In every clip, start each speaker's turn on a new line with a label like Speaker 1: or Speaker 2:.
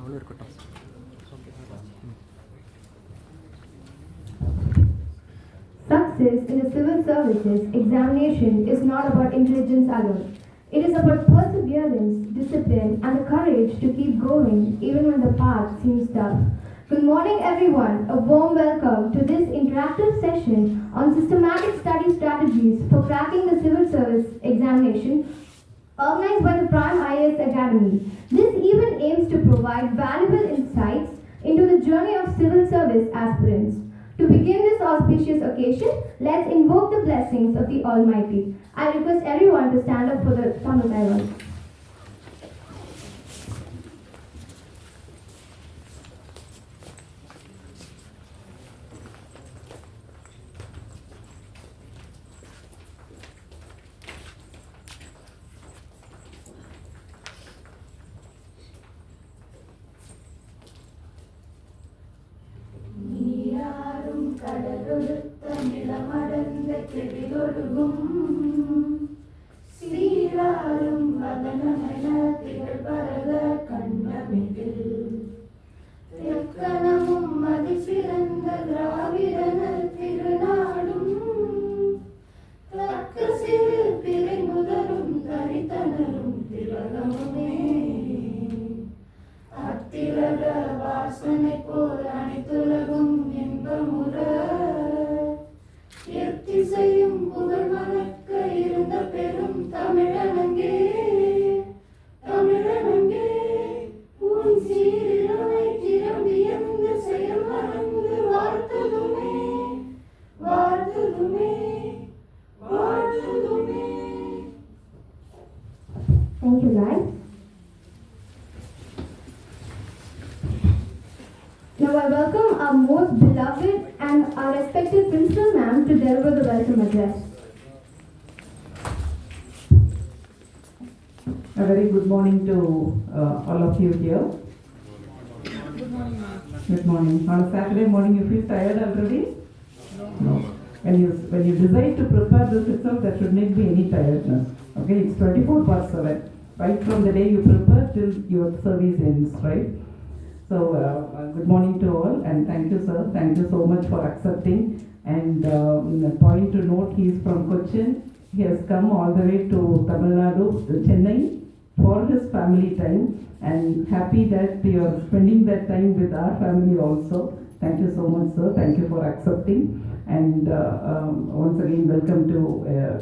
Speaker 1: Success in a civil services examination is not about intelligence alone. It is about perseverance, discipline, and the courage to keep going even when the path seems tough. Good morning, everyone. A warm welcome to this interactive session on systematic study strategies for cracking the civil service examination organized by the Prime IAS Academy. This event aims to provide valuable insights into the journey of civil service aspirants. To begin this auspicious occasion, let's invoke the blessings of the Almighty. I request everyone to stand up for the Tamil Taiwan. Thank you, guys. Now I welcome our most beloved and our respected principal ma'am to deliver the welcome address.
Speaker 2: A very good morning to all of you here.
Speaker 3: Good morning, ma'am.
Speaker 2: Good morning. On a Saturday morning, you feel tired already? No. When you decide to prepare this itself, there should not be any tiredness. Okay, it's 24/7. Right from the day you prepare till your service ends, right? So, good morning to all, and thank you, sir. Thank you so much for accepting. And the point to note, he is from Cochin. He has come all the way to Tamil Nadu, Chennai, for his family time, and happy that you are spending that time with our family also. Thank you so much, sir. Thank you for accepting. And once again, welcome to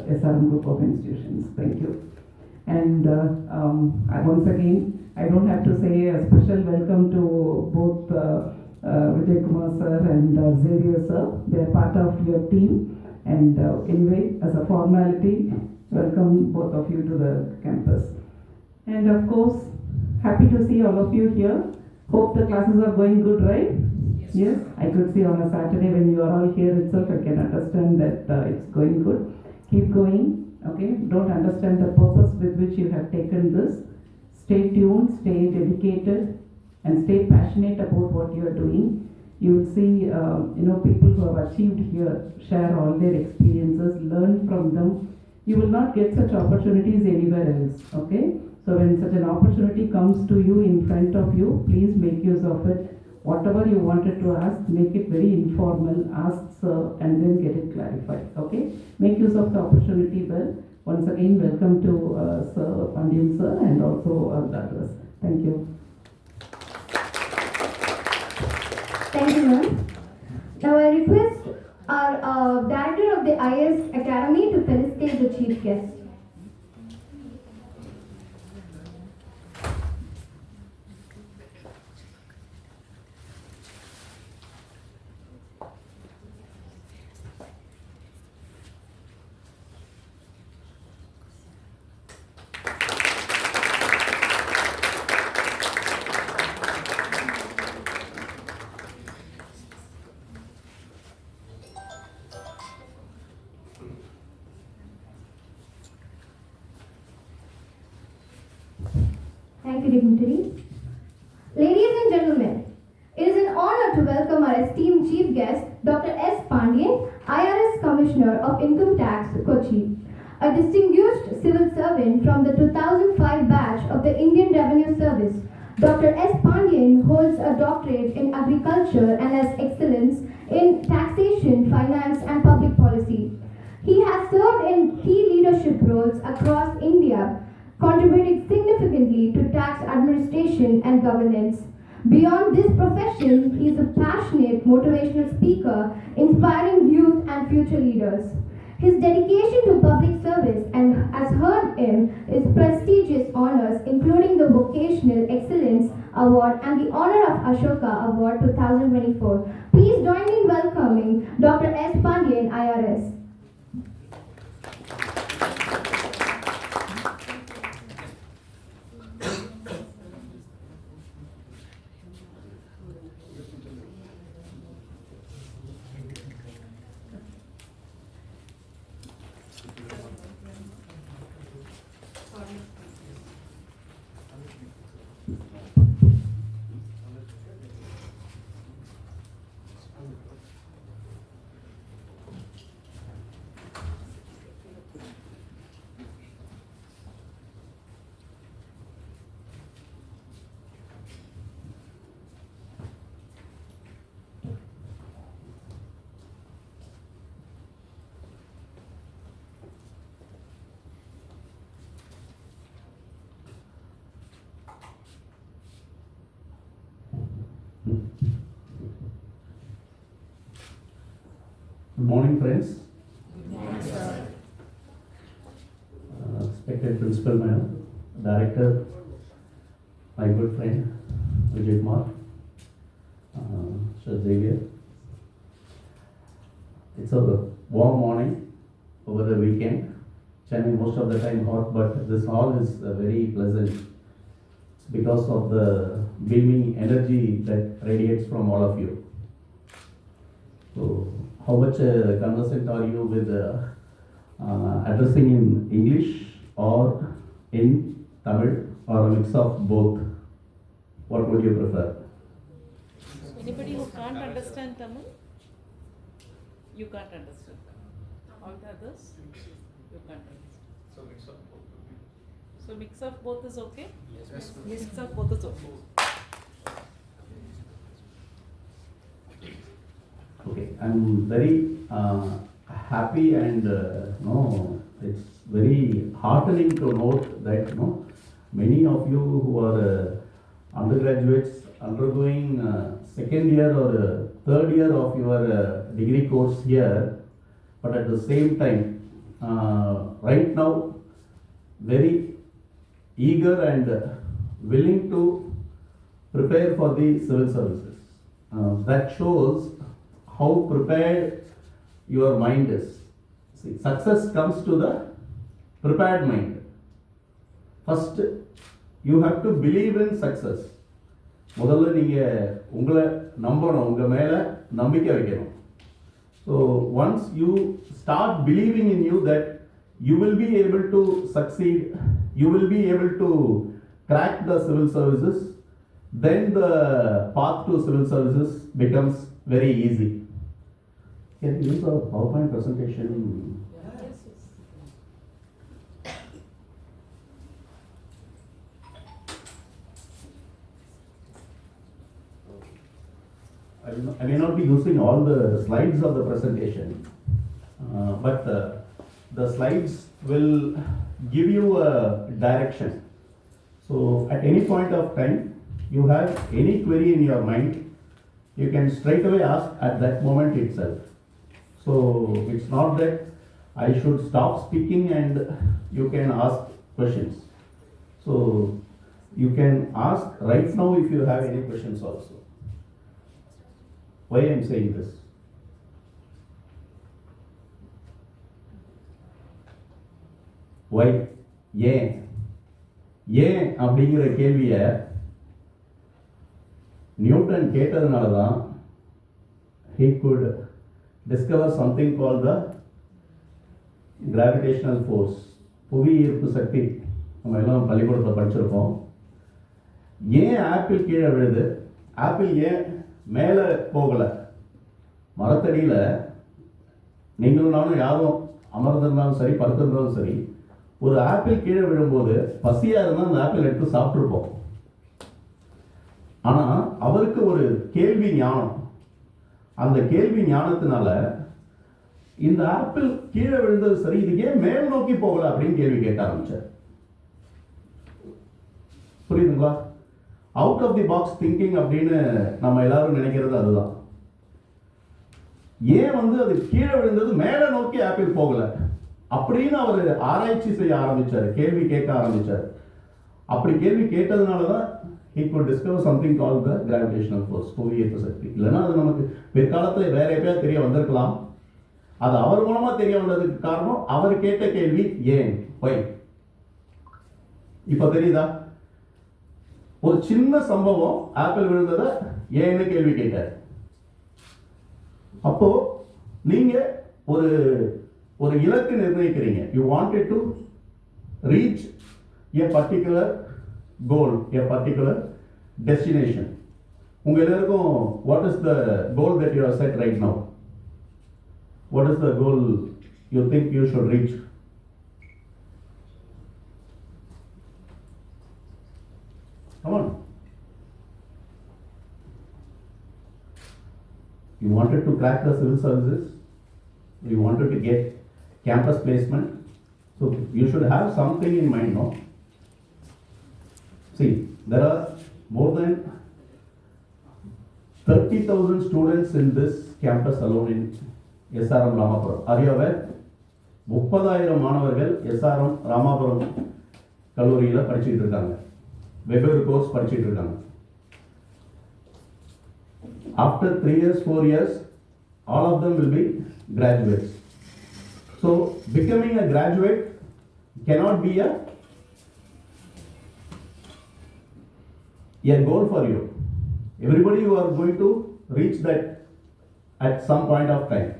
Speaker 2: SRM Group of Institutions. Thank you. And once again, I don't have to say a special welcome to both Vijay Kumar sir and Xavier sir. They are part of your team. And anyway, as a formality, welcome both of you to the campus. And of course, happy to see all of you here. Hope the classes are going good, right? Yes. I could see on a Saturday when you are all here itself, I can understand that it's going good. Keep going. Okay, don't understand the purpose with which you have taken this. Stay tuned, stay dedicated, and stay passionate about what you are doing. You will see, people who have achieved here share all their experiences, learn from them. You will not get such opportunities anywhere else. Okay, so when such an opportunity comes to you in front of you, please make use of it. Whatever you wanted to ask, make it very informal, ask sir, and then get it clarified, okay? Make use of the opportunity well. Once again, welcome to Sir Pandian sir and also the others. Thank you.
Speaker 1: Thank you, ma'am. Now I request our director of the IAS Academy to felicitate the chief guest. Thank you, dignitaries. Ladies and gentlemen, it is an honor to welcome our esteemed chief guest, Dr. S. Pandian, IRS Commissioner of Income Tax, Kochi, a distinguished civil servant from the 2005 batch of the Indian Revenue Service. Dr. S. Pandian holds a doctorate in agriculture and has excellence in taxation, finance, and public policy. He has served in key leadership roles across India, contributing significantly to tax administration and governance. Beyond this profession, he is a passionate motivational speaker, inspiring youth and future leaders. His dedication to public service and has earned him is prestigious honors, including the Vocational Excellence Award and the Honor of Ashoka Award 2024. Please join me in welcoming Dr. S. Pandian, IRS.
Speaker 4: Good morning, friends.
Speaker 3: Good morning, sir.
Speaker 4: Respected Principal Madam, Director, my good friend Vijay Kumar, Sir Xavier. It's a warm morning over the weekend. Chennai most of the time hot, but this hall is very pleasant. It's because of the beaming energy that radiates from all of you. So, how much conversant are you with addressing in English or in Tamil or a mix of both? What would you prefer?
Speaker 3: Anybody who can't understand Tamil, you can't understand. All the others, you can't understand. So mix of both is okay? Yes. Mix of both is okay.
Speaker 4: Okay, I'm very happy and it's very heartening to note that many of you who are undergraduates undergoing second year or third year of your degree course here, but at the same time, right now, very eager and willing to prepare for the civil services. That shows how prepared your mind is. See, success comes to the prepared mind. First, you have to believe in success. முதல்ல நீங்க உங்களை நம்பணும், உங்க மேல நம்பிக்கை வைக்கணும். So once you start believing in you that you will be able to succeed, you will be able to crack the civil services, then the path to civil services becomes very easy. Can you use a PowerPoint presentation?
Speaker 3: Yes.
Speaker 4: I may not be using all the slides of the presentation, but the slides will give you a direction. So at any point of time, you have any query in your mind, you can straight away ask at that moment itself. So it's not that I should stop speaking and you can ask questions. So you can ask right now if you have any questions also. Why I am saying this? Why? ஏன் அப்படிங்கிற கேள்வியை Newton கேட்டதுனால தான் he could discover something called the gravitational force, புவி ஈர்ப்பு சக்தி. நம்ம எல்லாம் பள்ளிக்கூடத்தில் படிச்சிருக்கோம். ஏன் ஆப்பிள் கீழே விழுது, ஆப்பிள் ஏன் மேலே போகலை? மரத்தடியில் நீங்களும் நானும் யாரும் அமர்ந்திருந்தாலும் சரி படுத்திருந்தாலும் சரி, ஒரு ஆப்பிள் கீழே விழும்போது பசியாக இருந்தால் அந்த ஆப்பிள் எடுத்து சாப்பிட்ருப்போம். ஆனால் அவருக்கு ஒரு கேள்வி ஞானம். அந்த கேள்வி ஞானத்தினால இந்த ஆப்பிள் கீழே விழுந்தது சரி, இது ஏன் மேல் நோக்கி போகல அப்படின்னு கேள்வி கேட்க ஆரம்பிச்சார். புரியுதுங்களா? Out of the box thinking அப்படின்னு நம்ம எல்லாரும் நினைக்கிறது அதுதான். ஏன் அது கீழே விழுந்தது மேலே நோக்கி ஆப்பிள் போகல அப்படின்னு அவர் ஆராய்ச்சி செய்ய ஆரம்பிச்சார், கேள்வி கேட்க ஆரம்பிச்சார். அப்படி கேள்வி கேட்டதுனால தான் he could discover something called the gravitational force, புவியீர்ப்பு சக்தி. இல்லைன்னா அது நமக்கு பிற்காலத்தில் வேற எப்பயா தெரிய வந்திருக்கலாம். அது அவர் மூலமா தெரிய வந்ததுக்கு காரணம் அவர் கேட்ட கேள்வி ஏன், why. இப்ப தெரியுதா? ஒரு சின்ன சம்பவம், ஆப்பிள் விழுந்ததை ஏன்னு கேள்வி கேட்டார். அப்போ நீங்க ஒரு ஒரு இலக்கு நிர்ணயிக்கிறீங்க. You wanted to reach a particular goal, a particular destination. உங்க எல்லாருக்கும் what is the goal that you have set right now? What is the goal you think you should reach? Come on. You wanted to crack the civil services, you wanted to get campus placement, so you should have something in mind, no? See, there are more than 30,000 students in this campus alone in SRM RAMAPURAM. Are you aware? 30,000 மாணவர்கள் SRM Ramapuram கல்லூரியில் படிச்சுட்டு இருக்காங்க, வெவ்வேறு course படிச்சுட்டு இருக்காங்க. After 3 years, 4 years, all of them will be graduates. So, becoming a graduate cannot be a goal for you. Everybody, you are going to reach that at some point of time.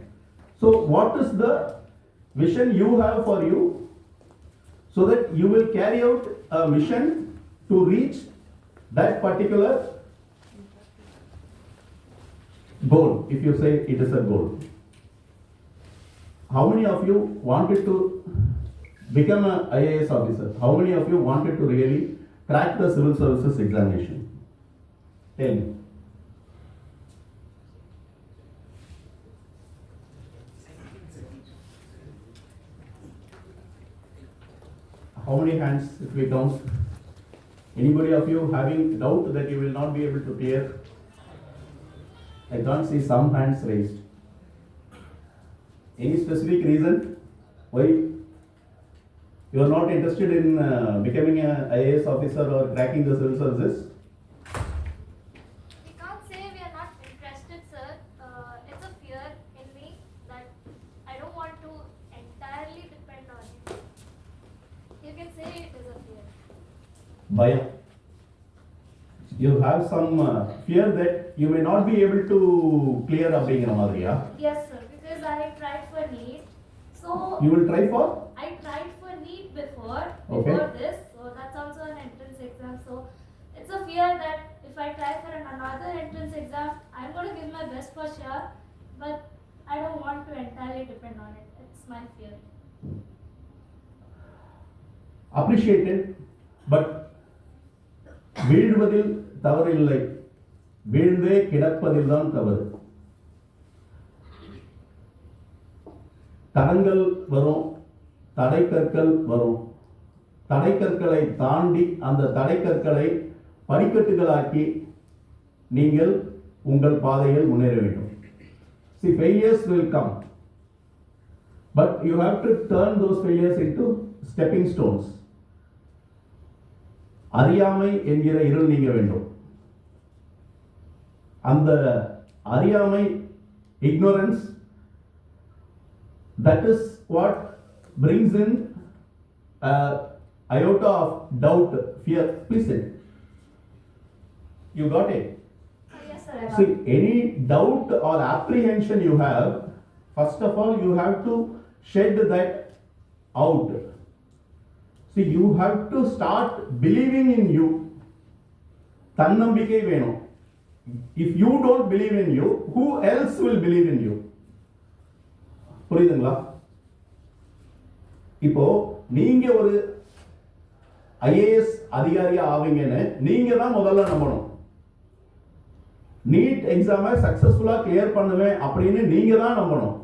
Speaker 4: So, what is the vision you have for you, so that you will carry out a mission to reach that particular goal, if you say it is a goal. How many of you wanted to become an IAS officer? How many of you wanted to really crack the civil services examination? Tell me. How many hands if we count? Anybody of you having doubt that you will not be able to clear? I can't see some hands raised. Any specific reason why you are not interested in becoming an IAS officer or cracking the civil services?
Speaker 5: We can't say we are not interested, sir. It's a fear in me that I don't want to entirely depend on it. You can say it is a fear.
Speaker 4: Bhaya. You have some fear that you may not be able to clear அப்படிங்கிற மாதிரியா?
Speaker 5: Yes, sir. Because I tried for NEET. So
Speaker 4: You will try for?
Speaker 5: I tried for NEET before
Speaker 4: Okay.
Speaker 5: this. So that's also an entrance exam. So it's a fear that if I try for another entrance exam, I'm going to give my best for sure. But I don't want to entirely depend on it. It's my fear.
Speaker 4: Appreciated, but வீழ்வதில் தவறில்லை, வீழ்ந்தே கிடப்பதில் தான் தவறு. தடங்கள் வரும், தடைக்கற்கள் வரும். தடைக்கற்களை தாண்டி அந்த தடைக்கற்களை படிக்கட்டுகளாக்கி நீங்கள் உங்கள் பாதையில் முன்னேற வேண்டும். See, failures will come, but you have to turn those failures into stepping stones. அறியாமை என்கிற இருள் நீங்க வேண்டும். அந்த அறியாமை, ignorance, that is what brings in iota of doubt, fear. Please say. You got it?
Speaker 5: Yes, sir. I got
Speaker 4: See,
Speaker 5: it.
Speaker 4: any doubt or apprehension you have, first of all, you have to shed that out. See, you have to start believing in you. தன்னம்பிக்கை வேணும். If you don't believe in you, who else will believe in you? புரியுதுங்களா? இப்போ நீங்க ஒரு IAS அதிகாரியா ஆவீங்கன்னு நீங்க தான் முதல்ல நம்பணும். நீட் எக்ஸாமை சக்ஸஸ்ஃபுல்லாக கிளியர் பண்ணுவேன் அப்படின்னு நீங்கள் தான் நம்பணும்.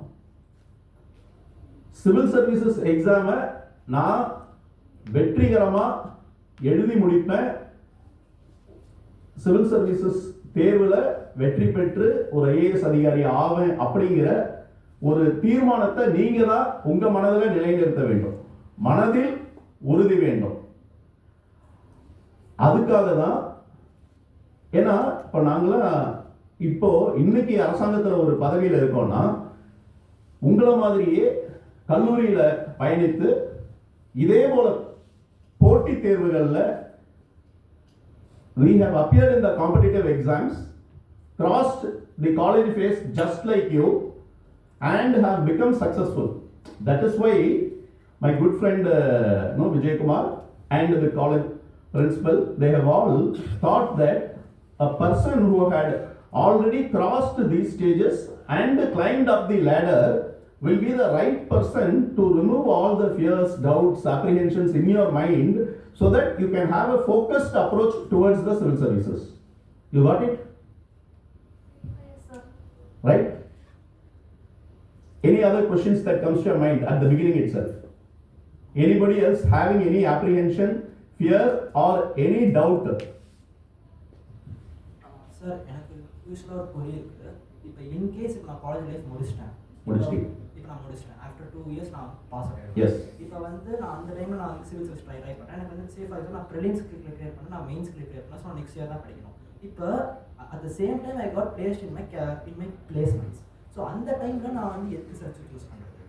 Speaker 4: சிவில் சர்வீசஸ் எக்ஸாமை நான் வெற்றிகரமாக எழுதி முடிப்பேன், சிவில் சர்வீசஸ் தேர்வில் வெற்றி பெற்று ஒரு ஐஏஎஸ் அதிகாரி ஆவேன் அப்படிங்கிற ஒரு தீர்மானத்தை நீங்கள் தான் உங்கள் மனதில் நிலைநிறுத்த வேண்டும். மனதில் உறுதி வேண்டும். அதுக்காக தான், ஏன்னா இப்போ நாங்களாம் இப்போ இன்னைக்கு அரசாங்கத்தில் ஒரு பதவியில் இருக்கோம்னா உங்களை மாதிரியே கல்லூரியில் பயணித்து இதே போல போட்டித் தேர்வுகளில் we have appeared in the competitive exams, crossed the college phase just like you, and have become successful. That is why my good friend Vijay Kumar and the college principal, they have all thought that a person who had already crossed these stages and climbed up the ladder will be the right person to remove all the fears, doubts, apprehensions in your mind so that you can have a focused approach towards the civil services. You got it?
Speaker 5: Yes, sir.
Speaker 4: Right? Any other questions that comes to your mind at the beginning itself? Anybody else having any apprehension, fear or any doubt?
Speaker 6: Sir எனக்கு யூஸ்வலாக ஒரு கொரி இருக்குது. இப்போ in case இப்போ நான் college life முடிச்சிட்டேன், இப்போ நான் முடிச்சிட்டேன், ஆஃப்டர் 2 years நான் பாஸ் ஆகிடுவேன்.
Speaker 4: எஸ்.
Speaker 6: இப்போ வந்து நான் அந்த டைமில் நான் சிவில் சர்வீஸ் ட்ரை பண்ணேன். எனக்கு வந்து சேஃபாக இருக்குது, நான் ப்ரிலிம்ஸ் கிளியர் பண்ணேன், நான் மெயின்ஸ் கிளியர் பண்ணேன். ஸோ நெக்ஸ்ட் இயர் தான் படிக்கணும். இப்போ at the same time I got placed in my placements. So அந்த டைமில் நான் வந்து எதுக்கு சர்டிஃபிகேட் யூஸ் பண்ணுறது?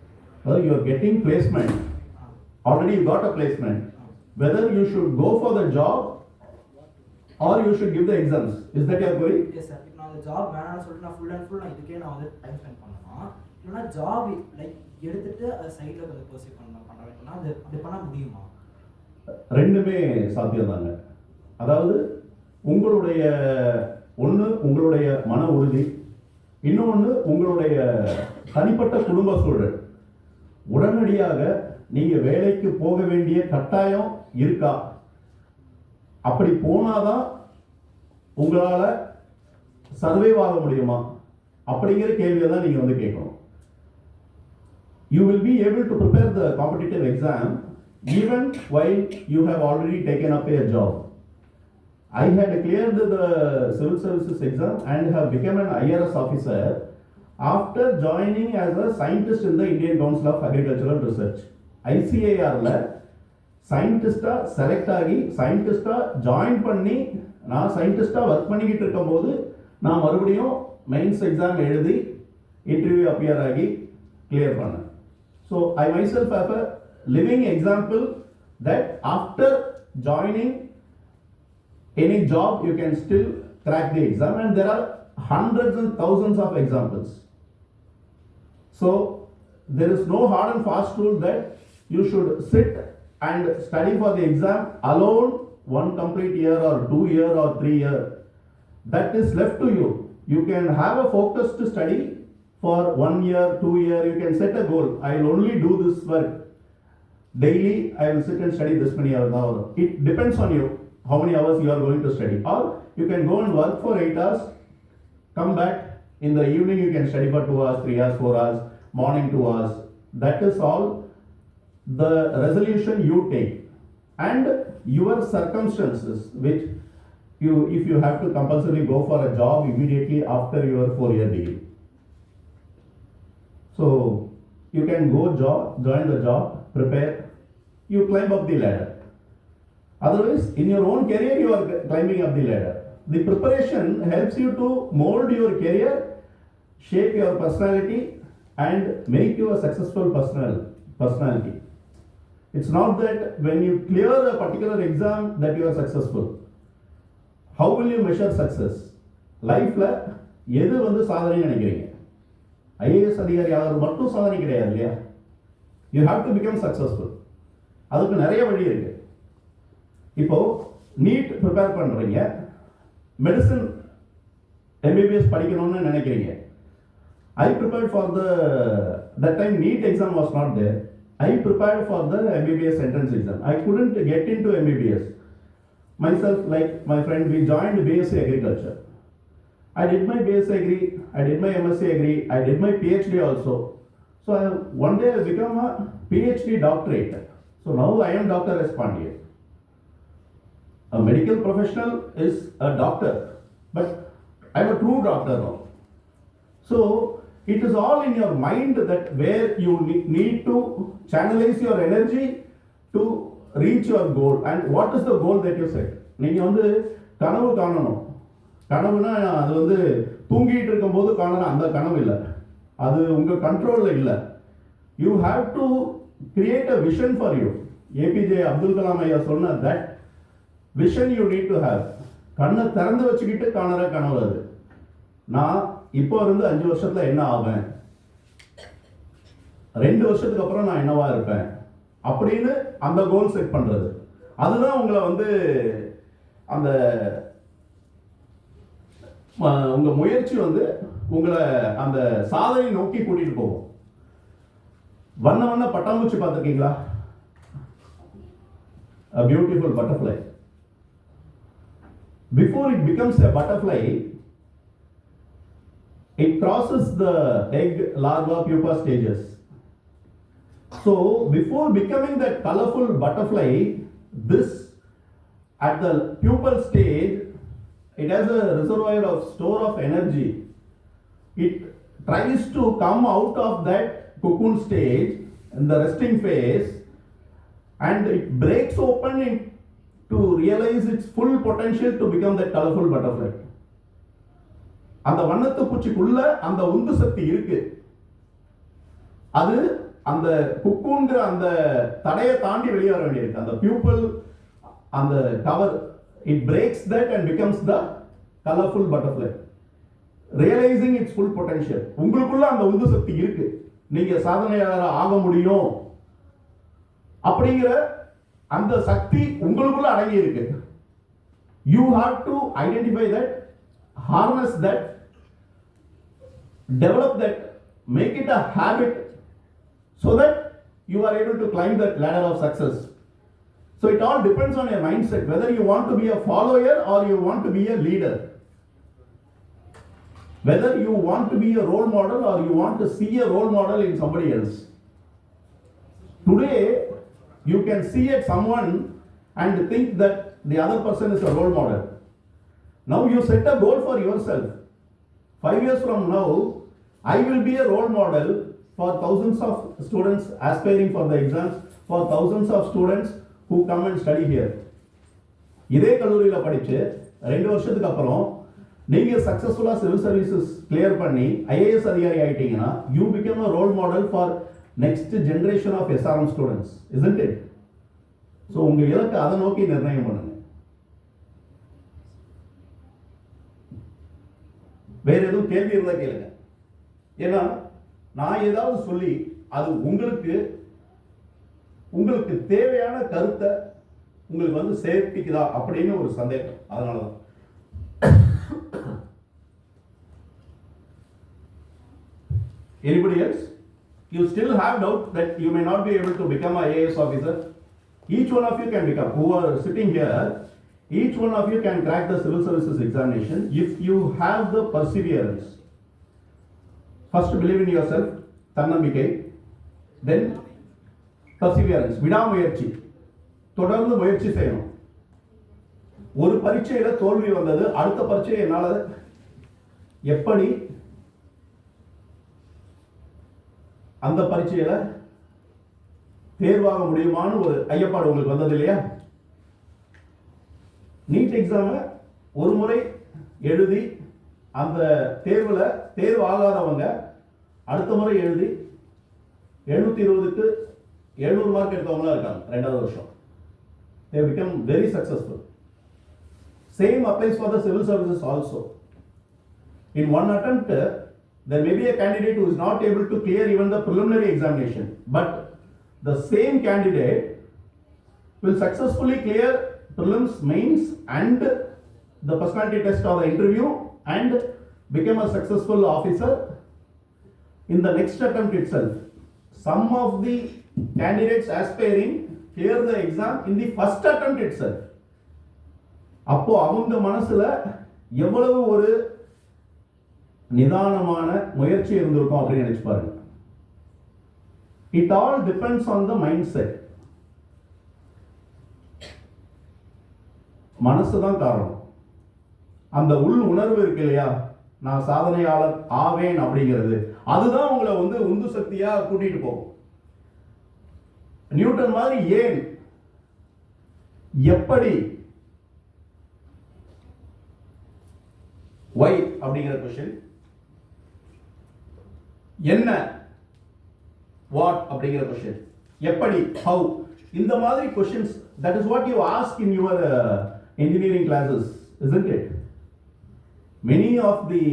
Speaker 4: Well, you are getting placement. Already you got a placement. Whether you should go for the job or you should give the exams. Is that your query?
Speaker 6: Yes, sir. இப்போ நான் அந்த job வேணாம்னு சொல்லிட்டு நான் full and full நான் இதுக்கே நான் வந்து டைம் ஸ்பெண்ட் பண்ணணும். இல்லைன்னா ஜாப் லைக் எடுத்துட்டு அதை சைடில் கொஞ்சம் பர்சீவ் பண்ண வைக்கணும்னா அது அப்படி பண்ண முடியுமா?
Speaker 4: ரெண்டுமே சாத்தியம் தாங்க. அதாவது உங்களுடைய உங்களுடைய மன உறுதி, இன்னொன்று உங்களுடைய தனிப்பட்ட குடும்ப சூழல். உடனடியாக நீங்கள் வேலைக்கு போக வேண்டிய கட்டாயம் இருக்கா? அப்படி போனாதான் உங்களால் சர்வைவ் ஆக முடியுமா அப்படிங்கிற கேள்வியை தான் நீங்கள் வந்து கேட்கணும். You will be able to prepare the competitive exam even while you have already taken up a job. I had cleared the civil services exam and have become an IRS officer after joining as a scientist in the Indian Council of Agricultural Research. ICAR-ல சயின்டிஸ்டாக select ஆகி சயின்டிஸ்டாக join பண்ணி நான் சயின்டிஸ்டாக work பண்ணிக்கிட்டு இருக்கும்போது நான் மறுபடியும் மெயின்ஸ் எக்ஸாம் எழுதி இன்டர்வியூ அப்பியர் ஆகி கிளியர் பண்ணேன். So I myself have a living example that after joining any job you can still crack the exam, and there are hundreds and thousands of examples. So there is no hard and fast rule that you should sit and study for the exam alone 1 complete year or 2 year or 3 year. That is left to you. You can have a focused study for 1 year, 2 year. You can set a goal. I will only do this work daily. I will sit and study this many hours. It depends on you how many hours you are going to study. Or you can go and work for 8 hours, come back in the evening. You can study for 2 hours, 3 hours, 4 hours, morning 2 hours. That is all the resolution you take, and your circumstances, which if you have to compulsorily go for a job immediately after your 4-year degree. So you can go join the job, prepare, you climb up the ladder. Otherwise, in your own career, you are climbing up the ladder. The preparation helps you to mold your career, shape your personality, and make you a successful personality. It's not that when you clear a particular exam that you are successful. How will you measure success? Lifeல எது வந்து சாதனை நினைக்கிறீங்க? IAS அதிகாரி ஆகிறது மட்டும் சாதனை கிடையாது இல்லையா? You have to become successful. அதுக்கு நிறைய வழி இருக்கு. இப்போ நீட் ப்ரிப்பேர் பண்றீங்க, மெடிசன் எம்பிபிஎஸ் படிக்கணும்னு நினைக்கிறீங்க. I prepared for that time NEET exam was not there. I prepared for the MBBS entrance exam. I couldn't get into MBBS. Myself, like my friend, we joined BSc Agriculture. I did my BSc degree, I did my MSc degree, I did my PhD also. So one day I become a PhD doctorate. So now I am Dr. S. Pandian. A medical professional is a doctor, but I am a true doctor now. So it is all in your mind that where you need to channelize your energy to reach your goal. And what is the goal that you set? நீங்க வந்து கனவு காணணும். கனவுனா அது வந்து தூங்கிட்டு இருக்கும்போது காணற அந்த கனவு இல்லை, அது உங்க கண்ட்ரோல்ல இல்லை. You have to create a vision for you. APJ Abdul Kalam ஐயா சொன்ன that vision you need to have. கண்ணை திறந்து வச்சுக்கிட்டு காணற கனவு அது. நான் இப்போ இருந்து 5 வருஷத்துல என்ன ஆவேன், 2 வருஷத்துக்கு அப்புறம் நான் என்னவா இருப்பேன் அப்படின்னு அந்த கோல் செட் பண்றது. அதுதான் உங்களை வந்து அந்த உங்க முயற்சி வந்து உங்களை அந்த சாதனை நோக்கி கூட்டிட்டு போகும். வண்ண வண்ண பட்டாம்பூச்சி பார்த்துருக்கீங்களா? A beautiful butterfly. Before it becomes a butterfly, it crosses the egg, larva, pupa stages. So before becoming that colorful butterfly, this at the pupal stage, it has a reservoir of store of energy. It tries to come out of that cocoon stage in the resting phase, and it breaks open to realize its full potential to become that colorful butterfly. அந்த வண்ணத்து பூச்சிக்குள்ள அந்த உந்து சக்தி இருக்கு. அது அந்த குக்கூன்கிற அந்த தடையை தாண்டி வெளியே வர வேண்டியிருக்கு. அந்த பியூப்பல் அந்த cover, it breaks that and becomes the colorful butterfly, realizing its full potential. உங்களுக்குள்ள அந்த உந்து சக்தி இருக்கு, நீங்க சாதனையாளராக ஆக முடியும் அப்படிங்கிற அந்த சக்தி உங்களுக்குள்ள அடங்கி இருக்கு. You have to identify that, harness that, develop that, make it a habit so that you are able to climb that ladder of success. So it all depends on your mindset, whether you want to be a follower or you want to be a leader. Whether you want to be a role model or you want to see a role model in somebody else. Today, you can see at someone and think that the other person is a role model. Now you set a goal for yourself. 5 years from now, I will be a role model for thousands of students aspiring for the exams, for thousands of students who come and study here. இதே கல்லூரியில் படித்து 2 வருஷத்துக்கு அப்புறம் நீங்கள் சக்ஸஸ்ஃபுல்லாக civil services clear பண்ணி IAS அதிகாரி ஆகிட்டீங்கன்னா, you become a role model for next generation of SRM students, isn't it? So உங்கள் இலக்கை அதை நோக்கி நிர்ணயம் பண்ணுங்க. வேற எதுவும் கேள்வி இருந்தால் கேளுங்க. ஏன்னா நான் ஏதாவது சொல்லி அது உங்களுக்கு தேவையான கருத்தை உங்களுக்கு வந்து சேர்ப்பிக்குதா அப்படின்னு ஒரு சந்தேகம். அதனாலதான் anybody else? You still have doubt that you may not be able to become a IAS officer? Each one of you can become. Who are sitting here, each one of you can crack the civil services examination if you have the perseverance. First, believe in yourself, தன்னம்பிக்கை, then perseverance, விடாமுயற்சி, தொடர்ந்து முயற்சி செய்யணும். ஒரு பரீட்சையில தோல்வி வந்தது, அடுத்த பரீட்சை என்னால எப்படி அந்த பரீட்சையில தேர்வாக முடியுமான்னு ஒரு ஐயப்பாடு உங்களுக்கு வந்தது இல்லையா? நீட் எக்ஸாம ஒரு முறை எழுதி அந்த தேர்வுல தேர்வு ஆகாதவங்க அடுத்த முறை எழுதி 720க்கு 700 மார்க் எடுத்தவங்களா இருக்காங்க 2வது வருஷம். They have become very successful. Same applies for the civil services also. In one attempt, there may be a candidate who is not able to clear even the preliminary examination, but the same candidate will successfully clear prelims, mains and the personality test or the interview and become a successful officer in the next attempt itself. Some of the candidates aspiring clear the exam in the first attempt itself. அப்போ அவங்க மனசுல எவ்வளவு ஒரு நிதானமான முயற்சி இருந்திருக்கும் அப்படின்னு நினைச்சு பாருங்க. It all depends on the mindset. மனசு தான் காரணம். அந்த உள் உணர்வு இருக்கு இல்லையா, நான் சாதனையாளர் ஆவேன் அப்படிங்கிறது, அதுதான் உங்களை உந்து சக்தியா கூட்டிட்டு போகும். நியூட்டன் மாதிரி ஏன், எப்படி, why அப்படிங்கிற கொஸ்டின், என்ன வாட் அப்படிங்கிற கொஸ்டின், எப்படி how, இந்த மாதிரி questions, that is what you ask in your engineering classes, isn't it? Many of the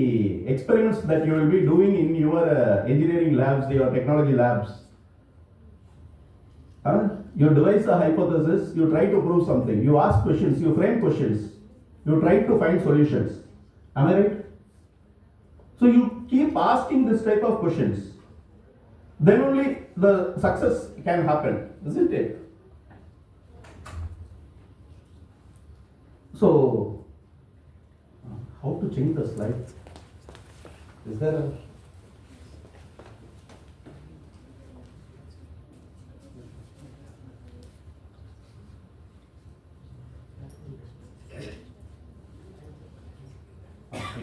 Speaker 4: experiments that you will be doing in your engineering labs, your technology labs, you devise a hypothesis, you try to prove something, you ask questions, you frame questions, you try to find solutions. Am I right? So you keep asking this type of questions, then only the success can happen, isn't it? So, how to change the slide? Is there a...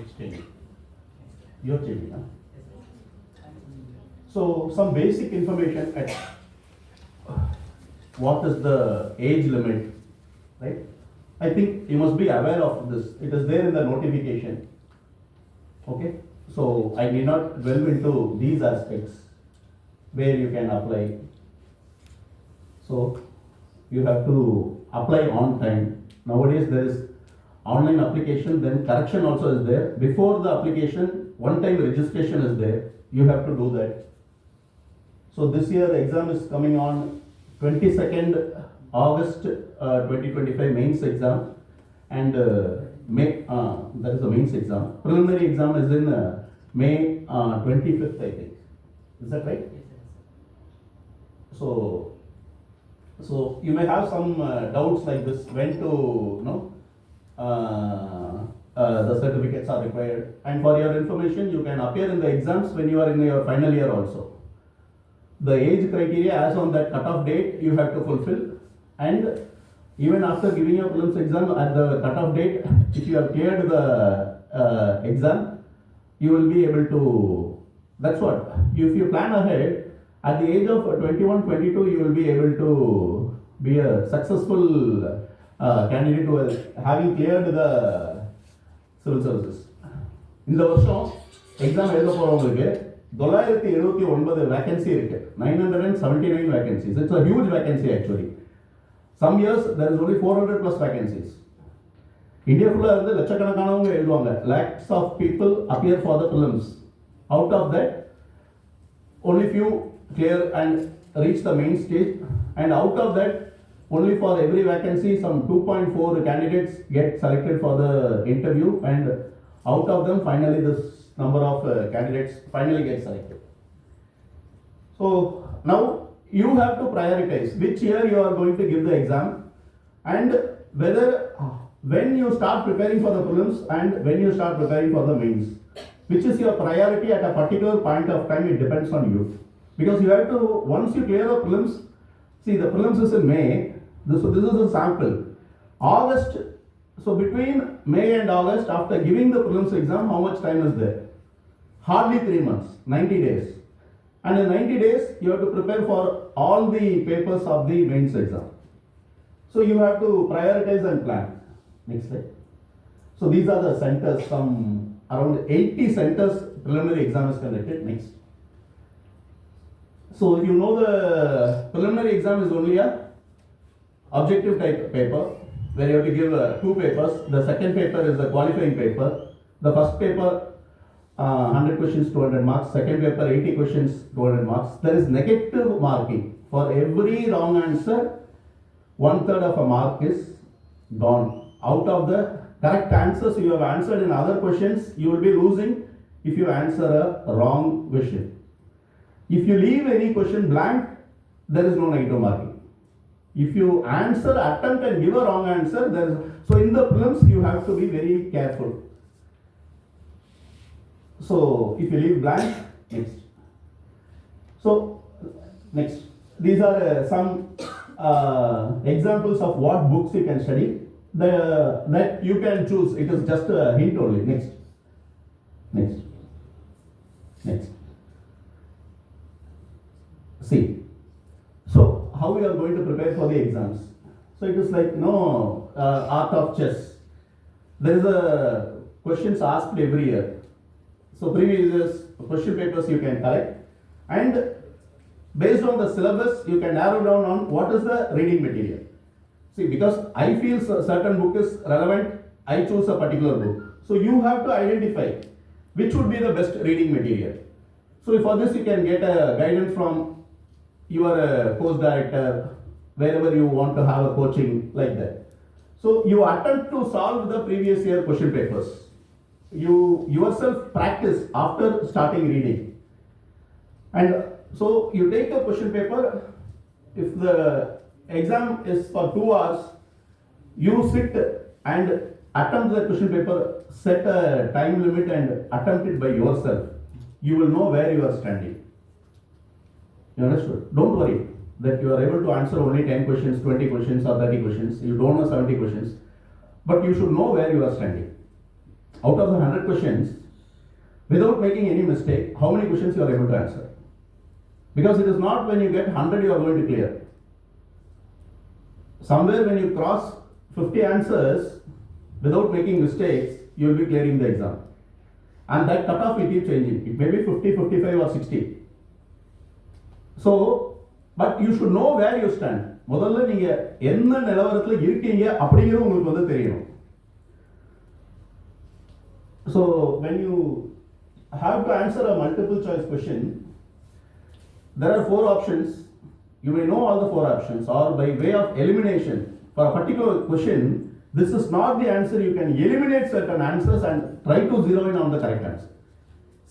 Speaker 4: It's changing. You're changing, huh? So, some basic information at what is the age limit, right? I think you must be aware of this. It is there in the notification. Okay? So, I need not delve into these aspects where you can apply. So, you have to apply on time. Nowadays, there is online application, then correction also is there. Before the application, one-time registration is there. You have to do that. So, this year exam is coming on 22nd August 2025 mains exam, and that is the mains exam. Preliminary exam is in May 25th, I think. Is that right? So you may have some doubts like this, when to the certificates are required. And for your information, you can appear in the exams when you are in your final year also. The age criteria as on that cut-off date you have to fulfill, and even after giving your prelims exam at the cut-off date, if you have cleared the exam, you will be able to, that's what, if you plan ahead, at the age of 21, 22, you will be able to be a successful candidate who has having cleared the civil services. இந்த வருஷம் exam எழுத போறவங்களுக்கு 979 vacancy இருக்கு. 979 vacancies. It's a huge vacancy actually. Some years there is only 400 plus vacancies. India fulla irundhu லட்சக்கணக்கானவங்க எழுதுவாங்க. Lakhs of people appear for the prelims. Out of that, only few clear and reach the main stage, and out of that, only for every vacancy some 2.4 candidates get selected for the interview, and out of them finally this number of candidates finally get selected. So now you have to prioritize which year you are going to give the exam, and whether when you start preparing for the prelims and when you start preparing for the mains, which is your priority at a particular point of time, it depends on you. Because you have to, once you clear the prelims, see the prelims is in May, this is a sample. August, so between May and August, after giving the prelims exam, how much time is there? Hardly 3 months, 90 days. And in 90 days, you have to prepare for all the papers of the mains exam. So you have to prioritize and plan. Next slide. So these are the centers, some around 80 centers preliminary exam is conducted. Next. So you know the preliminary exam is only a objective type paper, where you have to give 2 papers. The second paper is the qualifying paper. The first paper 100 questions, 200 marks. Second paper 80 questions, 200 marks. There is negative marking. For every wrong answer, 1/3 of a mark is gone. Out of the correct answers you have answered in other questions, you will be losing if you answer a wrong question. If you leave any question blank, there is no negative marking. If you answer, attempt and give a wrong answer, so in the prelims you have to be very careful. So if you leave blank, next. So next, these are some examples of what books you can study. That you can choose. It is just a hint only. Next, next, next. See. So how we are going to prepare for the exams? So it is like art of chess. There is a questions asked every year. So previous years question papers you can collect, and based on the syllabus you can narrow down on what is the reading material. See, because I feel certain book is relevant, I choose a particular book. So you have to identify which would be the best reading material. So for this you can get a guidance from your course director, wherever you want to have a coaching like that. So you attempt to solve the previous year question papers. You yourself practice after starting reading. And so you take a question paper. If the exam is for 2 hours, you sit and attempt the question paper, set a time limit and attempt it by yourself. You will know where you are standing. You understood? Don't worry that you are able to answer only 10 questions, 20 questions or 30 questions. You don't know 70 questions. But you should know where you are standing. Out of the 100 questions, without making any mistake, how many questions you are able to answer? Because it is not when you get 100 you are going to clear. Somewhere when you cross 50 answers without making mistakes, you will be clearing the exam. And that cutoff will keep changing. It may be 50, 55 or 60. So, but you should know where you stand. முதல்ல நீங்க என்ன நிலவரத்துல இருக்கீங்க அப்படிங்கிறது உங்களுக்கு வந்து தெரியணும். So when you have to answer a multiple choice question, there are 4 options. You may know all the 4 options, or by way of elimination for a particular question, this is not the answer. You can eliminate certain answers and try to zero in on the correct answer.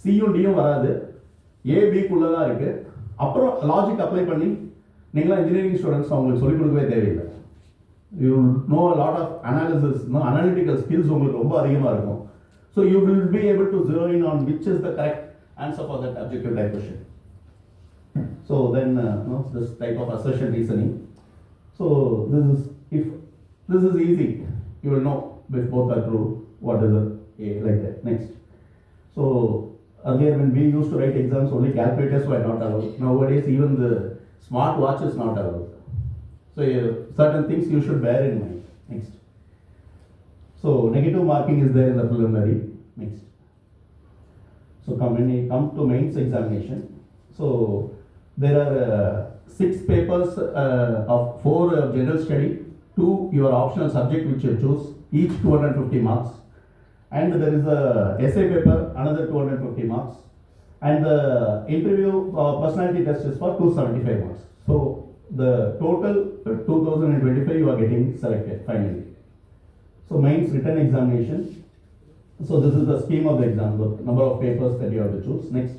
Speaker 4: C யும் D யும் வராது, A B குள்ள தான் இருக்கு. அப்புறம் logic apply பண்ணி நீங்களா engineering students உங்களுக்கு சொல்லிக் கொடுக்கவே தேவையில்லை. You know a lot of analysis, analytical skills உங்களுக்கு ரொம்ப அதிகமாக இருக்கும். So you will be able to zero in on which is the correct answer for that objective type question. So then this type of assertion reasoning. So if this is easy, you will know if both are true, what is A like that. Next. So earlier when we used to write exams, only calculators were not allowed. Nowadays even the smart watch is not allowed. So certain things you should bear in mind. Next. So negative marking is there in the preliminary. Next. So when we come to mains examination, so there are 6 papers of 4 general study, 2 your optional subject which you choose, each 250 marks. And there is a essay paper, another 250 marks. And the interview personality test is for 275 marks. So the total 2025 you are getting selected finally. So mains written examination. So this is the scheme of the exam, the number of papers that you have to choose. Next.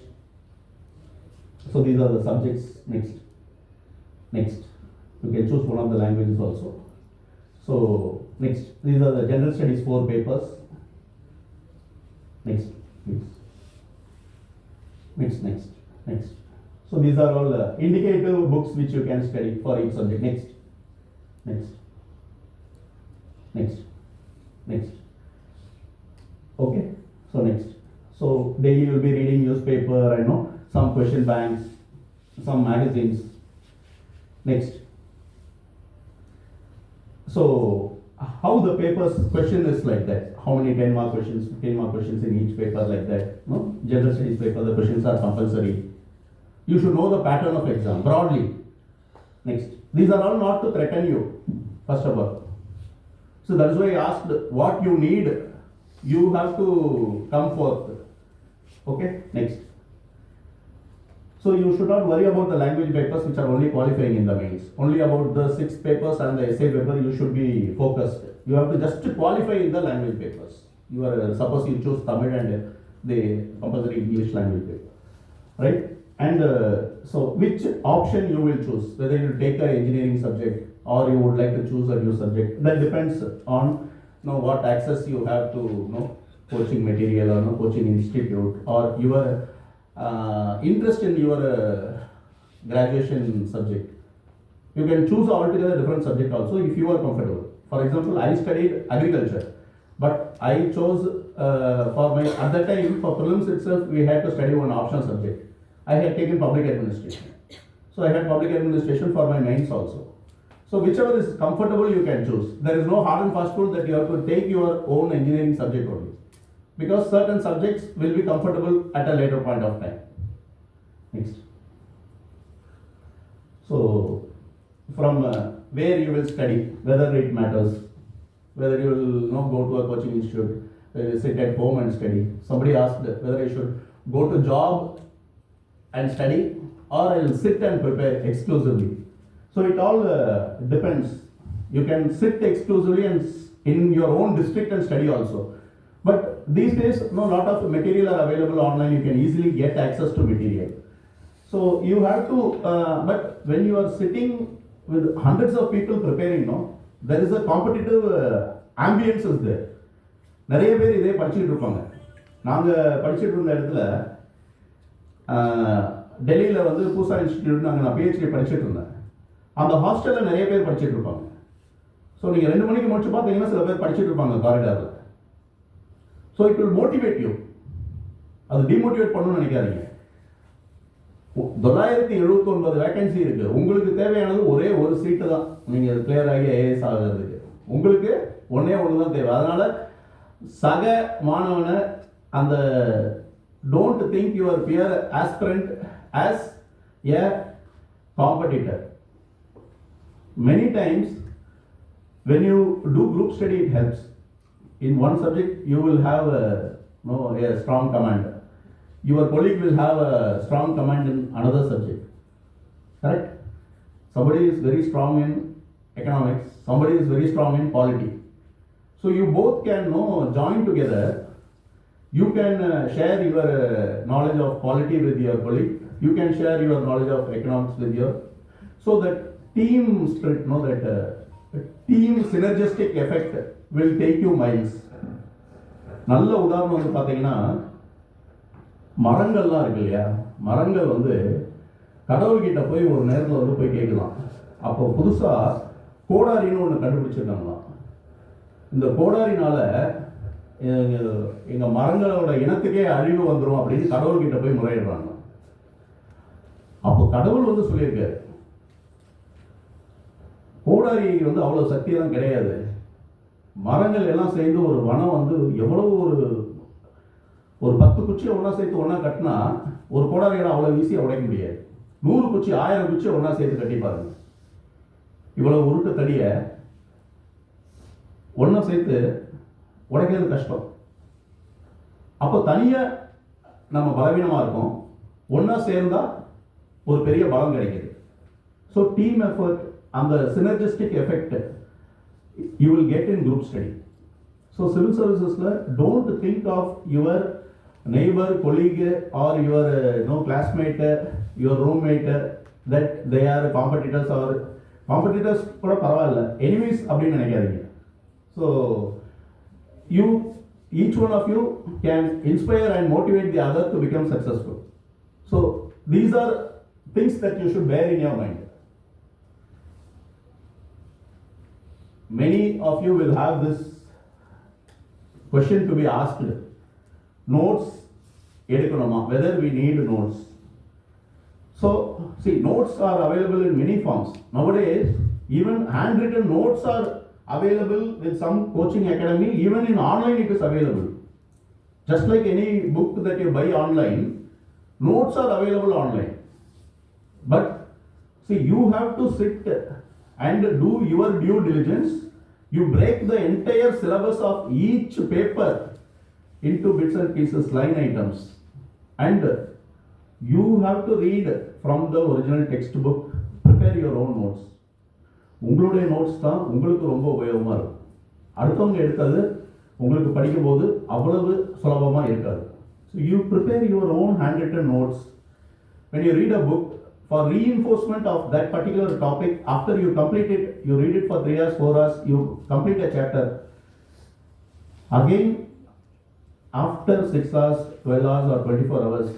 Speaker 4: So these are the subjects. Next. Next. You can choose one of the languages also. So next, these are the general studies 4 papers. Next, next, next, next, next. So these are all indicative books which you can study for each subject. Next, next, next, next. Okay. So next. So daily you will be reading newspaper, some question banks, some magazines. Next. So how the papers question is like that. How many 10 mark questions, 15 mark questions in each paper like that. No? General studies paper, the questions are compulsory. You should know the pattern of exam broadly. Next. These are all not to threaten you, first of all. So that is why I asked what you need, you have to come forth. Okay, next. So you should not worry about the language papers which are only qualifying in the mains. Only about the 6 papers and the essay paper you should be focused. You have to just qualify in the language papers. You are suppose you choose Tamil and the compulsory English language paper, right? And so which option you will choose, whether you take an engineering subject or you would like to choose a new subject, that depends on what access you have to coaching material or no coaching institute, or your interest in your graduation subject. You can choose altogether different subject also if you are comfortable. For example, I studied agriculture, but I chose for my, at that time for prelims itself we had to study one optional subject. I had taken public administration. So I had public administration for my mains also. So whichever is comfortable you can choose. There is no hard and fast rule that you have to take your own engineering subject only. Because certain subjects will be comfortable at a later point of time. Next. So from where you will study, whether it matters, whether you will not go to a coaching institute, whether you sit at home and study. Somebody asked whether I should go to job and study or I will sit and prepare exclusively. So it all depends. You can sit exclusively and in your own district and study also. But these days, no, lot of material are available online. You can easily get access to material. So you have to, but when you are sitting with hundreds of people preparing, no, there is a competitive ambience is there. நிறைய பேர் இதே படிச்சுட்டு இருப்பாங்க. நாங்கள் படிச்சுட்டு இருந்த இடத்துல டெல்லியில் வந்து பூசா இன்ஸ்டிடியூட் நான் பிஹெச்டி படிச்சுட்டு இருந்தேன். அந்த ஹாஸ்டலில் நிறைய பேர் படிச்சுட்டு இருப்பாங்க. ஸோ நீங்கள் 2 மணிக்கு முடிச்சு பார்த்தீங்கன்னா சில பேர் படிச்சுட்டு இருப்பாங்க காரிடாரில். So it will motivate you. அது டிமோட்டிவேட் பண்ணணும்னு நினைக்காதீங்க. 979 வேகன்சி இருக்கு. உங்களுக்கு தேவையானது ஒரே ஒரு சீட்டு தான். நீங்கள் கிளியர் ஆகி ஐஏஎஸ் ஆகிறதுக்கு உங்களுக்கு ஒன்னே ஒன்று தான் தேவை. அதனால சக மாணவனை அந்த don't think your peer aspirant as a competitor. Many times when you do group study it helps. In one subject you will have a strong command. Your colleague will have a strong command in another subject. Correct? Somebody is very strong in economics, somebody is very strong in polity. So you both can join together. You can share your knowledge of polity with your colleague. You can share your knowledge of economics with your, so that team spirit, team synergistic effect will take you miles. நல்ல உதாரணம் வந்து பார்த்தீங்கன்னா மரங்கள்லாம் இருக்கு இல்லையா, மரங்கள் வந்து கடவுள்கிட்ட போய் ஒரு நேரத்தில் வந்து போய் கேட்கலாம். அப்போ புதுசாக கோடாரின்னு ஒன்று கண்டுபிடிச்சிருக்காங்களாம். இந்த கோடாரினால எங்கள் மரங்களோட இனத்துக்கே அழிவு வந்துடும் அப்படின்னு கடவுள்கிட்ட போய் முறையிடுறாங்க. அப்போ கடவுள் வந்து சொல்லியிருக்காரு, கோடாரி வந்து அவ்வளோ சக்தியெல்லாம் கிடையாது. மரங்கள் எல்லாம் சேர்ந்து ஒரு வனம் வந்து எவ்வளவு ஒரு 10 குச்சியை ஒன்றா சேர்த்து ஒன்றா கட்டினா ஒரு கோடாரியெல்லாம் அவ்வளோ ஈஸியாக உடைக்க முடியாது. 100 குச்சி 1000 குச்சியை ஒன்றா சேர்த்து கட்டி பாருங்க. இவ்வளோ உருட்டு தடியை ஒன்றா சேர்த்து உடைக்கிறது கஷ்டம். அப்போ தனியாக நம்ம பலவீனமாக இருக்கோம், ஒன்றா சேர்ந்தா ஒரு பெரிய பலம் கிடைக்குது. So team effort and the synergistic effect you will get in group study. So civil services don't think of your neighbor, colleague or your classmate, your roommate that they are competitors or competitors கூட பரவாயில்ல, enemies அப்படின்னு நினைக்காதீங்க. So you, each one of you can inspire and motivate the other to become successful. So these are things that you should bear in your mind. Many of you will have this question to be asked. Notes edukanuma, whether we need notes. So see, notes are available in many forms. Nowadays even handwritten notes are available with some coaching academy. Even in online it is available. Just like any book that you buy online, notes are available online. But see, you have to sit and do your due diligence. You break the entire syllabus of each paper into bits and pieces, line items, and you have to read from the original textbook. Prepare your own notes. உங்களுடைய notes தான் உங்களுக்கு ரொம்ப உபயோகமாக இருக்கும். அடுத்தவங்க எடுத்தது உங்களுக்கு படிக்கும்போது அவ்வளவு சுலபமாக இருக்காது. So you prepare your own handwritten notes. When you read a book, for reinforcement of that particular topic, after you complete it, you read it for 3 hours, 4 hours, you complete a chapter. Again, after 6 hours, 12 hours or 24 hours,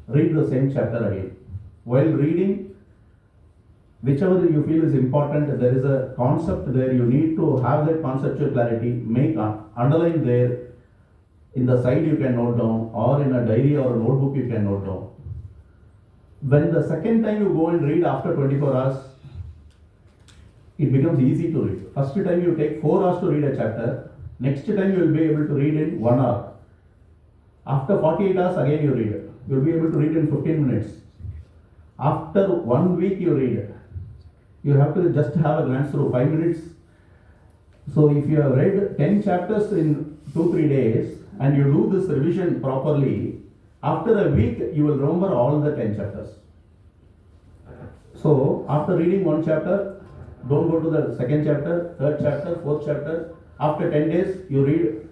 Speaker 4: read the same chapter again. While reading, whichever you feel is important, there is a concept there, you need to have that conceptual clarity, make underline there, in the side you can note down, or in a diary or a notebook you can note down. When the second time you go and read after 24 hours, it becomes easy to read. First time you take 4 hours to read a chapter, next time you will be able to read in 1 hour. After 48 hours again you read it. You will be able to read in 15 minutes. After 1 week you read it. You have to just have a glance through 5 minutes. So if you have read 10 chapters in 2-3 days and you do this revision properly, after a week you will remember all the 10 chapters. So after reading 1 chapter, don't go to the second chapter, third chapter, fourth chapter. After 10 days you read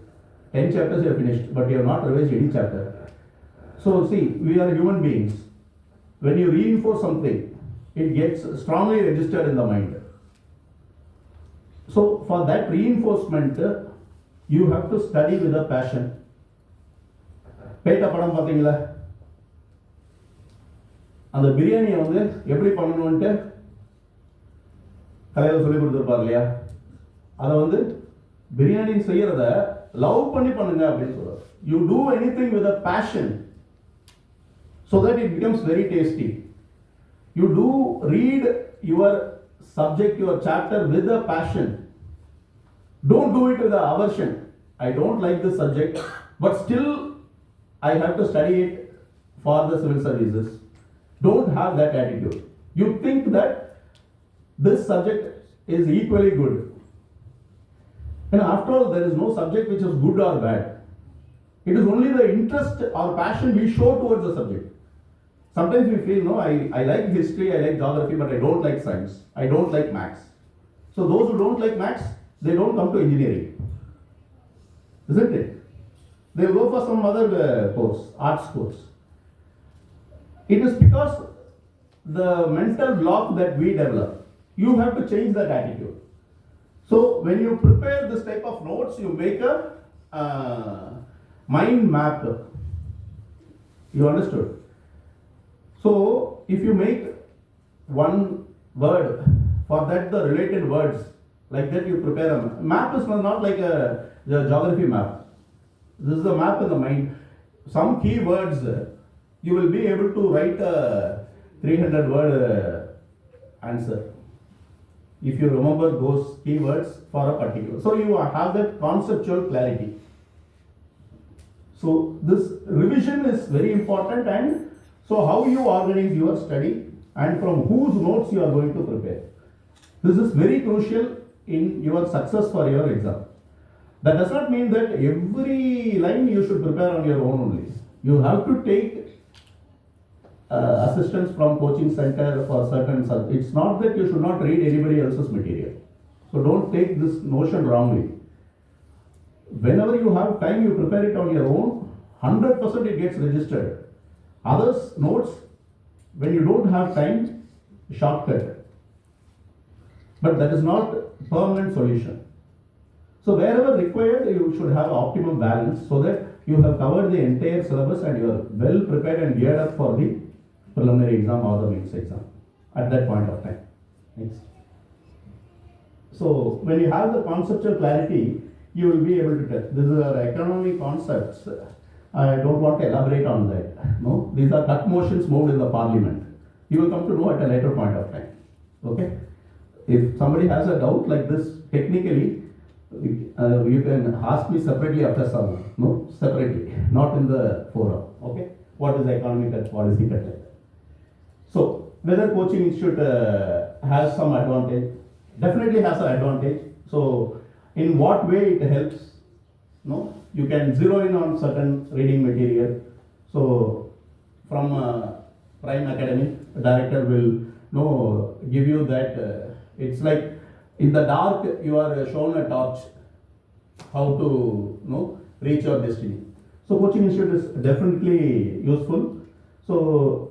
Speaker 4: 10 chapters, you have finished, but you have not revised any chapter. So see, we are human beings. When you reinforce something, it gets strongly registered in the mind. So for that reinforcement, you have to study with a passion. பேட்ட படம் பார்த்தீங்களா? அந்த பிரியாணியை வந்து எப்படி பண்ணணும்ட்டு கலையில் சொல்லி கொடுத்துருப்பார் இல்லையா? அதை வந்து பிரியாணி செய்யறத லவ் பண்ணி பண்ணுங்க அப்படின்னு சொல்றாரு. You do anything with a passion so that it becomes very tasty. You do read your subject, your chapter with a passion. Don't do it with a aversion. I don't like this subject, but still I have to study it for the civil services. Don't have that attitude. You think that this subject is equally good. And after all, there is no subject which is good or bad. It is only the interest or passion we show towards the subject. Sometimes we feel, no, I like history, I like geography, but I don't like science. I don't like maths. So those who don't like maths, they don't come to engineering. Isn't it? They go for some other course, arts course. It is because the mental block that we develop. You have to change that attitude. So when you prepare this type of notes, you make a mind map. You understood? So if you make one word, for that the related words, like that you prepare a map. Map is not like the geography map. This is a map in the mind. Some key words, you will be able to write a 300 word answer if you remember those keywords for a particular. So you have that conceptual clarity. So this revision is very important, and so how you organize your study and from whose notes you are going to prepare. This is very crucial in your success for your exam. That does not mean that every line you should prepare on your own only. You have to take assistance from coaching center for certain. It's not that you should not read anybody else's material. So don't take this notion wrongly. Whenever you have time, you prepare it on your own. 100% it gets registered. Others' notes, when you don't have time, shortcut. But that is not permanent solution. So wherever required, you should have optimum balance so that you have covered the entire syllabus and you are well prepared and geared up for the preliminary exam or the mains exam at that point of time. Next. So when you have the conceptual clarity, you will be able to tell. These are economic concepts. I don't want to elaborate on that. No, these are cut motions moved in the parliament. You will come to know at a later point of time. Okay. If somebody has a doubt like this, technically, you can ask me separately after some. No, separately, not in the forum. Okay. What is economic and policy cut? So whether coaching institute has some advantage, definitely has an advantage. So in what way it helps? No, you can zero in on certain reading material. So from Prime Academy, the director will give you that. It's like in the dark you are shown a torch how to reach your destiny. So coaching institute is definitely useful. So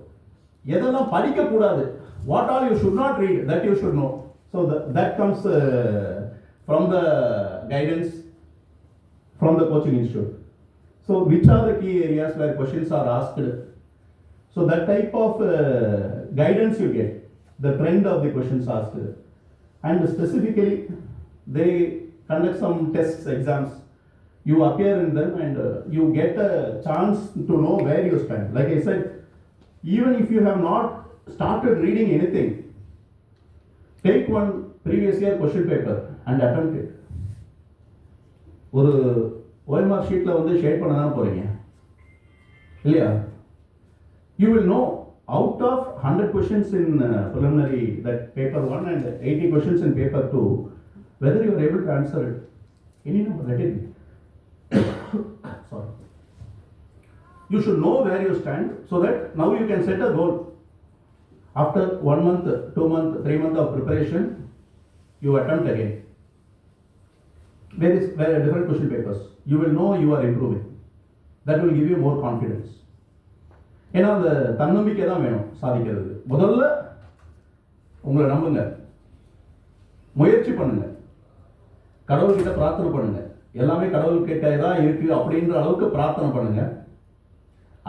Speaker 4: எதெல்லாம் படிக்க கூடாது, what all you should not read, that you should know. So that comes from the guidance from the coaching institute. So which are the key areas where questions are asked? So that type of guidance you get, the trend of the questions asked. And specifically, they conduct some tests, exams. You appear in them and you get a chance to know where you stand. Like I said, even if you have not started reading anything, take one previous year question paper and attempt it. ஒரு OMR ஷீட்டில் வந்து shade பண்ண தான் போகிறீங்க இல்லையா? You will know out of 100 questions in preliminary, that paper 1 and 80 questions in paper 2, whether you are able to answer it. Any number, let it be. Sorry. You should know where you stand so that now you can set a goal. After 1 month, 2 months, 3 months of preparation, you attempt again. Where are different question papers. You will know you are improving. That will give you more confidence. ஏன்னா அந்த தன்னம்பிக்கை தான் வேணும் சாதிக்கிறது. முதல்ல உங்களை நம்புங்க, முயற்சி பண்ணுங்க, கடவுள்கிட்ட பிரார்த்தனை பண்ணுங்க. எல்லாமே கடவுள் கிட்ட தான் இருக்கு அப்படின்ற அளவுக்கு பிரார்த்தனை பண்ணுங்க.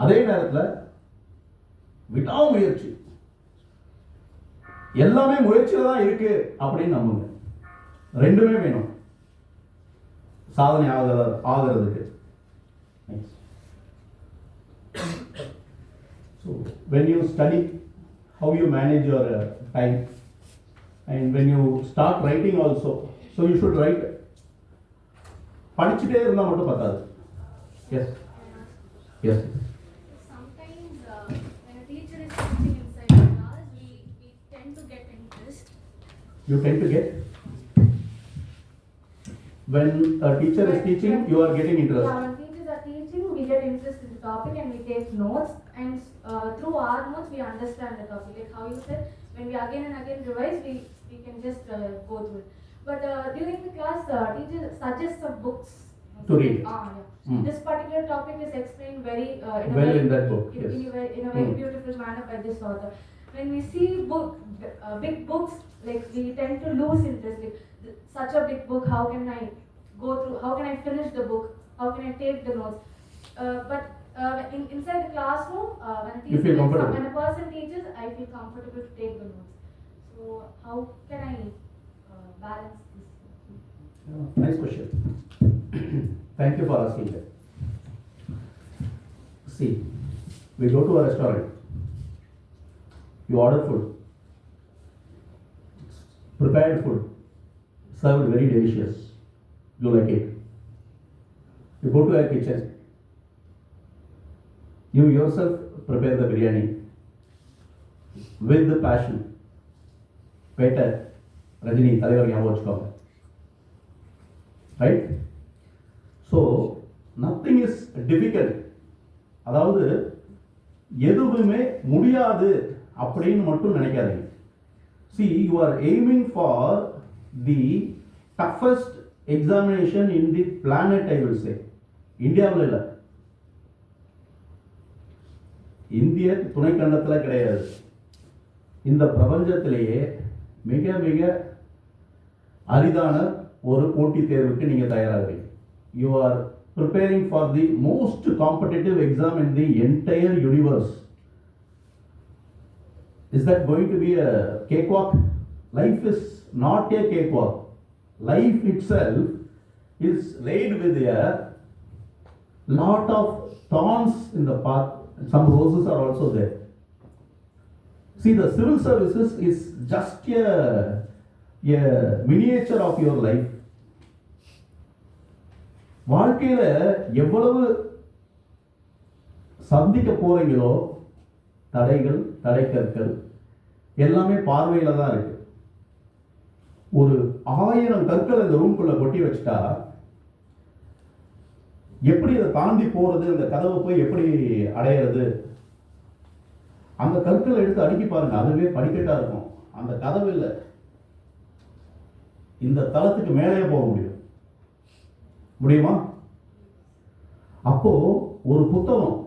Speaker 4: அதே நேரத்தில் விடாமுயற்சி, எல்லாமே முயற்சியில தான் இருக்கு அப்படின்னு நம்புங்க. ரெண்டுமே வேணும் சாதனை ஆகிறதுக்கு. So when you study, how you manage your time, and when you start writing also, so you should write. படிச்சுட்டே இருந்தால் மட்டும் பத்தாது. Yes. Yes.
Speaker 5: Sometimes when a teacher is teaching inside the class, we tend to get interest.
Speaker 4: You tend to get? When a teacher is teaching, you are getting interest.
Speaker 1: Yeah, when teachers are teaching, we get interest in the topic and we take notes, and through our notes we understand the topic. Like how you said, when we again and again revise, we can just go through it. But during the class, teachers suggest some books
Speaker 4: to read.
Speaker 1: Yeah. This particular topic is explained very
Speaker 4: in that book. Yes.
Speaker 1: in a very beautiful manner by this author. When we see big books, like we tend to lose interest. Like such a big book, how can I go through? How can I finish the book? How can I take the notes? But inside the classroom, when a person teaches, I feel comfortable to take the notes. So how can I balance this?
Speaker 4: Nice question. Thank you for asking that. See, we go to a restaurant. You order food. Prepared food. Served very delicious. You like it. You go to a kitchen. You yourself prepare the biryani with the passion. Better. Rajini, தலைவர் ஞாபகம் வச்சுக்கோங்க. Right? So, nothing is difficult. அதாவது எதுவுமே முடியாது அப்படின்னு மட்டும் நினைக்காதீங்க. See, you are aiming for the toughest examination in the planet, I will say. இந்தியாவில் இல்லை, இந்திய துணைக்கண்டத்தில் கிடையாது, இந்த பிரபஞ்சத்திலேயே மிக மிக அரிதான ஒரு போட்டித் தேர்வுக்கு நீங்கள் தயாராகிறீங்க. You are preparing for the most competitive exam in the entire universe. Is that going to be a cakewalk? Life is not a cakewalk. Life itself is laid with a lot of thorns in the path. Some roses are also there. See, the civil services is just a miniature of your life. வாழ்க்கையில் எவ்வளவு சந்திக்க போறீங்களோ தடைகள், தடைக்கற்கள் எல்லாமே பார்வையில் தான் இருக்கு. ஒரு 1000 கற்கள் இந்த ரூம்குள்ள கொட்டி வச்சுட்டா எப்படி அதை தாண்டி போறது, அந்த கதவை போய் எப்படி அடையிறது? அந்த கற்களை எடுத்து அடுக்கி பாருங்க, அதுவே படிக்கட்டா இருக்கும். அந்த கதவு இல்லை, இந்த தளத்துக்கு மேலே போக முடியுமா? அப்போ ஒரு புத்தகம்,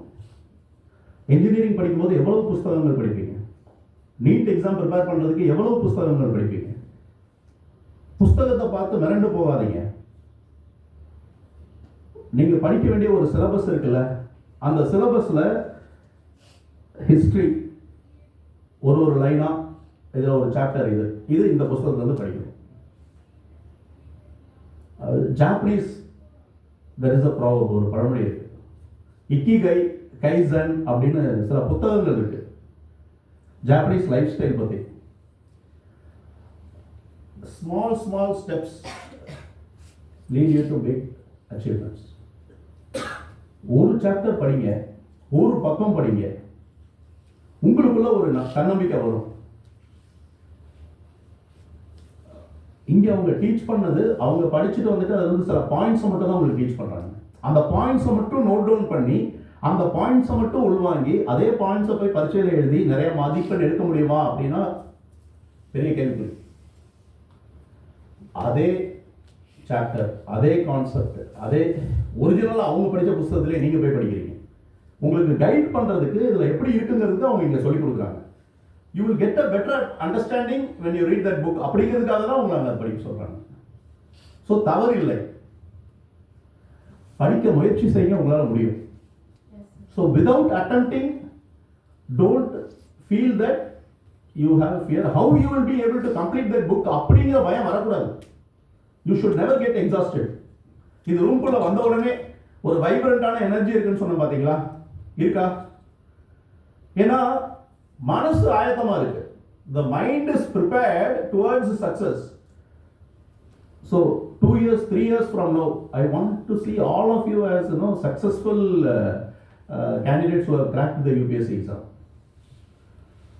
Speaker 4: என்ஜினியரிங் படிக்கும்போது எவ்வளவு புத்தகங்கள் படிப்பீங்க? நீட் எக்ஸாம் ப்ரிப்பேர் பண்றதுக்கு எவ்வளவு புத்தகங்கள் படிப்பீங்க? புத்தகத்தை பார்த்து மிரண்டு போகாதீங்க. நீங்கள் படிக்க வேண்டிய ஒரு சிலபஸ் இருக்குல்ல, அந்த சிலபஸில் ஹிஸ்ட்ரி ஒரு லைனாக இதில் ஒரு சாப்டர் இது இந்த புஸ்தகத்துலேருந்து படிக்கணும். Japanese there is a proverb, ஒரு பழமொழி இருக்கு, இக்கிகை கைசன் அப்படின்னு சில புத்தகங்கள் இருக்கு ஜாப்பனீஸ் லைஃப் ஸ்டைல் பற்றி. Small steps lead you to big achievements. ஒரு சாப்டர் படிங்க, ஒரு பக்கம் படிங்க, உங்களுக்குள்ள ஒரு தன்னம்பிக்கை வரும். இங்க அவங்க டீச் பண்ணது, அவங்க படிச்சுட்டு வந்துட்டு அது வந்து சில பாயிண்ட்ஸை மட்டும் தான் உங்களுக்கு டீச் பண்றாங்க. அந்த பாயிண்ட்ஸை மட்டும் நோட் டவுன் பண்ணி, அந்த பாயிண்ட்ஸை மட்டும் உள்வாங்கி, அதே பாயிண்ட்ஸை போய் பரீட்சையில் எழுதி நிறைய மதிப்பெண் எடுக்க முடியுமா அப்படின்னா பெரிய கேள்வி. அதே சாப்டர், அதே கான்செப்ட், அதே ஒரிஜினலாக அவங்க படித்த புத்தகத்திலே நீங்கள் போய் படிக்கிறீங்க. உங்களுக்கு கைட் பண்ணுறதுக்கு இதில் எப்படி இருக்குங்கிறது அவங்க இங்கே சொல்லிக் கொடுக்குறாங்க. You will get a better understanding when you read that book. அப்படிங்கிறதுக்காக தான் உங்களை அங்கே படிக்க சொல்கிறாங்க. ஸோ தவறு இல்லை, படிக்க முயற்சி செய்ய உங்களால் முடியும். So without attempting don't feel that you have fear. How you will be able to complete that book அப்படிங்கிற பயம் வரக்கூடாது. You should never get exhausted. இது ரூம்குள்ள வந்த உடனே ஒரு வைப்ரண்டான எனர்ஜி இருக்குன்னு சொன்ன பார்த்தீங்களா, இருக்கா? ஏன்னா மனசு ஆயத்தமா இருக்கு. The mind is prepared towards success. So 2 years, 3 years from now, I want to see all of you as successful candidates who have cracked the UPSC exam.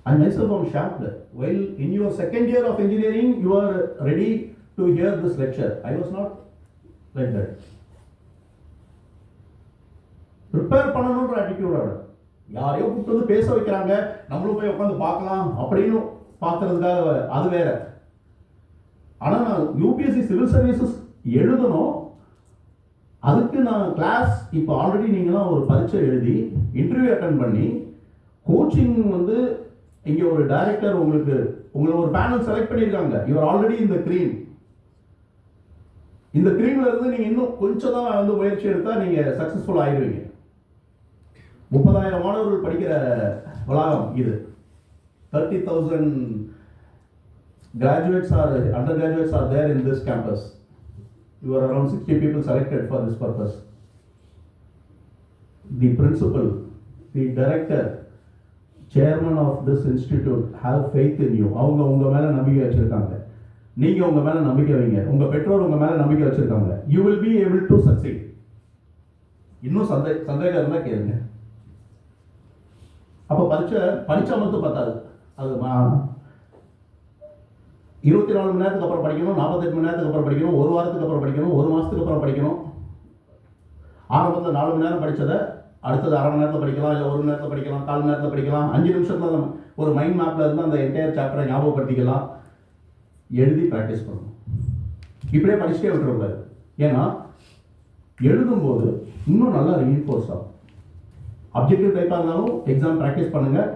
Speaker 4: I myself am shocked. While in your second year of engineering, you are ready to hear this lecture. I was not like that. Prepare பண்ணணுன்ற ஆட்டிடியூடோட யாரையோ கூப்பிட்டு வந்து பேச வைக்கிறாங்க, நம்மளும் போய் உட்காந்து பார்க்கலாம் அப்படின்னு பார்க்கறதுக்காக, அது வேற. ஆனால் நான் யூபிஎஸ்சி சிவில் சர்வீசஸ் எழுதணும், அதுக்கு நான் கிளாஸ், இப்போ ஆல்ரெடி நீங்களாம் ஒரு பரீட்சை எழுதி இன்டர்வியூ அட்டன் பண்ணி கோச்சிங் வந்து இங்கே ஒரு டைரக்டர் உங்களை ஒரு பேனல் செலக்ட் பண்ணியிருக்காங்க. யூஆர் ஆல்ரெடி இந்த க்ரீம். இந்த க்ரீம்ல இருந்து நீங்கள் இன்னும் கொஞ்சம் தான் வந்து முயற்சி எடுத்தால் நீங்கள் சக்ஸஸ்ஃபுல் ஆயிடுவீங்க. 30,000 மாணவர்கள் படிக்கிற வளாகம் இது. 30,000 graduates or undergraduates are there in this campus. You are around 60 people selected for this purpose. The principal, the director, chairman of this institute have faith in you. அவங்க உங்க மேல நம்பிக்கை வச்சிருக்காங்க. நீங்க உங்க மேல நம்பிக்கை வைங்க. உங்க பெற்றோர் உங்க மேல நம்பிக்கை வச்சிருக்காங்க. You will be able to succeed. இன்னும் சந்தேகம் இருந்தா கேளுங்க. அப்போ படிச்சா மட்டும் பத்தாது. அது 24 மணி நேரத்துக்கு அப்புறம் படிக்கணும், 48 மணி நேரத்துக்கு அப்புறம் படிக்கணும், ஒரு வாரத்துக்கு அப்புறம் படிக்கணும், ஒரு மாதத்துக்கு அப்புறம் படிக்கணும். ஆரம்பத்தில் 4 மணி நேரம் படித்ததை அடுத்தது அரை மணி நேரத்தில் படிக்கலாம், இல்லை ஒரு மணி நேரத்தில் படிக்கலாம், 4 மணி நேரத்தில் படிக்கலாம், 5 நிமிஷத்தில் ஒரு மைண்ட் மேப்பில் இருந்து அந்த என்டையர் சாப்டரை ஞாபகப்படுத்திக்கலாம். எழுதி ப்ராக்டிஸ் பண்ணணும். இப்படியே படிச்சுட்டே விட்டுறக்கூடாது. ஏன்னா எழுதும்போது இன்னும் நல்லா ரீஇன்ஃபோர்ஸ் ஆகும். அப்ஜெக்டிவ் டைப்பாக இருந்தாலும் எக்ஸாம் ப்ராக்டிஸ் பண்ணுங்கள்,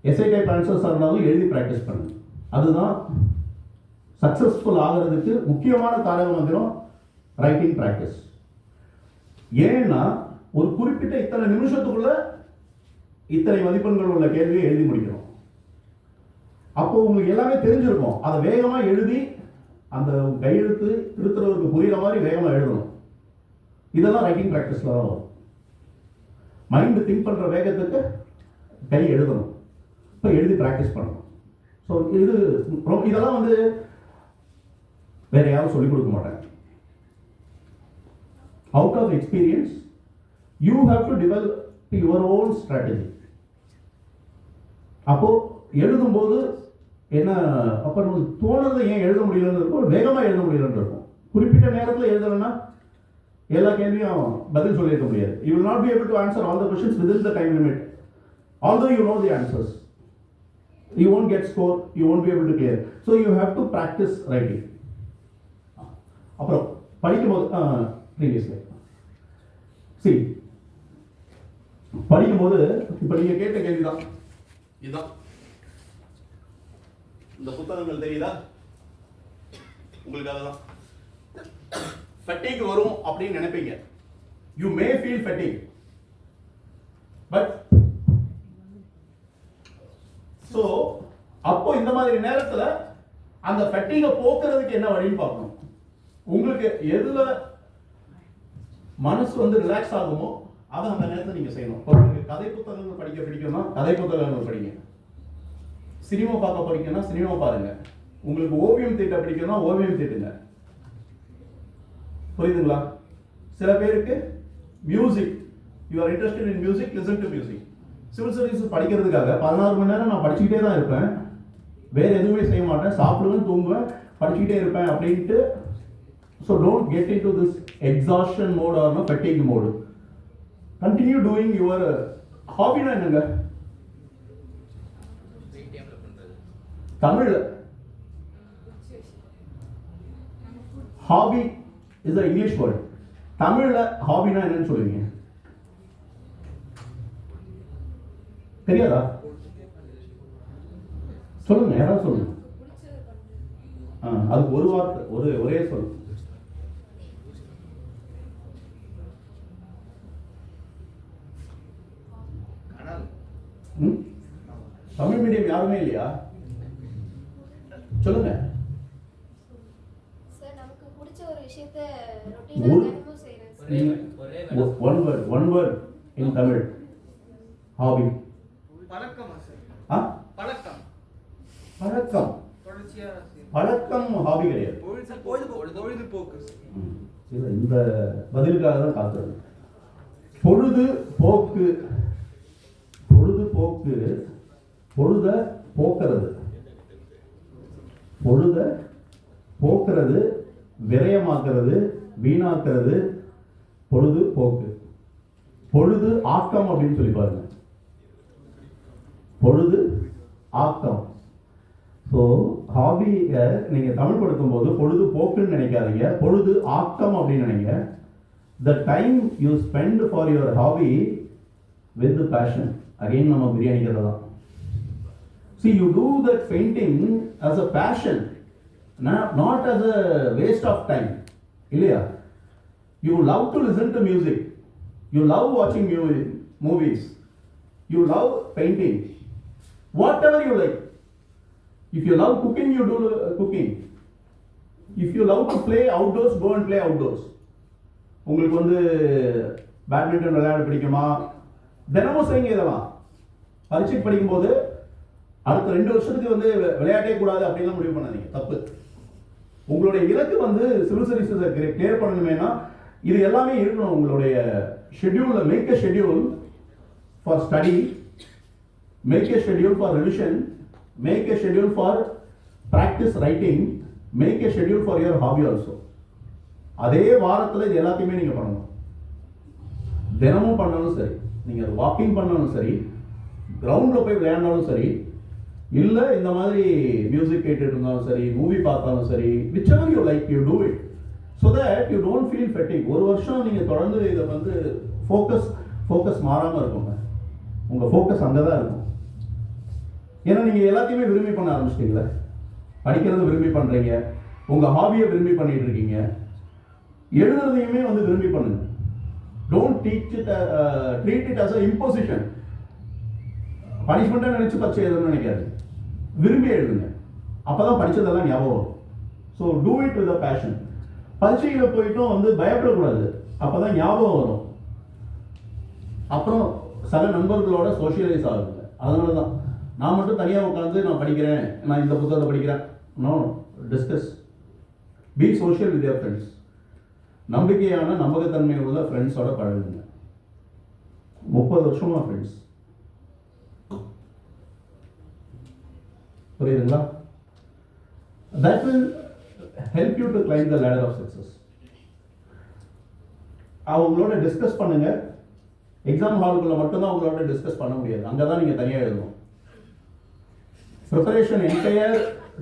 Speaker 4: எஸ்ஐ டைப் ஆன்சர்ஸாக இருந்தாலும் எழுதி ப்ராக்டிஸ் பண்ணுங்கள். அதுதான் சக்ஸஸ்ஃபுல் ஆகிறதுக்கு முக்கியமான காரண மந்திரம், ரைட்டிங் ப்ராக்டிஸ். ஏன்னா ஒரு குறிப்பிட்ட இத்தனை நிமிஷத்துக்குள்ள இத்தனை மதிப்பெண்கள் உள்ள கேள்வியை எழுதி முடிக்கணும். அப்போ உங்களுக்கு எல்லாமே தெரிஞ்சிருக்கும். அதை வேகமாக எழுதி அந்த கையெழுத்து திருத்துறவருக்கு புரியுற மாதிரி வேகமாக எழுதணும். இதெல்லாம் ரைட்டிங் ப்ராக்டிஸில் தான் வரும். மைண்டு திங்க் பண்ணுற வேகத்துக்கு கை எழுதணும். இப்போ எழுதி ப்ராக்டிஸ் பண்ணணும். ஸோ இதெல்லாம் வந்து வேற யாரும் சொல்லிக் கொடுக்க மாட்டாங்க. Out of experience you have to develop your own strategy. அப்போ எழுதும்போது என்ன, அப்போ நமக்கு தோணுறதை ஏன் எழுத முடியலன்னு இருக்கும், வேகமாக எழுத முடியலன்னு இருக்கும். குறிப்பிட்ட நேரத்தில் எழுதலைன்னா எல்லா கேள்வியும் பதில் சொல்லியிருக்க முடியாது. You will not be able to answer all the questions within the time limit. Although you know the answers, you won't get score, you won't be able to clear. So you have to practice writing. அப்புறம் படிக்கும்போது previously see படிக்கும்போது இப்போ நீங்கள் கேட்ட கேள்வி தான் இதுதான். இந்த புத்தகங்கள் தெரியுதா உங்களுக்கு? அதெல்லாம் ஃபட்டிக் வரும் அப்படின்னு நினைப்பீங்க. You may feel fatigue. But so அப்போ இந்த மாதிரி நேரத்துல அந்த ஃபட்டிகை போக்குறதுக்கு என்ன வழின்னு பார்க்கணும். உங்களுக்கு எதுல மனசு வந்து ரிலாக்ஸ் ஆகுமோ அதை அந்த நேரத்தில் நீங்க செய்யணும். உங்களுக்கு கதை புத்தகங்கள் படிக்க பிடிக்கும்னா கதை புத்தகங்கள் படிங்க. சினிமா பார்க்க பிடிக்கும்னா சினிமா பாருங்க. உங்களுக்கு ஓவியம் தீட்ட பிடிக்கும்னா ஓவியம் தீட்டுங்க. புரியுதுங்களா? சில பேருக்கு music, you are interested in music, listen to music. Civil service படிக்கிறதுக்காக 16 மணி நேரம் நான் படிச்சுக்கிட்டே தான் இருப்பேன், வேற எதுவுமே செய்ய மாட்டேன், சாப்பிடுவேன், தூங்குவேன், படிச்சுக்கிட்டே இருப்பேன் அப்படின்ட்டு. So don't get into this exhaustion mode or fatigue mode. Continue doing your ஹாபினா என்னங்க? தமிழ்ல hobby is a English word. தமிழ்ல ஹாபினா என்னன்னு சொல்லுவீங்க? தெரியாதா? சொல்லுங்க, யாராவது சொல்லுங்க. அதுக்கு ஒரு வார்த்தை, ஒரே சொல். தமிழ் மீடியம் யாருமே இல்லையா? சொல்லுங்க.
Speaker 7: சார், நமக்கு பிடிச்ச ஒரு விஷயத்தை ரொட்டீனா தினமும் செய்யறேன்.
Speaker 4: ஒன் வேர்ட் இன் தமிழ். ஹாபி.
Speaker 6: பழக்கமா சார்? பழக்கம்.
Speaker 4: பழக்கம்.
Speaker 6: தொடர்ச்சியா
Speaker 4: பழக்கம் ஹாபி கிடையாது.
Speaker 6: பொழுதுபோக்கு.
Speaker 4: இந்த பதிலுக்காக தான் காத்துறது. பொழுதுபோக்கு. பொழுதுபோக்கு பொழுத போக்குறது. பொழுத போக்குறது, விரயமாக்குறது, வீணாக்குறது பொழுதுபோக்கு. பொழுது ஆக்கம் அப்படின்னு சொல்லி பாருங்க. பொழுது ஆக்கம். ஸோ ஹாபியை நீங்க தமிழ் படுத்தும் போது பொழுது போக்குன்னு நினைக்காதீங்க, பொழுது ஆக்கம் அப்படின்னு நினைங்க. The time you spend for your hobby with fashion. Again நம்ம பிரியாணி கதை தான். See, you do that painting as a passion, not as a waste of time. இல்லையா? You love to listen to music. You love watching movies. You love painting. Whatever you like. If you love cooking, you do cooking. If you love to play outdoors, go and play outdoors. உங்களுக்கு வந்து badminton விளையாட பிடிக்குமா? தினமும் செய்யுங்க இதெல்லாம். பரீட்சைக்கு படிக்கும்போது அடுத்த 2 வருஷத்துக்கு வந்து விளையாட்டே கூடாது அப்படின்லாம் முடிவு பண்ணாதீங்க, தப்பு. உங்களுடைய இலக்கு வந்து சிவில் சர்வீசஸை கிளியர் பண்ணணுமேனா இது எல்லாமே இருக்கணும் உங்களுடைய ஷெட்யூல்ல. Make a schedule for study, make a schedule for revision, make a schedule for practice writing, make a schedule for your hobby also. அதே வாரத்தில் இது எல்லாத்தையுமே நீங்கள் பண்ணணும். தினமும் பண்ணாலும் சரி, நீங்கள் அது வாக்கிங் பண்ணாலும் சரி, கிரவுண்டில் போய் விளையாண்டாலும் சரி, இல்லை இந்த மாதிரி மியூசிக் கேட்டுட்டு இருந்தாலும் சரி, மூவி பார்த்தாலும் சரி, whichever you like, you do it so that you don't feel fatigue. ஒரு வருஷம் நீங்கள் தொடர்ந்து இதை வந்து ஃபோக்கஸ் மாறாமல் இருக்குங்க. உங்கள் ஃபோக்கஸ் அங்கே தான் இருக்கும். ஏன்னா நீங்கள் எல்லாத்தையுமே விரும்பி பண்ண ஆரம்பிச்சிட்டீங்களே. படிக்கிறது விரும்பி பண்ணுறீங்க, உங்கள் ஹாபியை விரும்பி பண்ணிட்டு இருக்கீங்க, எழுதுறதையுமே வந்து விரும்பி பண்ணுங்க. Don't treat it as an imposition. பனிஷ்மெண்ட்டாக நினச்சி பரிச்சை எழுதணும்னு நினைக்காது, விரும்பி எழுதுங்க. அப்போதான் படித்ததெல்லாம் ஞாபகம் வரும். So do it with a fashion. பரீட்சையில் போயிட்டும் வந்து பயப்படக்கூடாது, அப்போதான் ஞாபகம் வரும். அப்புறம் சக நண்பர்களோட சோஷியலைஸ் ஆகுங்க. அதனால தான் நான் மட்டும் தனியாக உட்காந்து நான் படிக்கிறேன், நான் இந்த புத்தகத்தை படிக்கிறேன். No, discuss. Be social with your friends. நம்பிக்கையான நம்பகத்தன்மை உள்ள ஃப்ரெண்ட்ஸோட பழகுங்க. 30 வருஷமா ஃப்ரெண்ட்ஸ். புரியுதுங்களா? That will help you to climb the ladder of success. அவங்களோட டிஸ்கஸ் பண்ணுங்க. எக்ஸாம் ஹாலுக்குள்ள மட்டும்தான் அவங்களோட டிஸ்கஸ் பண்ண முடியாது, அங்கே தான் நீங்கள் தனியாக எழுதணும். Preparation entire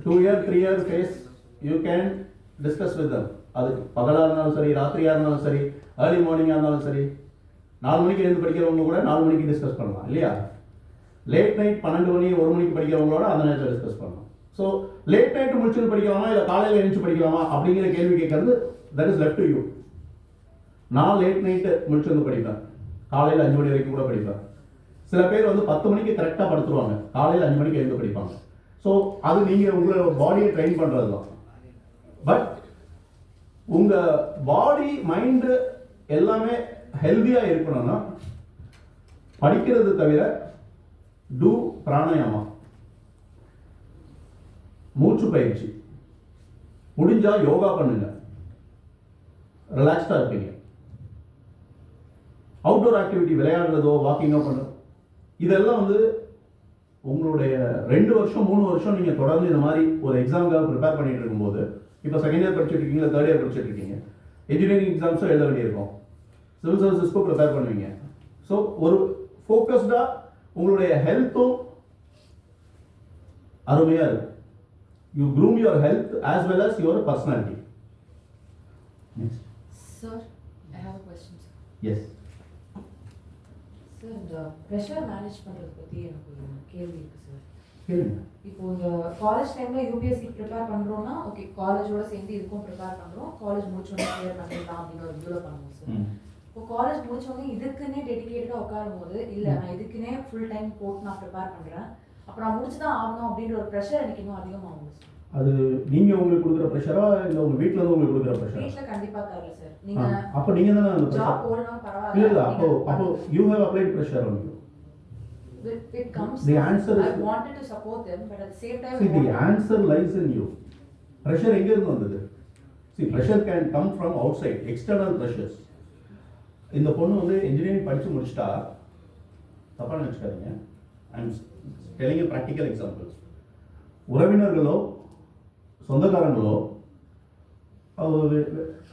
Speaker 4: 2 year 3 year phase you can discuss with them. அது பகலாக இருந்தாலும் சரி, ராத்திரியாக இருந்தாலும் சரி, ஏர்லி மார்னிங்காக இருந்தாலும் சரி. 4 மணிக்கு எழுந்து படிக்கிறவங்க கூட 4 மணிக்கு டிஸ்கஸ் பண்ணலாம் இல்லையா? லேட் நைட் 12 மணி 1 மணிக்கு படிக்கிறவங்களோட அந்த நேரத்தில் டிஸ்கஸ் பண்ணலாம். ஸோ லேட் நைட்டு முடிச்சு படிக்கலாமா இல்லை காலையில் எழுந்து படிக்கலாமா அப்படிங்கிற கேள்வி கேட்கறது, that is left to you. நான் லேட் நைட்டு முடிச்சு வந்து படிப்பேன், காலையில் 5 மணி வரைக்கும் கூட படிப்பேன். சில பேர் வந்து 10 மணிக்கு கரெக்டாக படுத்துருவாங்க, காலையில் 5 மணிக்கு எழுந்து படிப்பாங்க. ஸோ அது நீங்கள் உங்களோட பாடியை ட்ரெயின் பண்ணுறது தான். பட் உங்கள் பாடி மைண்டு எல்லாமே ஹெல்த்தியாக இருக்கணும்னா படிக்கிறது தவிர டூ பிராணாயாமா, மூச்சு பயிற்சி, முடிஞ்சா யோகா பண்ணுங்க, ரிலாக்ஸ்டாக இருப்பீங்க. அவுட்டோர் ஆக்டிவிட்டி விளையாடுறதோ வாக்கிங்கோ பண்ணுறதோ இதெல்லாம் வந்து உங்களுடைய 2 வருஷம் 3 வருஷம் நீங்கள் தொடர்ந்து இந்த மாதிரி ஒரு எக்ஸாமுக்காக ப்ரிப்பேர் பண்ணிட்டு இருக்கும்போது, இப்போ செகண்ட் இயர் படிச்சுட்டு இருக்கீங்க, தேர்ட் இயர் படிச்சுட்டு இருக்கீங்க, இன்ஜினியரிங் எக்ஸாம்ஸும் எழுத வேண்டியிருக்கும், சிவில் சர்வீசஸ்க்கும் ப்ரிப்பேர் பண்ணுவீங்க. ஸோ ஒரு ஃபோக்கஸ்டாக உங்களுடைய ஹெல்த்தும் அருமையாக இருக்கும். You groom your health as well as your personality. Next.
Speaker 8: Sir, I have a question, sir.
Speaker 4: Yes
Speaker 8: Sir, இந்த ப்ரெஷர் மேனேஜ் பண்ணுறது பற்றி எனக்கு ஒரு கேள்வி இருக்குது சார்.
Speaker 4: கேளுங்க.
Speaker 8: இப்போ இந்த காலேஜ் டைமில் யூபிஎஸ்சி ப்ரிப்பேர் பண்ணுறோன்னா ஓகே, காலேஜோட சேர்ந்து இதுக்கும் ப்ரிப்பேர் பண்ணுறோம், காலேஜ் முடிச்சோடனே கிளியர் பண்ணிடலாம் அப்படின்னு ஒரு இதில் பண்ணுவோம் சார். இப்போ காலேஜ் முடிச்சோடனே இதுக்குன்னே டெடிக்கேட்டடாக உட்காரும் போது இல்லை நான் இதுக்குன்னே ஃபுல் டைம் போட்டு நான் ப்ரிப்பேர் பண்ணுறேன், அப்போ நான் முடிச்சு தான் ஆகணும் அப்படின்ற ஒரு ப்ரெஷர் எனக்கு இன்னும் அதிகமாகும் சார்.
Speaker 4: அது நீங்கள் உங்களுக்கு கொடுக்குற ப்ரெஷரா இல்லை உங்கள் வீட்டில் இருந்து உங்களுக்கு கொடுக்குற ப்ரெஷரா?
Speaker 8: வீட்டில் கண்டிப்பாக தரல சார். நீங்கள்
Speaker 4: அப்போ நீங்கள் தானே அந்த
Speaker 8: ஜாப்
Speaker 4: ப்ரெஷர்
Speaker 8: போடணும்
Speaker 4: இல்லை
Speaker 8: பரவாயில்ல.
Speaker 4: இல்லை அப்போ you have applied pressure on you.
Speaker 8: It comes.
Speaker 4: The answer is.
Speaker 8: I wanted to support them, but at the same time.
Speaker 4: See, the answer lies in you. Pressure எங்க இருந்து வந்தது? See, pressure can come from outside, external pressures. இந்த பொண்ணு வந்து engineering படிச்சு முடிச்சிட்டா, தப்பா நினைச்சுக்காதீங்க, I am telling a practical example. உறவினர்களோ சொந்தக்காரங்களோ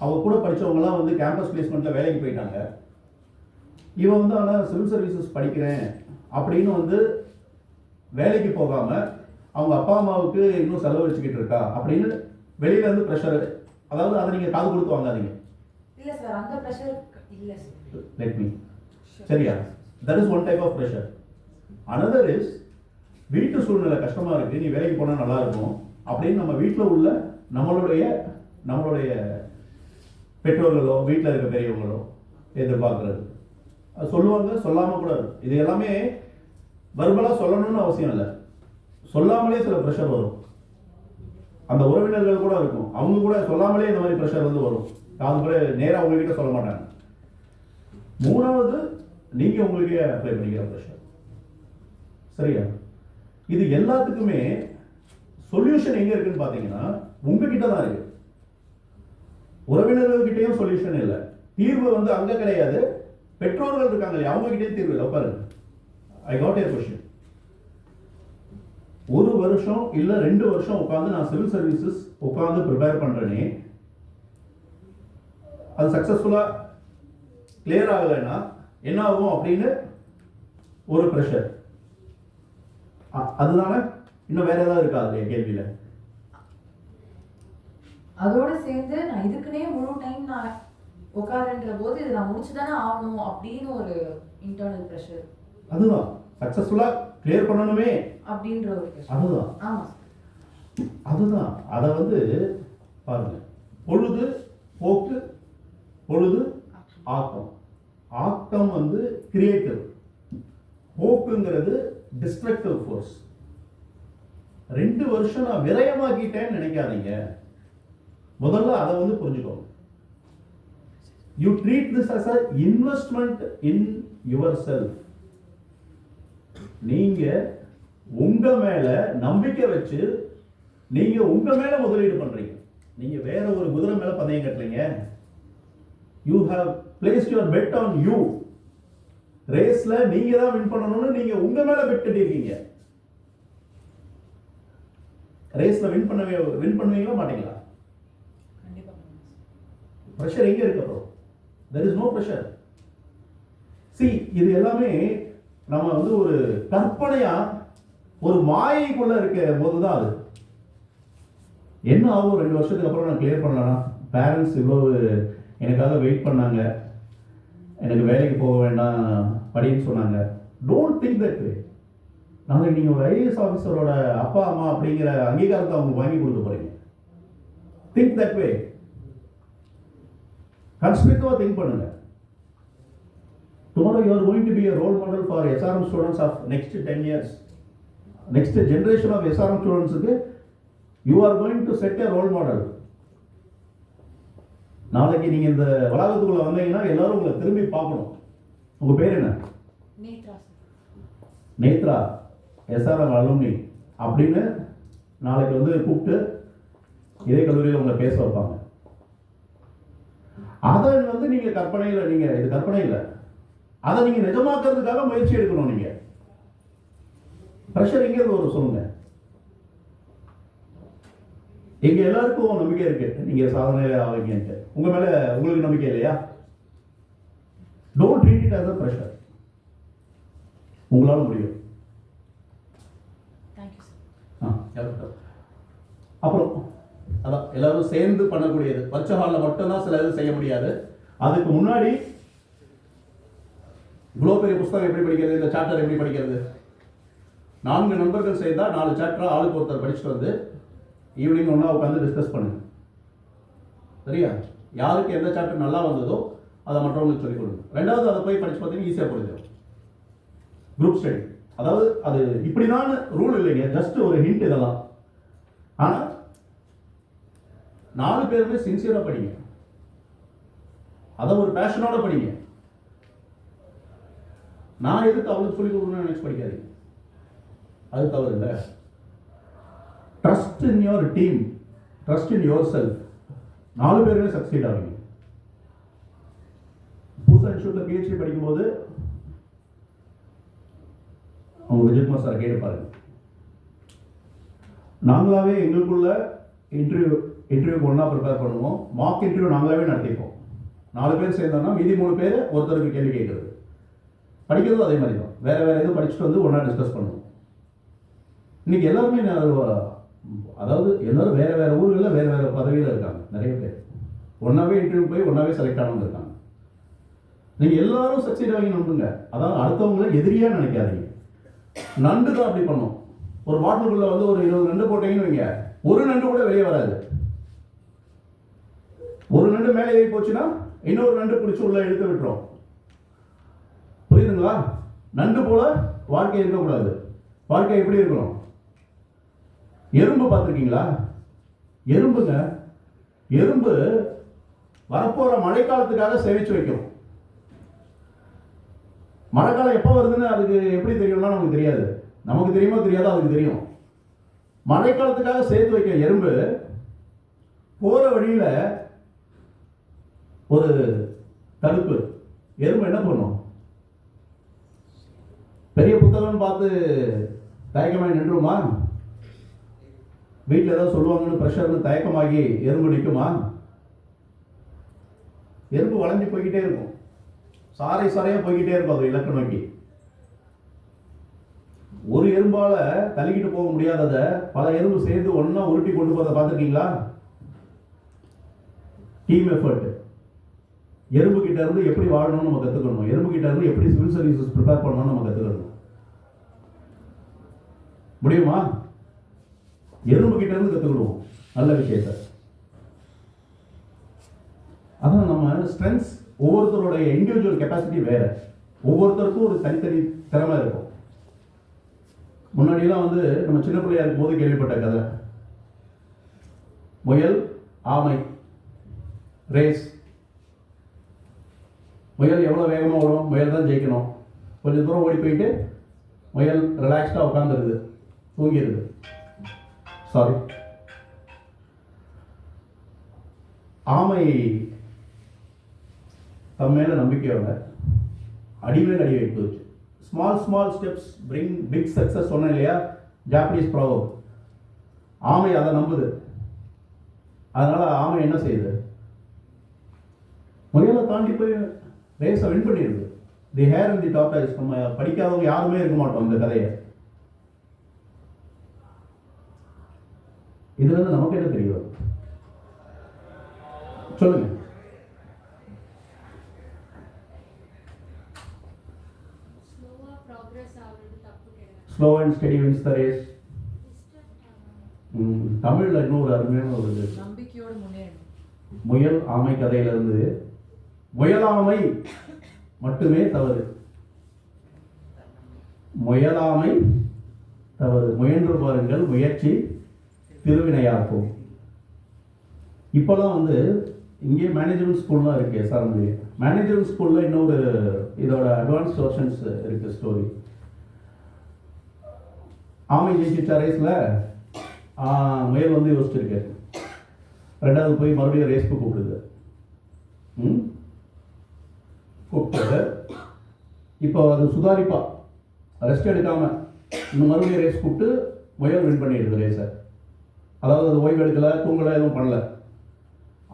Speaker 4: அவ கூட படிச்சவங்கலாம் வந்து கேம்பஸ் பிளேஸ்மெண்ட்ல வேலைக்கு போயிட்டாங்க, இவன் வந்து ஆனால் சிவில் சர்வீசஸ் படிக்கிறேன் அப்படின்னு வந்து வேலைக்கு போகாம அவங்க அப்பா அம்மாவுக்கு இன்னும் செலவு வச்சுக்கிட்டு இருக்கா அப்படின்னு வெளியில இருந்து ப்ரெஷர். அதாவது அதை நீங்க காது கொடுத்து வாங்காதீங்க.
Speaker 8: இல்ல சார், அந்த ப்ரெஷர் இல்ல சார்.
Speaker 4: Let me. சரியா? That is one type of pressure. Another is வீட்டு சூழ்நிலை கஷ்டமா இருக்கு, நீ வேலைக்கு போனா நல்லா இருக்கும் அப்படின்னு நம்ம வீட்டில் உள்ள நம்மளுடைய பெற்றோர்களோ வீட்டில் இருக்க பெரியவங்களோ எதிர்பார்க்கறது. அது சொல்லுவாங்க, சொல்லாமல் கூட இருக்கும். இது எல்லாமே வர்பலாக சொல்லணும்னு அவசியம் இல்லை, சொல்லாமலே சில ப்ரெஷர் வரும். அந்த உறவினர்கள் கூட இருக்கும், அவங்க கூட சொல்லாமலே இந்த மாதிரி ப்ரெஷர் வந்து வரும். அது கூட நேராக உங்ககிட்ட சொல்ல மாட்டாங்க. மூணாவது நீங்கள் உங்களுக்கே அப்ளை பண்ணிக்கிற ப்ரெஷர். சரியா? இது எல்லாத்துக்குமே சொல்யூஷன் எங்கே இருக்குன்னு பார்த்தீங்கன்னா உங்ககிட்ட தான் இருக்கு. உறவினர்கள்கிட்டையும் சொல்யூஷன் இல்லை, தீர்வு வந்து அங்கே கிடையாது. பெற்றோர்கள் இருக்காங்க இல்லையா, அவங்க கிட்டே தீர்வு இல்லை. பாருங்க, ஐ காட் ஏ கொஸ்டின். 1 வருஷம் இல்லை 2 வருஷம் உட்காந்து நான் சிவில் சர்வீசஸ் உட்காந்து ப்ரிப்பேர் பண்ணுறேனே, அது சக்ஸஸ்ஃபுல்லாக கிளியர் ஆகலைன்னா என்ன ஆகும் அப்படின்னு ஒரு ப்ரெஷர். அதுதானே? இன்னும் வேற ஏதாவது இருக்கா இல்லையா கேள்வியில்?
Speaker 8: அதோட சேர்ந்து நான் இதுக்குன்னே முழு டைம் நான் உட்காருன்ற போது இதை நான் முடிச்சுதானே ஆகணும் அப்படின்னு ஒரு இன்டர்னல் ப்ரெஷர்.
Speaker 4: அதுதான் சக்ஸஸ்ஃபுல்லாக கிளியர் பண்ணணுமே
Speaker 8: அப்படின்ற ஒரு ப்ரெஷர்.
Speaker 4: அதுதான்.
Speaker 8: ஆமாம்,
Speaker 4: அதுதான். அதை வந்து பாருங்க, பொழுது போக்கு, பொழுது ஆக்கம். ஆக்கம் வந்து கிரியேட்டிவ், போக்குங்கிறது டிஸ்ட்ரக்டிவ் ஃபோர்ஸ். 2 வருஷம் நான் விரயமாக்கிட்டேன்னு நினைக்காதீங்க, முதல்ல அதை வந்து புரிஞ்சுக்கோங்க. You treat this as a investment in yourself. நீங்க உங்க மேல நம்பிக்கை வச்சு நீங்க உங்க மேல முதலீடு பண்றீங்க. நீங்க வேற ஒரு குதிரை மேல பந்தயம் கட்டலீங்க. You have placed your bet on you. ரேஸ்ல நீங்க தான் வின் பண்ணணும்னு நீங்க உங்க மேல பெட் கட்டிருக்கீங்க. ரேஸ்ல வின் பண்ணுவீங்களா மாட்டீங்களா?
Speaker 8: கண்டிப்பா.
Speaker 4: பிரஷர் எங்க இருக்கு? அப்புறம் there is no pressure. See, இது எல்லாமே நம்ம வந்து ஒரு கற்பனையா ஒரு மாயைக்குள்ள இருக்க போதுதான் அது என்ன ஆகும். 2 வருஷத்துக்கு அப்புறம் நான் கிளியர் பண்ணலாம், பேரண்ட்ஸ் இவ்வளவு எனக்காக வெயிட் பண்ணாங்க, எனக்கு வேலைக்கு போக வேண்டாம் படின்னு சொன்னாங்க. டோன்ட் திங்க் தட் வே. நாளைக்கு நீங்கள் ஒரு ஐஏஎஸ் ஆஃபீஸரோட அப்பா அம்மா அப்படிங்கிற அங்கீகாரத்தை அவங்களுக்கு வாங்கி கொடுக்க போறீங்க. Think that way. கன்ஸ்ட்ரக்டிவாக திங்க் பண்ணுங்க. Tomorrow you are going to be a role model for SRM students of next 10 years. Next generation of SRM students, you are going to set a role model. நாளைக்கு நீங்கள் இந்த வளாகத்துக்குள்ளே வந்தீங்கன்னா எல்லாரும் உங்களை திரும்பி பார்க்கணும். உங்கள் பேர் என்ன? நேத்ரா SRM அலுமினி அப்படின்னு நாளைக்கு வந்து கூப்பிட்டு இதே கல்லூரியில் உங்களை பேச வைப்பாங்க. அதை வந்து நீங்கள் கற்பனையில், நீங்கள் இது கற்பனை இல்லை, அதை நீங்கள் நிஜமாக்குறதுக்காக முயற்சி எடுக்கணும். நீங்கள் ப்ரெஷர் எங்கே ஒரு சொல்லுங்க. எங்க எல்லாருக்கும் நம்பிக்கை இருக்கு நீங்க சாதனை ஆவீங்கன்ட்டு. உங்க மேல உங்களுக்கு நம்பிக்கை இல்லையா? Don't treat it as a pressure. உங்களால முடியும். அப்புறம் அதான் எல்லாரும் சேர்ந்து பண்ணக்கூடியது. பரிட்சை ஹாலில் மட்டும்தான் சில இது செய்ய முடியாது. அதுக்கு முன்னாடி இவ்வளோ பெரிய புத்தகம் எப்படி படிக்கிறது, இந்த சாப்டர் எப்படி படிக்கிறது, 4 நண்பர்கள் சேர்ந்தா 4 சாப்டர் ஆளுக்கு ஒருத்தர் படிச்சுட்டு வந்து ஈவினிங் ஒன்றா உட்காந்து டிஸ்கஸ் பண்ணுங்க. சரியா? யாருக்கு எந்த சாப்டர் நல்லா வந்ததோ அதை மற்றவங்களுக்கு சொல்லிக் கொடுங்க. ரெண்டாவது அதை போய் படிச்சு பார்த்தீங்கன்னா ஈஸியாக புரிஞ்சிடும். குரூப் ஸ்டடி, அதாவது அது இப்படிதான் ரூல் இல்லைங்க, ஜஸ்ட் ஒரு ஹிண்ட் இதெல்லாம். ஆனால் 4 பேருமே சின்சியராக படிங்க, அதை ஒரு பேஷனோட படிங்க. நான் எதுக்கு அவளுக்கு சொல்லிக் கொடுக்கணும்னு நினைச்சு படிக்காதீங்க, அது தவறு இல்லை. Trust in your team, trust in your self. 4 பேருமே சக்சீட் ஆவீங்க. புதுசாக இன்ஸ்டியூட்டில் PhD படிக்கும்போது அவங்க விஜயகுமார் சார் கேட்டு பாருங்க. நாங்களாவே எங்களுக்குள்ள இன்டர்வியூக்கு ஒன்றா ப்ரிப்பேர் பண்ணுவோம். Mark interview நாங்களாவே நடத்திப்போம். 4 பேர் சேர்ந்தோம்னா மீதி 3 பேர் ஒருத்தருக்கு கேள்வி கேட்குறது. படிக்கிறதும் அதே மாதிரி தான். வேறு வேறு எதுவும் படிச்சுட்டு வந்து ஒன்றா டிஸ்கஸ் பண்ணுவோம். இன்னைக்கு எல்லாருமே அதாவது எல்லாரும் வேறு வேறு ஊர்களில் வேறு வேறு பதவியில் இருக்காங்க. நிறைய பேர் ஒன்றாவே இன்டர்வியூ போய் ஒன்றாவே செலக்ட் ஆனவங்க இருக்காங்க. நீங்கள் எல்லாரும் சக்சீட் ஆகி நம்புங்க. அதாவது அடுத்தவங்களை எதிரியாக நினைக்காதீங்க. நண்டு தான் அப்படி பண்ணும். ஒரு பாட்டிலுக்குள்ள வந்து ஒரு 20 நண்டு போட்டீங்கன்னு வைங்க, ஒரு நண்டு கூட வெளியே வராது. ஒரு நண்டு மேலே ஏறி போச்சுன்னா இன்னொரு நண்டு பிடிச்சி உள்ள எடுத்து விட்டுரும். புரியுதுங்களா? நண்டு போல வாழ்க்கை இருக்கக்கூடாது. வாழ்க்கை எப்படி இருக்கணும்? எறும்பு பார்த்துருக்கீங்களா? எறும்புங்க, எறும்பு வரப்போற மழைக்காலத்துக்காக சேமிச்சு வைக்கும். மழைக்காலம் எப்போ வருதுன்னு அதுக்கு எப்படி தெரியும்னா நமக்கு தெரியாது. நமக்கு தெரியுமோ தெரியாதோ அதுக்கு தெரியும். மழைக்காலத்துக்காக சேர்த்து வைக்க எறும்பு போற வழியில ஒரு தடுப்பு. எறும்பு என்ன பண்ணும்? பெரிய புத்தகம் பார்த்து தயக்கமாகி நின்றுமா? வீட்டில் ஏதாவது சொல்லுவாங்கன்னு ப்ரெஷர்னு தயக்கமாகி எறும்பு நிற்குமா? எறும்பு வளைஞ்சு போய்கிட்டே இருக்கும். சாரை சாரையாக போய்கிட்டே இருக்கும் அது இலக்கு நோக்கி. ஒரு எறும்பால தள்ளிக்கிட்டு போக முடியாததை பல எறும்பு சேர்ந்து ஒன்றா உருட்டி கொண்டு போகிறத பார்த்துருக்கீங்களா? Team effort. எறும்பு கிட்ட இருந்து எப்படி வாழணும்னு நம்ம கற்றுக்கணும். எறும்பு கிட்ட இருந்து எப்படி சிவில் சர்வீசஸ் ப்ரிப்பேர் பண்ணணும்னு நம்ம கற்றுக்கணும். முடியுமா? எறும்பு கிட்ட இருந்து கற்றுக்கிடுவோம் நல்ல விஷயத்தை. அதான் நம்ம ஸ்ட்ரென்த்ஸ். ஒவ்வொருத்தருடைய இண்டிவிஜுவல் கெப்பாசிட்டி வேற. ஒவ்வொருத்தருக்கும் ஒரு தனித்தனி திறமை இருக்கும். முன்னாடியெல்லாம் வந்து நம்ம சின்ன பிள்ளையா இருக்கும் போது கேள்விப்பட்ட கதை, முயல் ஆமை ரேஸ். முயல் எவ்வளோ வேகமாக ஓடும், முயல் தான் ஜெயிக்கணும். கொஞ்சம் தூரம் ஓடி போயிட்டு முயல் ரிலாக்ஸ்டாக உட்காந்துருது, தூங்கிடுது. சாரி, ஆமை தம் மேல நம்பிக்கையோட அடிமேல் அடி வைத்து வச்சு small small steps bring big success சொன்னேன் இல்லையா? Japanese proverb. ஆமை அதை நம்புது. அதனால ஆமை என்ன செய்யுது? முயலை தாண்டி போய் ரேஸை வின் பண்ணிடுது. தி ஹேர் அண்ட் தி டார்டாய்ஸ். நம்ம படிக்காதவங்க யாருமே இருக்க மாட்டோம் இந்த கதையை. இதுல இருந்து நமக்கு என்ன தெரியும் சொல்லுங்க? Slow and steady wins the race. தமிழ்ல இன்னொரு அருமையான ஒரு
Speaker 8: நம்பிக்கையோட முன்னேறணும்.
Speaker 4: முயல் ஆமை கதையிலிருந்து முயலாமை மட்டுமே தவறு. முயலாமை தவறு. முயன்று பாருங்கள், முயற்சி திருவினையாக்கும். இப்போலாம் வந்து இங்கே மேனேஜ்மெண்ட் ஸ்கூல்லாம் இருக்குது. எஸ்ஆர்எம்ல மேனேஜ்மெண்ட் ஸ்கூலில் இன்னொரு இதோட அட்வான்ஸ் வெர்ஷன்ஸ் இருக்குது ஸ்டோரி. ஆமை ஜெயிச்சிச்சா ரேஸில், முயல் வந்து யோசிச்சிருக்கு. ரெண்டாவது போய் மறுபடியும் ரேஸ்க்கு கூப்பிடுது. கூப்பிட்டு இப்போ அது சுதாரிப்பா ரெஸ்ட் எடுக்காமல் இன்னும் மறுபடியும் ரேஸ் கூப்பிட்டு முயல் வின் பண்ணிடுது ரேஸை. அதாவது அது ஓய்வு எடுக்கலை, தூங்கலை, எதுவும் பண்ணல.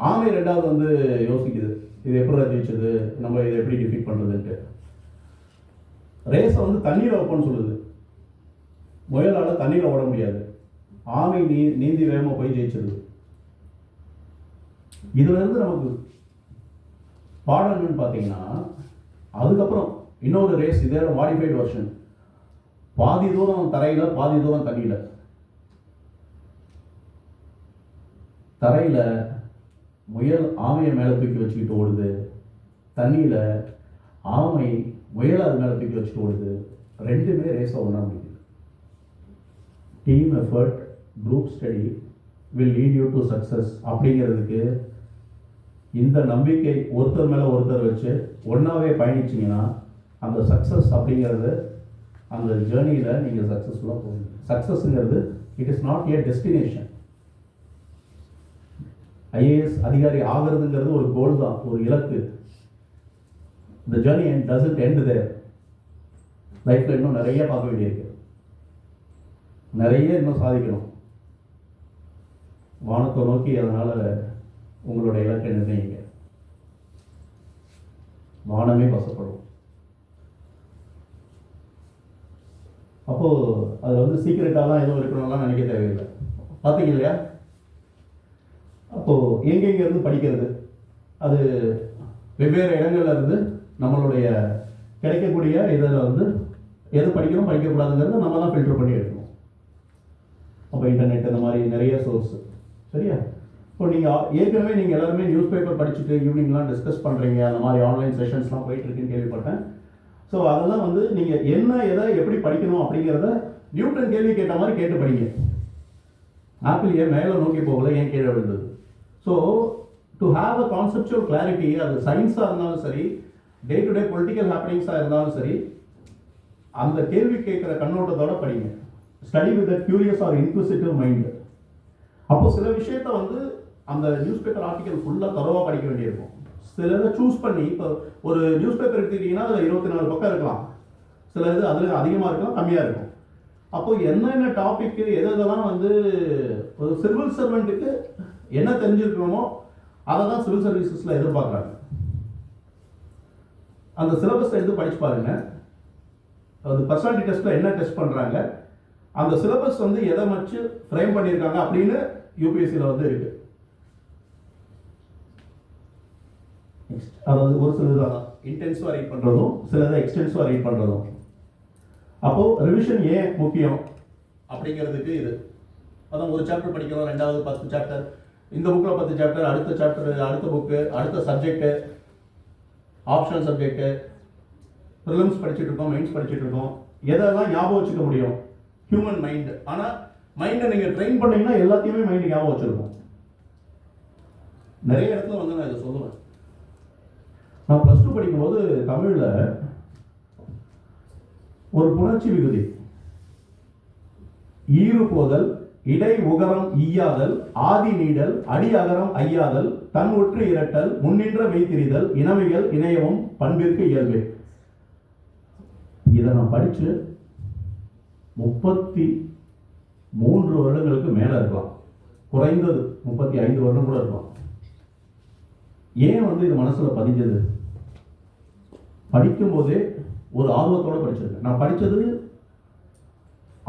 Speaker 4: ஆமை ரெண்டாவது வந்து யோசிக்குது, இது எப்படி ஜெயிச்சது, நம்ம இதை எப்படி டிஃபீட் பண்ணுறதுன்ட்டு. ரேஸை வந்து தண்ணீரை வைப்போன்னு சொல்லுது. முயலால் தண்ணீரை ஓட முடியாது. ஆமை நீந்தி வேகமாக போய் ஜெயிச்சிருது. இதுலேருந்து நமக்கு பாடம் என்னன்னு பார்த்தீங்கன்னா, அதுக்கப்புறம் இன்னொரு ரேஸ், இதோட மாடிஃபைடு வெர்ஷன். பாதி தூரம் தரையில், பாதி தூரம் தண்ணியில். தரையில் முயல் ஆமையை மேலே தூக்கி வச்சுக்கிட்டு ஓடுது. தண்ணியில் ஆமை முயலை அது மேலே தூக்கி வச்சுட்டு ஓடுது. ரெண்டுமே ரேஸை ஒன்றா முடியுது. Team effort, group study will lead you to success அப்படிங்கிறதுக்கு இந்த நம்பிக்கை ஒருத்தர் மேலே ஒருத்தர் வச்சு ஒன்றாவே பயணிச்சிங்கன்னா அந்த சக்ஸஸ் அப்படிங்கிறது, அந்த ஜேர்னியில் நீங்கள் சக்ஸஸ்ஃபுல்லாக போவீங்க. சக்ஸஸ்ங்கிறது it is not a destination. IAS அதிகாரி ஆகிறதுங்கிறது ஒரு கோல் தான், ஒரு இலக்கு. இந்த ஜேர்னி டசன்ட் எண்ட் தேர். லைஃப்பில் இன்னும் நிறைய பார்க்க வேண்டியிருக்கு, நிறைய இன்னும் சாதிக்கணும். வானத்தை நோக்கி அதனால் உங்களோட இலக்கை நிர்ணயிங்க. வானமே வசப்படும். அப்போது அது வந்து சீக்கிரட்டாலாம் எதுவும் இருக்கணும்லாம் நினைக்க தேவையில்லை. பார்த்தீங்க இல்லையா? அப்போது எங்கெங்கேருந்து படிக்கிறது, அது வெவ்வேறு இடங்கள்ல இருந்து நம்மளுடைய கிடைக்கக்கூடிய இதில் வந்து எது படிக்கணும் படிக்கக்கூடாதுங்கிறத நம்ம தான் ஃபில்டர் பண்ணி எடுக்கணும். அப்போ இன்டர்நெட் இந்த மாதிரி நிறைய சோர்ஸ். சரியா? இப்போ நீங்கள் ஏற்கனவே நீங்கள் எல்லாருமே நியூஸ் பேப்பர் படிச்சுட்டு ஈவினிங்லாம் டிஸ்கஸ் பண்ணுறீங்க, அந்த மாதிரி ஆன்லைன் செஷன்ஸ்லாம் போயிட்டுருக்குன்னு கேள்விப்பட்டேன். ஸோ அதெல்லாம் வந்து நீங்கள் என்ன எதை எப்படி படிக்கணும் அப்படிங்கிறத நியூட்டன் கேள்வி கேட்ட மாதிரி கேட்டு படிங்க. ஆப்பிள் ஏன் மேலே நோக்கி போகல, ஏன் கீழே விழுந்தது? So to have a conceptual clarity, அது சயின்ஸாக இருந்தாலும் சரி, டே டு டே பொலிட்டிக்கல் ஹேப்பனிங்ஸாக இருந்தாலும் சரி, அந்த கேள்வி கேட்குற கண்ணோட்டத்தோட படிங்க. Study with a curious or inquisitive mind. அப்போ சில விஷயத்த வந்து அந்த நியூஸ் பேப்பர் ஆர்டிக்கல் ஃபுல்லாக தரவாக படிக்க வேண்டியிருக்கும். சில இதை சூஸ் பண்ணி, இப்போ ஒரு நியூஸ் பேப்பர் எடுத்துக்கிட்டிங்கன்னா அதில் 24 பக்கம் இருக்கலாம். சில இது அதில் அதிகமாக இருக்கலாம், கம்மியாக இருக்கும். அப்போது என்னென்ன டாபிக்கு எதெல்லாம் வந்து ஒரு சிவில் சர்வெண்ட்டுக்கு என்ன தெரிஞ்சிருக்கணுமோ அதை தான் சிவில் சர்வீசஸில் எதிர்பார்க்குறாங்க. அந்த சிலபஸை எடுத்து படிச்சு பாருங்க. அது பர்சனாலிட்டி டெஸ்ட்டில் என்ன டெஸ்ட் பண்ணுறாங்க, அந்த சிலபஸ் வந்து எதை வச்சு ஃப்ரேம் பண்ணியிருக்காங்க அப்படின்னு யூபிஎஸ்சியில் வந்து இருக்கு. அதாவது ஒரு சிலது இன்டென்சிவாக ரீட் பண்ணுறதும், சிலதை எக்ஸ்டென்சிவாக ரீட் பண்ணுறதும். அப்போது ரிவிஷன் ஏன் முக்கியம் அப்படிங்கிறதுக்கு இது. அதான் ஒரு சாப்டர் படிக்கிறோம், ரெண்டாவது 10 சாப்டர், இந்த புக்கில் 10 சாப்டர், அடுத்த சாப்டர், அடுத்த புக்கு, அடுத்த சப்ஜெக்டு, ஆப்ஷனல் சப்ஜெக்டு, ப்ரிலிம்ஸ் படிச்சுட்டு இருக்கோம், மெயின்ஸ் படிச்சுட்டு இருக்கோம். எதெல்லாம் ஞாபகம் வச்சுக்க முடியும்? Human mind. ஆனால் மைண்டை நீங்கள் ட்ரெயின் பண்ணீங்கன்னா எல்லாத்தையுமே மைண்டு ஞாபகம் வச்சுருக்கோம். நிறைய இடத்துல வந்து நான் இதை சொல்லுவேன். நான் +2 படிக்கும்போது தமிழில் ஒரு புணர்ச்சி விகுதி, ஈறு போதல், இடை உகரம் ஈயாதல், ஆதி நீடல், அடி அகரம் ஐயாதல், தன் ஒற்று இரட்டல், முன்னின்ற மெய்திரிதல், இனமைகள் இணையவும் பண்பிற்கு இயல்பு. இதை நான் படித்து 33 வருடங்களுக்கு மேலே இருக்கலாம், குறைந்தது 35 வருடம் கூட இருக்கலாம். ஏன் வந்து இது மனசில் பதிஞ்சது? படிக்கும்போதே ஒரு ஆர்வத்தோடு படிச்சிருக்கேன். நான் படித்தது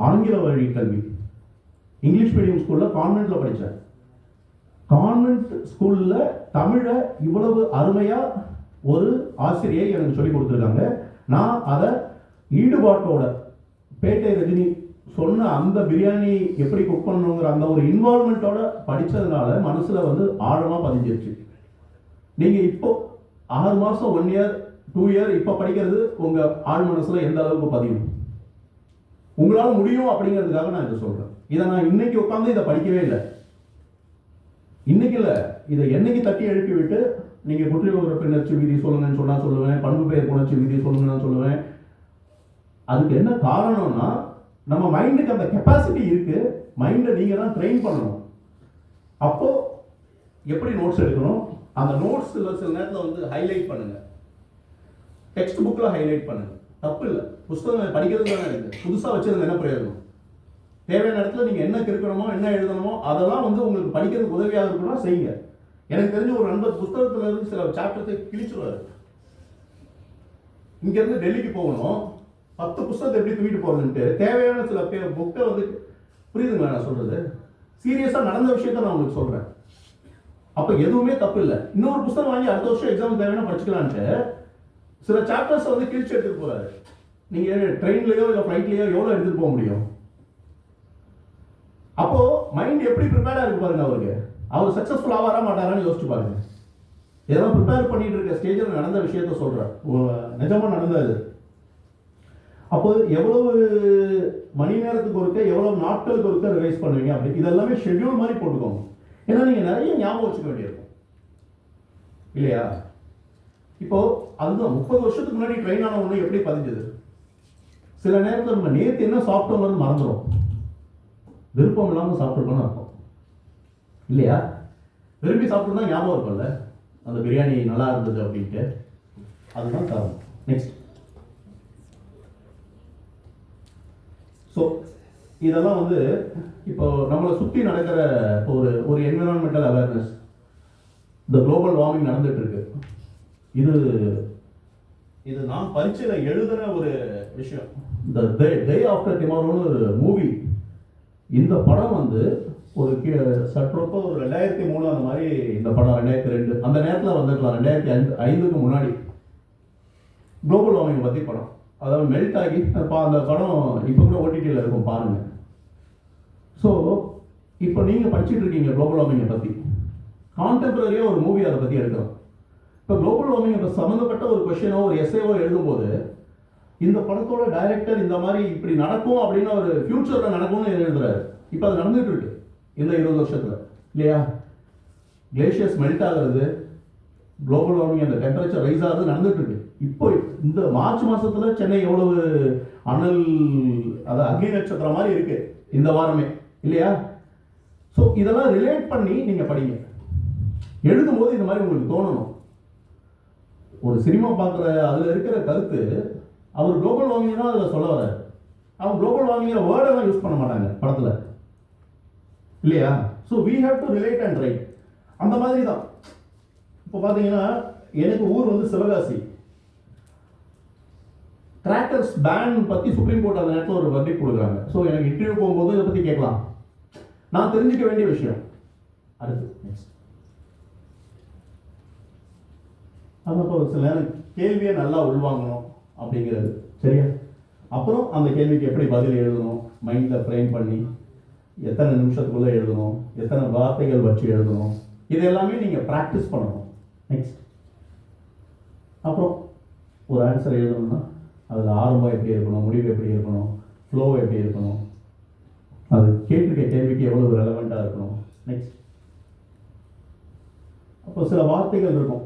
Speaker 4: ஆங்கில வழி கல்வி, இங்கிலீஷ் மீடியம் ஸ்கூலில் கான்வென்ட்டில் படித்தேன். கான்வென்ட் ஸ்கூலில் தமிழை இவ்வளவு அருமையாக ஒரு ஆசிரியை எனக்கு சொல்லி கொடுத்துருக்காங்க. நான் அதை ஈடுபாட்டோட, பேட்டை ரஜினி சொன்ன அந்த பிரியாணி எப்படி குக் பண்ணணுங்கிற அந்த ஒரு இன்வால்மெண்ட்டோட படித்ததுனால மனசில் வந்து ஆழமாக பதிஞ்சிருச்சு. நீங்கள் இப்போ 6 மாதம் 1 இயர் 2 இயர் இப்போ படிக்கிறது உங்கள் ஆழ் மனசில் எந்த அளவுக்கு பதியும்? உங்களால் முடியும் அப்படிங்கிறதுக்காக நான் இதை சொல்கிறேன். இதை நான் இன்னைக்கு உட்காந்து இதை படிக்கவே இல்லை, இன்னைக்கு இல்லை, இதை என்னைக்கு தட்டி எழுப்பி விட்டு நீங்கள் குற்றியல் உறுப்பினர்ச்சி விதி சொல்லுங்கன்னு சொன்னால் சொல்லுவேன், பண்பு பெயர் புணர்ச்சி விதி சொல்லுங்கன்னு சொல்லுவேன். அதுக்கு என்ன காரணம்னா நம்ம மைண்டுக்கு அந்த கெப்பாசிட்டி இருக்கு, மைண்டை நீங்கள் தான் ட்ரெயின் பண்ணணும். அப்போ எப்படி நோட்ஸ் எடுக்கணும், அந்த நோட்ஸ் சில நேரத்தில் வந்து ஹைலைட் பண்ணுங்க, டெக்ஸ்ட் புக்கில் ஹைலைட் பண்ணுங்க, தப்பு இல்லை. புஸ்தகம் படிக்கிறது தானே இருக்குது, புதுசாக வச்சது என்ன பிரயோஜனம்? தேவையான இடத்துல நீங்கள் என்ன கிறுக்கணுமோ என்ன எழுதணுமோ அதெல்லாம் வந்து உங்களுக்கு படிக்கிறதுக்கு உதவியாக இருக்கணும்னா செய்யுங்க. எனக்கு தெரிஞ்ச ஒரு நண்பர் புஸ்தகத்தில் இருந்து சில சாப்டர்ஸை கிழிச்சுருவார். இங்கேருந்து டெல்லிக்கு போகணும், 10 புஸ்தகத்தை எப்படி தூக்கிட்டு போகிறதுன்ட்டு தேவையான சில புக்கை வந்து, புரியுதுங்களா நான் சொல்கிறது? சீரியஸாக நடந்த விஷயத்த நான் உங்களுக்கு சொல்கிறேன். அப்போ எதுவுமே தப்பு இல்லை. இன்னொரு புஸ்தகம் வாங்கி அடுத்த வருஷம் எக்ஸாம் தேவையான படிச்சுக்கலான்ட்டு சில சாப்டர்ஸை வந்து கிழிச்சு எடுத்துகிட்டு போகிறாரு. நீங்கள் ட்ரெயின்லையோ இல்லை ஃப்ளைட்லையோ எவ்வளோ எடுத்துகிட்டு போக முடியும்? அப்போ மைண்ட் எப்படி ப்ரிப்பேர்டாக இருக்கு பாருங்க அவருக்கு. அவர் சக்ஸஸ்ஃபுல் ஆவாரா மாட்டாரான்னு யோசிச்சு பாருங்க. இதெல்லாம் ப்ரிப்பேர் பண்ணிட்டு இருக்க ஸ்டேஜில் நடந்த விஷயத்த சொல்கிறேன், நிஜமாக நடந்தது. அப்போ எவ்வளவு மணி நேரத்துக்கு ஒருக்க எவ்வளவு நாட்களுக்கு ஒருக்க ரிவைஸ் பண்ணுவீங்க அப்படி இதெல்லாமே ஷெட்யூல் மாதிரி போட்டுக்கோங்க. ஏன்னா நீங்கள் நிறைய ஞாபகம் வச்சுக்க வேண்டியிருக்கும் இல்லையா? இப்போ அதுதான் 30 வருஷத்துக்கு முன்னாடி ட்ரெயின் ஆன ஒன்று எப்படி பதிஞ்சது? சில நேரத்தில் நம்ம நேற்று என்ன சாப்பிட்டோங்கிறது மறந்துடும், விருப்பம் இல்லாமல் சாப்பிட்ருக்கோன்னு அர்த்தம் இல்லையா? விரும்பி சாப்பிட்டுருந்தா ஞாபகம் இருக்கும்ல அந்த பிரியாணி நல்லா இருந்தது அப்படின்ட்டு, அதுதான் காரணம். நெக்ஸ்ட், ஸோ இதெல்லாம் வந்து இப்போ நம்மளை சுற்றி நடக்கிற ஒரு என்விரான்மெண்டல் அவேர்னஸ், இந்த குளோபல் வார்மிங் நடந்துட்டு இருக்கு. இது நான் பரீட்சையில் எழுதுன ஒரு விஷயம். இந்த டே ஆஃப்டர் டுமாரோன்னு ஒரு மூவி, இந்த படம் வந்து ஒரு சற்றொப்ப ஒரு 2003 அந்த மாதிரி இந்த படம் 2002 அந்த நேரத்தில் வந்துருக்கலாம், 2005க்கு முன்னாடி குளோபல் வார்மிங் பற்றி படம். அதாவது மெல்ட் ஆகி அந்த படம் இப்போ கூட ஓடிடியில் இருக்கும் பாருங்க. ஸோ இப்போ நீங்கள் படிச்சுட்டு இருக்கீங்க குளோபல் வார்மிங்கை பற்றி, கான்டெம்பரரியாக ஒரு மூவி அதை பற்றி எடுக்கிறோம். இப்போ குளோபல் வார்மிங் இப்போ சம்மந்தப்பட்ட ஒரு கொஸ்டினோ ஒரு எஸ்ஏவோ எழுதும்போது இந்த படத்தோட டைரக்டர் இந்த மாதிரி இப்படி நடக்கும் அப்படின்னு ஒரு ஃபியூச்சரில் நடக்கும்னு எழுதுறாரு. இப்போ அது நடந்துட்டு இருக்கு இந்த 20 வருஷத்தில் இல்லையா? கிளேஷியர்ஸ் மெல்ட் ஆகிறது, குளோபல் வார்மிங் அந்த டெம்பரேச்சர் ரைஸ் ஆகிறது நடந்துட்டு இருக்கு. இப்போ இந்த மார்ச் மாசத்துல சென்னை எவ்வளவு அனல், அதாவது அக்னி நட்சத்திரம் மாதிரி இருக்கு இந்த வாரமே இல்லையா? ஸோ இதெல்லாம் ரிலேட் பண்ணி நீங்க படிங்க. எழுதும்போது இந்த மாதிரி உங்களுக்கு தோணணும். ஒரு சினிமா பார்க்குற அதில் இருக்கிற கருத்து அவர் குளோபல் வார்மிங் தான் அதில் சொல்ல வர்றாரு. அவங்க குளோபல் வார்மிங்கிற வேர்டெல்லாம் யூஸ் பண்ண மாட்டாங்க படத்தில் இல்லையா? So we have to relate and write. அந்த மாதிரி தான் இப்போ பார்த்தீங்கன்னா எனக்கு ஊர் வந்து சிவகாசி. கிராக்கர்ஸ் பேன் பற்றி சுப்ரீம் கோர்ட் அந்த நேரத்தில் ஒரு வர்டிக் கொடுக்குறாங்க. ஸோ எனக்கு இன்டர்வியூ போகும்போது இதை பற்றி கேட்கலாம், நான் தெரிஞ்சுக்க வேண்டிய விஷயம். அடுத்து நெக்ஸ்ட், அப்போ சில நேரம் கேள்வியை நல்லா உள்வாங்கணும் அப்படிங்கிறது சரியா? அப்புறம் அந்த கேள்விக்கு எப்படி பதில் எழுதணும், மைண்டில் ஃப்ரேம் பண்ணி எத்தனை நிமிஷத்துக்குள்ளே எழுதணும், எத்தனை வார்த்தைகள் வச்சு எழுதணும், இது எல்லாமே நீங்கள் ப்ராக்டிஸ் பண்ணணும். நெக்ஸ்ட், அப்புறம் ஒரு ஆன்சர் எழுதணும்னா அதில் ஆரம்பம் எப்படி இருக்கணும், முடிவு எப்படி இருக்கணும், ஃப்ளோ எப்படி இருக்கணும், அது கேட்டிருக்க கேள்விக்கு எவ்வளோ ரெலவெண்ட்டாக இருக்கணும். நெக்ஸ்ட், அப்போ சில வார்த்தைகள் இருக்கும்.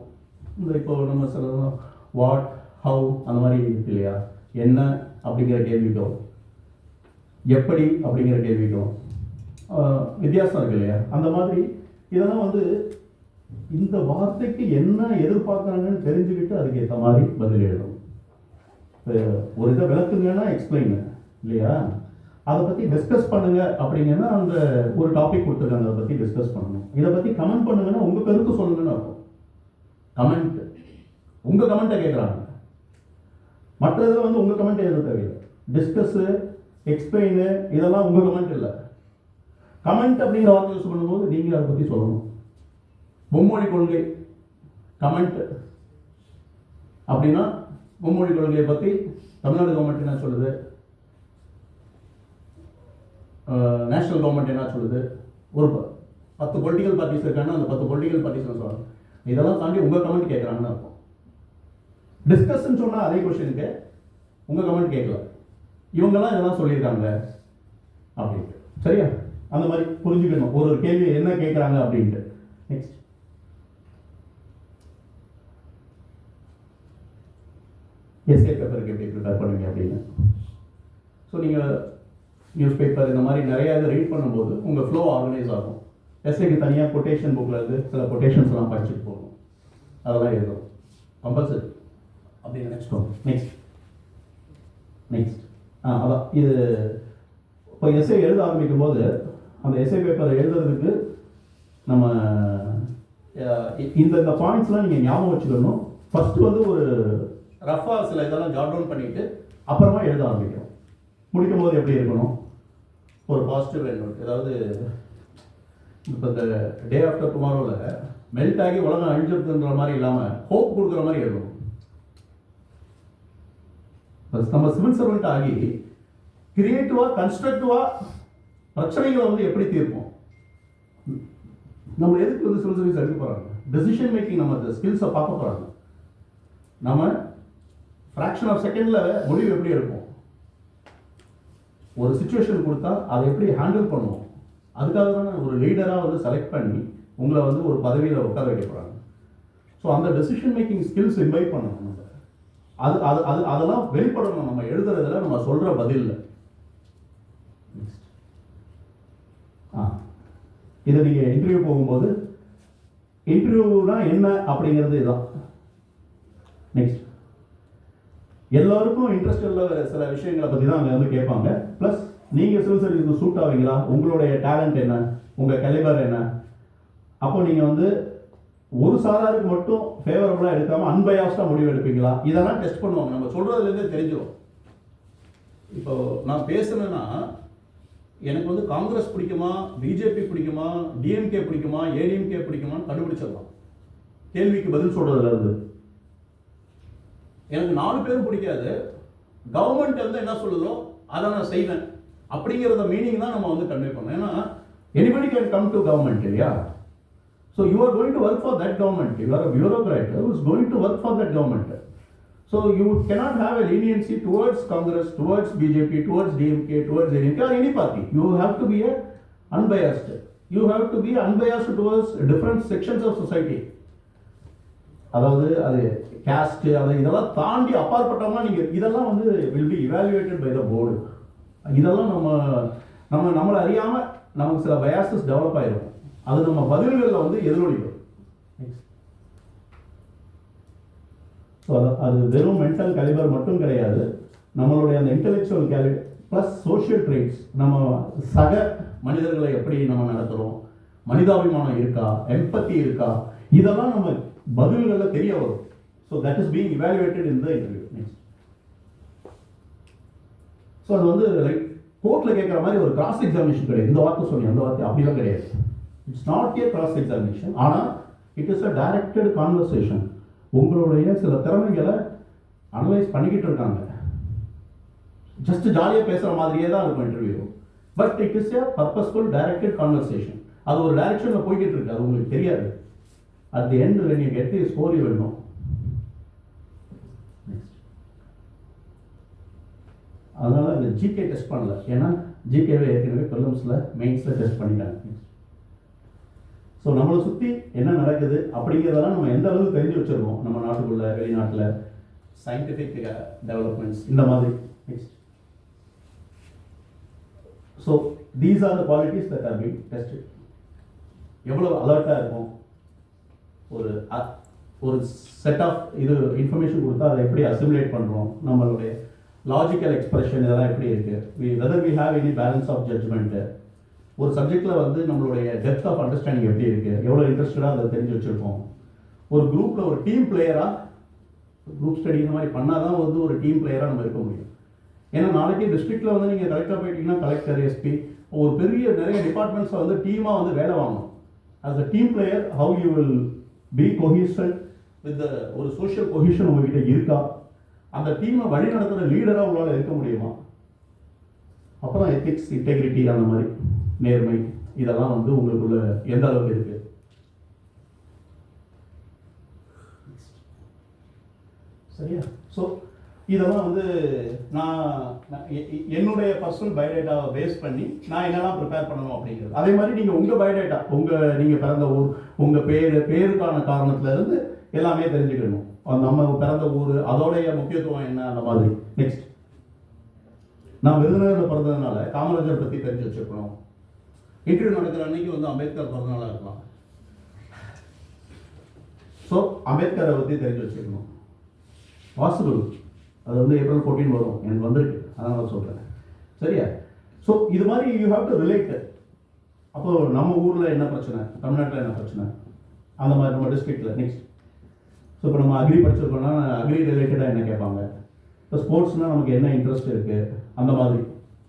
Speaker 4: இந்த இப்போ நம்ம சில வாட், ஹவு அந்த மாதிரி இருக்கு இல்லையா? என்ன அப்படிங்கிற கேள்விக்கும் எப்படி அப்படிங்கிற கேள்விக்கும் வித்தியாசம் இருக்கு இல்லையா? அந்த மாதிரி இதெல்லாம் வந்து இந்த வார்த்தைக்கு என்ன எதிர்பார்க்குறாங்கன்னு தெரிஞ்சுக்கிட்டு அதுக்கு ஏற்ற மாதிரி பதில் எழுதணும். ஒரு இதை விளக்குங்கன்னா எக்ஸ்பிளைன் இல்லையா? அதை பற்றி டிஸ்கஸ் பண்ணுங்க அப்படிங்கன்னா அந்த ஒரு டாபிக் கொடுத்துருக்காங்க, அதை பற்றி டிஸ்கஸ் பண்ணணும். இதை பற்றி கமெண்ட் பண்ணுங்கன்னா உங்கள் கருத்து சொல்லுங்கன்னு அர்த்தம். கமெண்ட், உங்கள் கமெண்ட்டை கேட்குறாங்க. மற்ற இதில் வந்து உங்கள் கமெண்ட் எழுத தேவையில்லை. டிஸ்கஸ்ஸு, எக்ஸ்பிளைனு இதெல்லாம் உங்கள் கமெண்ட் இல்லை. கமெண்ட் அப்படிங்கிற வார்த்தை யூஸ் பண்ணும்போது நீங்கள் அதை பற்றி சொல்லணும். மும்மொழி கொள்கை கமெண்ட் அப்படின்னா மும்மொழி கொள்கையை பற்றி தமிழ்நாடு கவர்மெண்ட் என்ன சொல்லுது, நேஷனல் கவர்மெண்ட் என்ன சொல்லுது, ஒரு 10 பொலிட்டிக்கல் பார்ட்டிஸ் இருக்காங்கன்னா அந்த 10 பொலிட்டிக்கல் பார்ட்டிஸ் சொல்லுவாங்க. இதெல்லாம் தாண்டி உங்கள் கமெண்ட் கேட்குறாங்கன்னு அர்த்தம். டிஸ்கஸ்ன்னு சொன்னால் அதே கொஷனுக்கு உங்கள் கமெண்ட் கேட்கல, இவங்கெல்லாம் இதெல்லாம் சொல்லியிருக்காங்க அப்படின்ட்டு. சரியா? அந்த மாதிரி புரிஞ்சுக்கணும் ஒரு கேள்வி என்ன கேட்குறாங்க அப்படின்ட்டு. நெக்ஸ்ட் எஸ்ஏ பேப்பருக்கு எப்படி ப்ரிப்பேர் பண்ணுவீங்க அப்படின்னு. ஸோ நீங்கள் நியூஸ் பேப்பர் இந்த மாதிரி நிறையா இதை ரீட் பண்ணும்போது உங்கள் ஃப்ளோ ஆர்கனைஸ் ஆகும். எஸ்ஏக்கு தனியாக கொட்டேஷன் புக்கில் இருந்து சில கொட்டேஷன்ஸ்லாம் படிச்சுட்டு போகணும், அதெல்லாம் எழுதணும் கம்பல்சரி அப்படின்னு நினச்சிக்கோங்க. நெக்ஸ்ட் அதான் இது இப்போ எஸ்ஏ எழுத ஆரம்பிக்கும் போது அந்த எஸ்ஏ பேப்பரை எழுதுறதுக்கு நம்ம இந்த பாயிண்ட்ஸ்லாம் நீங்கள் ஞாபகம் வச்சுக்கணும். ஃபஸ்ட்டு வந்து ஒரு ரஃபாக சில இதெல்லாம் ஜாட் டவுன் பண்ணிவிட்டு அப்புறமா எழுத ஆரம்பிக்கணும். முடிக்கும் போது எப்படி இருக்கணும், ஒரு பாசிட்டிவ் எண்ணம். ஏதாவது இப்போ இந்த டே ஆஃப்டர் டுமாரோவில் மெல்ட் ஆகி உலகம் அழிஞ்சிருக்குன்ற மாதிரி இல்லாமல் ஹோப் கொடுக்குற மாதிரி எழுதணும். நம்ம சிவில் சர்வெண்ட் ஆகி கிரியேட்டிவாக கன்ஸ்ட்ரக்டிவாக பிரச்சனைகளை வந்து எப்படி தீர்ப்போம், நம்ம எதுக்கு வந்து சிவில் சர்வீஸ் எடுக்க போகிறாங்க, டெசிஷன் மேக்கிங் நம்ம அந்த ஸ்கில்ஸை பார்க்க போகிறாங்க. நம்ம ஃப்ராக்ஷன் ஆஃப் செகண்டில் முடிவு எப்படி எடுப்போம், ஒரு சுச்சுவேஷன் கொடுத்தா அதை எப்படி ஹேண்டில் பண்ணுவோம், அதுக்காக தானே ஒரு லீடராக வந்து செலக்ட் பண்ணி உங்களை வந்து ஒரு பதவியில் உட்கார வைக்க போகிறாங்க. ஸோ அந்த டெசிஷன் மேக்கிங் ஸ்கில்ஸ் இன்வைட் பண்ணணும் நம்ம. அது அது அது அதெல்லாம் வெளிப்படணும் நம்ம எழுதுறதுல, நம்ம சொல்கிற பதிலில். இதை நீங்கள் இன்டர்வியூ போகும்போது இன்டர்வியூனா என்ன அப்படிங்கிறது இதுதான். நெக்ஸ்ட் எல்லாருக்கும் இன்ட்ரெஸ்ட் உள்ள சில விஷயங்களை பற்றி தான் அங்கே வந்து கேட்பாங்க. ப்ளஸ் நீங்கள் சிவில் சர்வீஸ்க்கு சூட் ஆவீங்களா, உங்களுடைய டேலண்ட் என்ன, உங்கள் கலிபர் என்ன. அப்போ நீங்கள் வந்து ஒரு சாராருக்கு மட்டும் ஃபேவரபுளாக எடுக்காமல் அன்பயாஸ்டாக முடிவு எடுப்பீங்களா, இதெல்லாம் டெஸ்ட் பண்ணுவாங்க. நம்ம சொல்கிறதுலேருந்தே தெரிஞ்சிடும். இப்போ நான் பேசுனேன்னா எனக்கு வந்து காங்கிரஸ் பிடிக்குமா, பிஜேபி பிடிக்குமா, டிஎம்கே பிடிக்குமா, ஏடிஎம்கே பிடிக்குமான்னு கண்டுபிடிச்சிடலாம் கேள்விக்கு பதில் சொல்கிறதுல இருந்து. எனக்கு 4 பேரும் பிடிக்காது, கவர்மெண்ட் வந்து என்ன சொல்லுதோ அதை நான் செய்வேன் அப்படிங்கிறத மீனிங் தான் நம்ம வந்து கன்வே பண்ணோம். ஏன்னா anybody can come to government இல்லையா. So you are going to work for that government, you are a bureaucrat who is going to work for that government. So you cannot have a leniency towards Congress, towards BJP, towards DMK, towards ADMK or any party. You have to be unbiased. You have to be unbiased towards different sections of society. அதாவது அது caste அதை இதெல்லாம் தாண்டி அப்பாற்பட்டோம்னா நீங்கள் இதெல்லாம் வந்து will be evaluated by the board. இதெல்லாம் நம்மளை அறியாமல் நமக்கு சில பயாசஸ் டெவலப் ஆகிடும். அது நம்ம பதில்களில் வந்து எதிரொலிக்கும். ஸோ அது வெறும் மென்டல் கலிபர் மட்டும் கிடையாது, நம்மளுடைய அந்த intellectual calibre plus social traits. நம்ம சக மனிதர்களை எப்படி நம்ம நடத்துகிறோம், மனிதாபிமானம் இருக்கா, எம்பத்தி இருக்கா, இதெல்லாம் நம்ம பதில்களில் தெரிய வரும். So that is being evaluated in the interview. Next so அது வந்து லைக் கோர்ட்டில் கேட்குற மாதிரி ஒரு கிராஸ் எக்ஸாமினேஷன் கிடையாது. இந்த வார்த்தை சொன்னீங்க, அந்த வார்த்தை அப்படிலாம் கிடையாது. It's not a cross examination, ஆனால் it is a directed conversation. உங்களுடைய சில திறமைகளை அனலைஸ் பண்ணிக்கிட்டு இருக்காங்க. ஜஸ்ட் ஜாலியாக பேசுகிற மாதிரியே தான் இருக்கும் interview, but it is a purposeful directed conversation. அது ஒரு டைரக்ஷனில் போய்கிட்டு இருக்கு, அது உங்களுக்கு தெரியாது. At the end when you get the score you will know. அதனால இந்த ஜிகே டெஸ்ட் பண்ணல, ஏன்னா ஜிகேவை ஏற்கனவே ப்ரிலிம்ஸில் மெயின்ஸில் டெஸ்ட் பண்ணிட்டாங்க. ஸோ நம்மளை சுற்றி என்ன நடக்குது அப்படிங்கிறதெல்லாம் நம்ம எந்த அளவுக்கு தெரிஞ்சு வச்சுருக்கோம், நம்ம நாட்டுக்குள்ளே வெளிநாட்டில் சயின்டிஃபிக் டெவலப்மெண்ட்ஸ் இந்த மாதிரி. Next so these are the qualities that are being tested. எவ்வளோ அலர்ட்டாக இருக்கும், ஒரு செட் ஆஃப் இது இன்ஃபர்மேஷன் கொடுத்தா அதை எப்படி அசிமுலேட் பண்ணுறோம், நம்மளுடைய லாஜிக்கல் எக்ஸ்பிரஷன் இதெல்லாம் எப்படி இருக்குது, whether we have any balance of judgement, ஒரு சப்ஜெக்டில் வந்து நம்மளுடைய டெப்த் ஆஃப் அண்டர்ஸ்டாண்டிங் எப்படி இருக்குது, எவ்வளோ இன்ட்ரெஸ்டடாக அதை தெரிஞ்சு வச்சுருக்கோம். ஒரு குரூப்பில் ஒரு டீம் பிளேயராக குரூப் ஸ்டடி இந்த மாதிரி பண்ணால் தான் வந்து ஒரு டீம் பிளேயராக நம்ம இருக்க முடியும். ஏன்னா நாளைக்கு டிஸ்ட்ரிக்டில் வந்து நீங்கள் கலெக்டராக போயிட்டீங்கன்னா கலெக்டர், எஸ்பி, ஒரு பெரிய நிறைய டிபார்ட்மெண்ட்ஸில் வந்து டீமாக வந்து வேலை வாங்கணும். As a team player how you will be cohesion with ஒரு சோஷியல் கொஹீஷன் உங்ககிட்ட இருக்கா, அந்த டீமை வழி நடத்துகிற லீடராக உங்களால் இருக்க முடியுமா. அப்புறம் எத்திக்ஸ், இன்டெகிரிட்டி, அந்த மாதிரி நேர்மை, இதெல்லாம் வந்து உங்களுக்குள்ள எந்த அளவுக்கு இருக்கு. சரியா? ஸோ இதெல்லாம் வந்து நான் என்னுடைய பர்சனல் பயோடேட்டாவை பேஸ் பண்ணி நான் என்னெல்லாம் ப்ரிப்பேர் பண்ணணும் அப்படிங்கிறது. அதே மாதிரி நீங்கள் உங்கள் பயோடேட்டா, நீங்கள் பிறந்த ஊர், உங்கள் பேருக்கான காரணத்துலேருந்து எல்லாமே தெரிஞ்சுக்கணும். நம்ம பிறந்த ஊர், அதோடைய முக்கியத்துவம் என்ன, அந்த மாதிரி. நெக்ஸ்ட், நான் விருதுநகரில் பிறந்ததுனால காமராஜர் பற்றி தெரிஞ்சு வச்சுருக்கணும். இன்டர்வியூ நடக்கிற அன்னைக்கு வந்து அம்பேத்கர் பிறந்தநாளாக இருக்கலாம். ஸோ அம்பேத்கரை பற்றி தெரிஞ்சு வச்சுக்கணும். பாசிபிள், அது வந்து April 14 வரும், எனக்கு வந்திருக்கு, அதனால சொல்கிறேன். சரியா? ஸோ இது மாதிரி யூ ஹாவ் டு ரிலேட். அப்போது நம்ம ஊரில் என்ன பிரச்சனை, தமிழ்நாட்டில் என்ன பிரச்சனை, அந்த மாதிரி நம்ம டிஸ்ட்ரிக்டில். நெக்ஸ்ட், ஸோ இப்போ நம்ம அக்ரி படிச்சிருக்கோம்னா அக்ரி ரிலேட்டடாக என்ன கேட்பாங்க. இப்போ ஸ்போர்ட்ஸ்னால் நமக்கு என்ன இன்ட்ரெஸ்ட் இருக்குது, அந்த மாதிரி.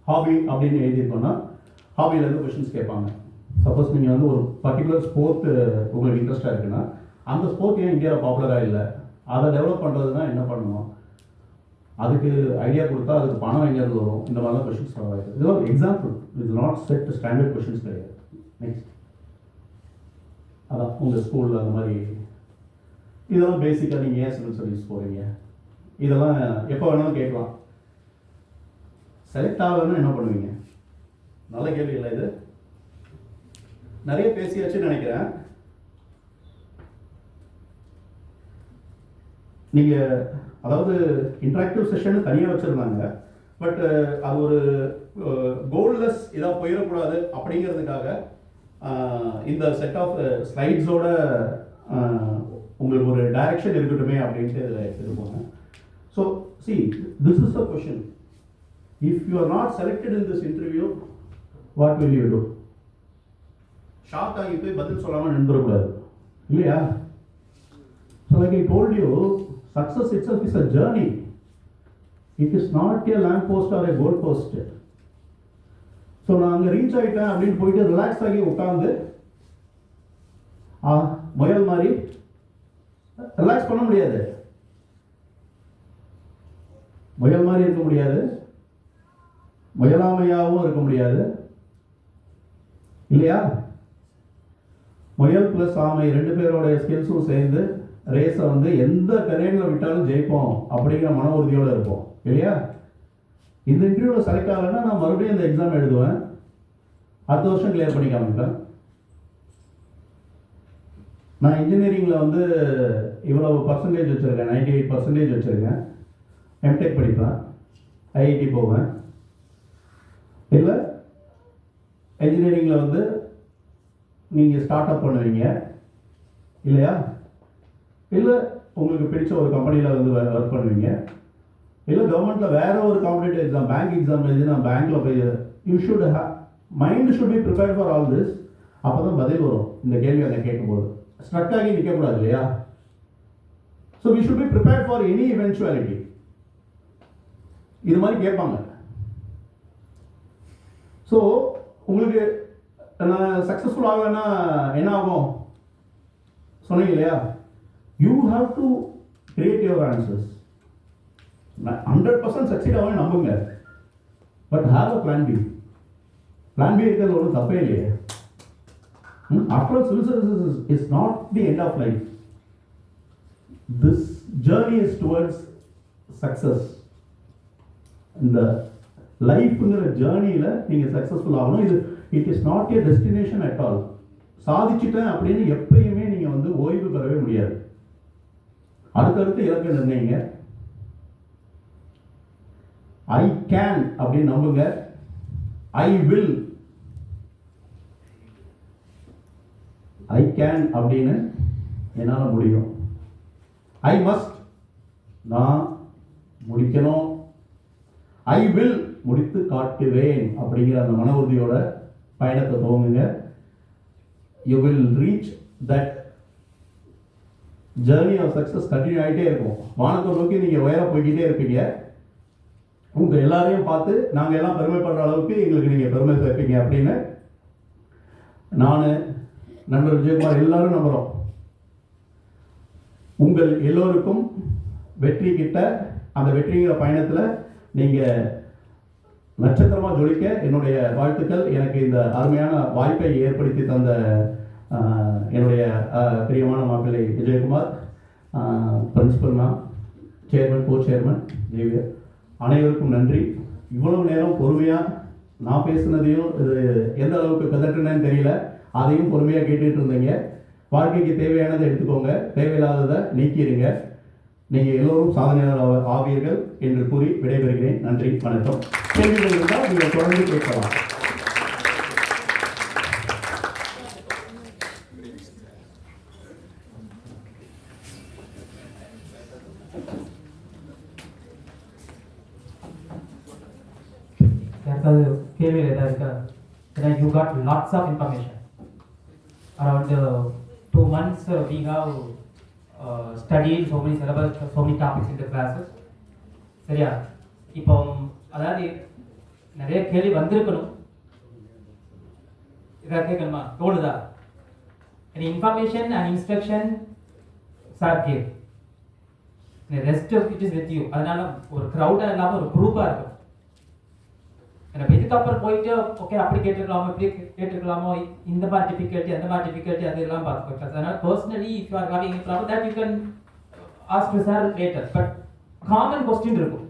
Speaker 4: ஹாபி அப்படின்னு எழுதியிருக்கோன்னா ஹாபியிலேருந்து கொஷின்ஸ் கேட்பாங்க. சப்போஸ் நீங்கள் வந்து ஒரு பர்டிகுலர் ஸ்போர்ட் உங்களுக்கு இன்ட்ரெஸ்ட்டாக இருக்குன்னா, அந்த ஸ்போர்ட் ஏன் இந்தியாவில் பாப்புலராக இல்லை, அதை டெவலப் பண்ணுறதுனா என்ன பண்ணணும், அதுக்கு ஐடியா கொடுத்தா அதுக்கு பணம் எங்கேருந்து வரும், இந்த மாதிரிலாம் கொஷின்ஸ் ஆகாது. இது ஒரு எக்ஸாம்பிள், இது நாட் செட் ஸ்டாண்டர்ட் கொஷின்ஸ் கிடையாது. நெக்ஸ்ட், அதான் உங்கள் ஸ்கூலில் அந்த மாதிரி இதெல்லாம் பேசிக்காக நீங்கள் ஏன் சிவில் சர்வீஸ் போகிறீங்க, இதெல்லாம் எப்போ வேணாலும் கேட்கலாம். செலக்ட் ஆகலன்னா என்ன பண்ணுவீங்க? நல்ல கேள்வி இல்லை இது. நிறைய பேசியாச்சுன்னு நினைக்கிறேன். நீங்கள் அதாவது இன்ட்ராக்டிவ் செஷன் தனியாக வச்சுருந்தாங்க, பட் அது ஒரு கோல்லெஸ் இதாக போயிடக்கூடாது அப்படிங்கிறதுக்காக இந்த செட் ஆஃப் ஸ்லைட்ஸோட உங்களுக்கு ஒரு டைரக்ஷன் இருக்கட்டுமே அப்படின்ட்டு இதில் எடுத்துகிட்டு போனேன். So see, this is a question. If you are not selected in this interview, what will you do? Shock ஆகி போய் பதில் சொல்லாமல் நின்றுடக்கூடாது இல்லையா? So like I told you, success itself is a journey. It is not a lamp post or a goal post. So நான் அங்கே reach ஆகிட்டேன் அப்படின்னு போயிட்டு ரிலாக்ஸ் ஆகி உட்காந்து முயல் மாதிரி ரிலாக்ஸ் பண்ண முடியாது. முயல் மாதிரி இருக்க முடியாது, முயலாமையாகவும் இருக்க முடியாது இல்லையா? முயல் ப்ளஸ் ஆமை ரெண்டு பேரோடைய ஸ்கில்ஸும் சேர்ந்து ரேஸை வந்து எந்த கரையில் விட்டாலும் ஜெயிப்போம் அப்படிங்கிற மன உறுதியோடு இருப்போம் இல்லையா? இந்த இன்டர்வியூவில் செலக்ட் ஆகலைன்னா நான் மறுபடியும் இந்த எக்ஸாம் எழுதுவேன், அடுத்த வருஷம் கிளியர் பண்ணி காமிப்பேன். நான் இன்ஜினியரிங்கில் வந்து இவ்வளோ பர்சன்டேஜ் வச்சுருக்கேன், 98% வச்சுருக்கேன். எம்டெக் படிப்பேன், ஐஐடி போவேன். இல்லை இன்ஜினியரிங்கில் வந்து நீங்கள் ஸ்டார்ட் அப் பண்ணுவீங்க இல்லையா? இல்லை உங்களுக்கு பிடிச்ச ஒரு கம்பெனியில் வந்து ஒர்க் பண்ணுவீங்க. இல்லை கவர்மெண்ட்டில் வேறு ஒரு காம்படிட்டிவ் எக்ஸாம், பேங்க் எக்ஸாம் எழுதி நான் பேங்க்கில் போய், you should mind should be prepared for all this. அப்போ தான் பதில் வரும் இந்த கேள்வி அதை கேட்கும்போது. ஸ்ட்ரக் ஆகி நிற்கக்கூடாது இல்லையா? So we should be prepared for any eventuality. இது மாதிரி கேட்பாங்க. ஸோ உங்களுக்கு நான் சக்ஸஸ்ஃபுல் ஆகலைன்னா என்ன ஆகும் சொன்னீங்க இல்லையா? You have to create your answers. 100% succeed ஆகும் நம்புங்க, but have a plan B. Plan B இருக்கிறது ஒன்றும் தப்பே இல்லையே. After all, civil services is not the end of life. This journey is towards success. இந்த லைஃப்ங்கிற ஜேர்னியில் நீங்கள் சக்ஸஸ்ஃபுல் ஆகணும். இது it is not a destination at all. சாதிச்சுட்டேன் அப்படின்னு எப்பயுமே நீங்கள் வந்து ஓய்வு பெறவே முடியாது. அடுத்தடுத்து இலக்கு நிர்ணயிங்க. ஐ கேன் அப்படின்னு நம்புங்க. ஐ வில், ஐ கேன் அப்படின்னு என்னால் முடியும். ஐ மஸ்ட், நான் முடிக்கணும். ஐ வில், முடித்து காட்டுவேன் அப்படிங்கிற அந்த மன உறுதியோட பயணத்தை துவங்குங்க. You will reach that journey of success. Continue ஆகிட்டே இருக்கும். வானத்தை நோக்கி நீங்கள் உயர போய்கிட்டே இருப்பீங்க. உங்கள் எல்லாரையும் பார்த்து நாங்கள் எல்லாம் பெருமைப்படுற அளவுக்கு எங்களுக்கு நீங்கள் பெருமை சேர்ப்பீங்க அப்படின்னு நான், நண்பர் விஜயகுமார் எல்லாரும் நம்புகிறோம். உங்கள் எல்லோருக்கும் வெற்றி கிட்ட, அந்த வெற்றிங்கிற பயணத்தில் நீங்கள் நட்சத்திரமாக ஜொலிக்க என்னுடைய வாழ்த்துக்கள். எனக்கு இந்த அருமையான வாய்ப்பை ஏற்படுத்தி தந்த என்னுடைய பிரியமான மாப்பிள்ளை Vijayakumar, principal ma'am, chairman co chairman Xavier அனைவருக்கும் நன்றி. இவ்வளவு நேரம் பொறுமையாக நான் பேசுனதையும் இது எந்த அளவுக்கு கதட்டுனேன்னு தெரியல, அதையும் பொறுமையாக கேட்டுட்டு இருந்தீங்க. வாழ்க்கைக்கு தேவையானதை எடுத்துக்கோங்க, தேவையில்லாததை நீக்கிடுங்க. நீங்கள் எல்லோரும் சாதனையாளர் ஆவீர்கள் என்று கூறி விடைபெறுகிறேன். நன்றி, வணக்கம். கேள்விகள் இருந்தால் நீங்கள் தொடர்ந்து கேட்கலாம்.
Speaker 9: யாருக்காவது கேள்விகள் ஏதாவது இருக்கா? ஏன்னா you got lots of information. Around 2 months we have studied so many syllabus, so many topics in the classes. சரியா? இப்போ அதாவது நிறைய கேள்வி வந்திருக்கணும். இதை கேட்கணுமா? தோணுதா? any information and instruction sir gave. the rest of it is with you. அதனால ஒரு crowd-ஆ இல்லாம ஒரு group-ஆ இருக்கும். எனக்கு இதுக்கப்புறம் போயிட்டு ஓகே அப்படி கேட்டுக்கலாமோ இப்படி கேட்டுக்கலாமோ இந்த மாதிரி டிஃபிகல்ட்டி அந்த மாதிரி டிஃபிகல்ட்டி அதெல்லாம் பார்த்துக்கலாம். அதனால personally if you are having any problem that you can ask sir later. But common question இருக்கும்.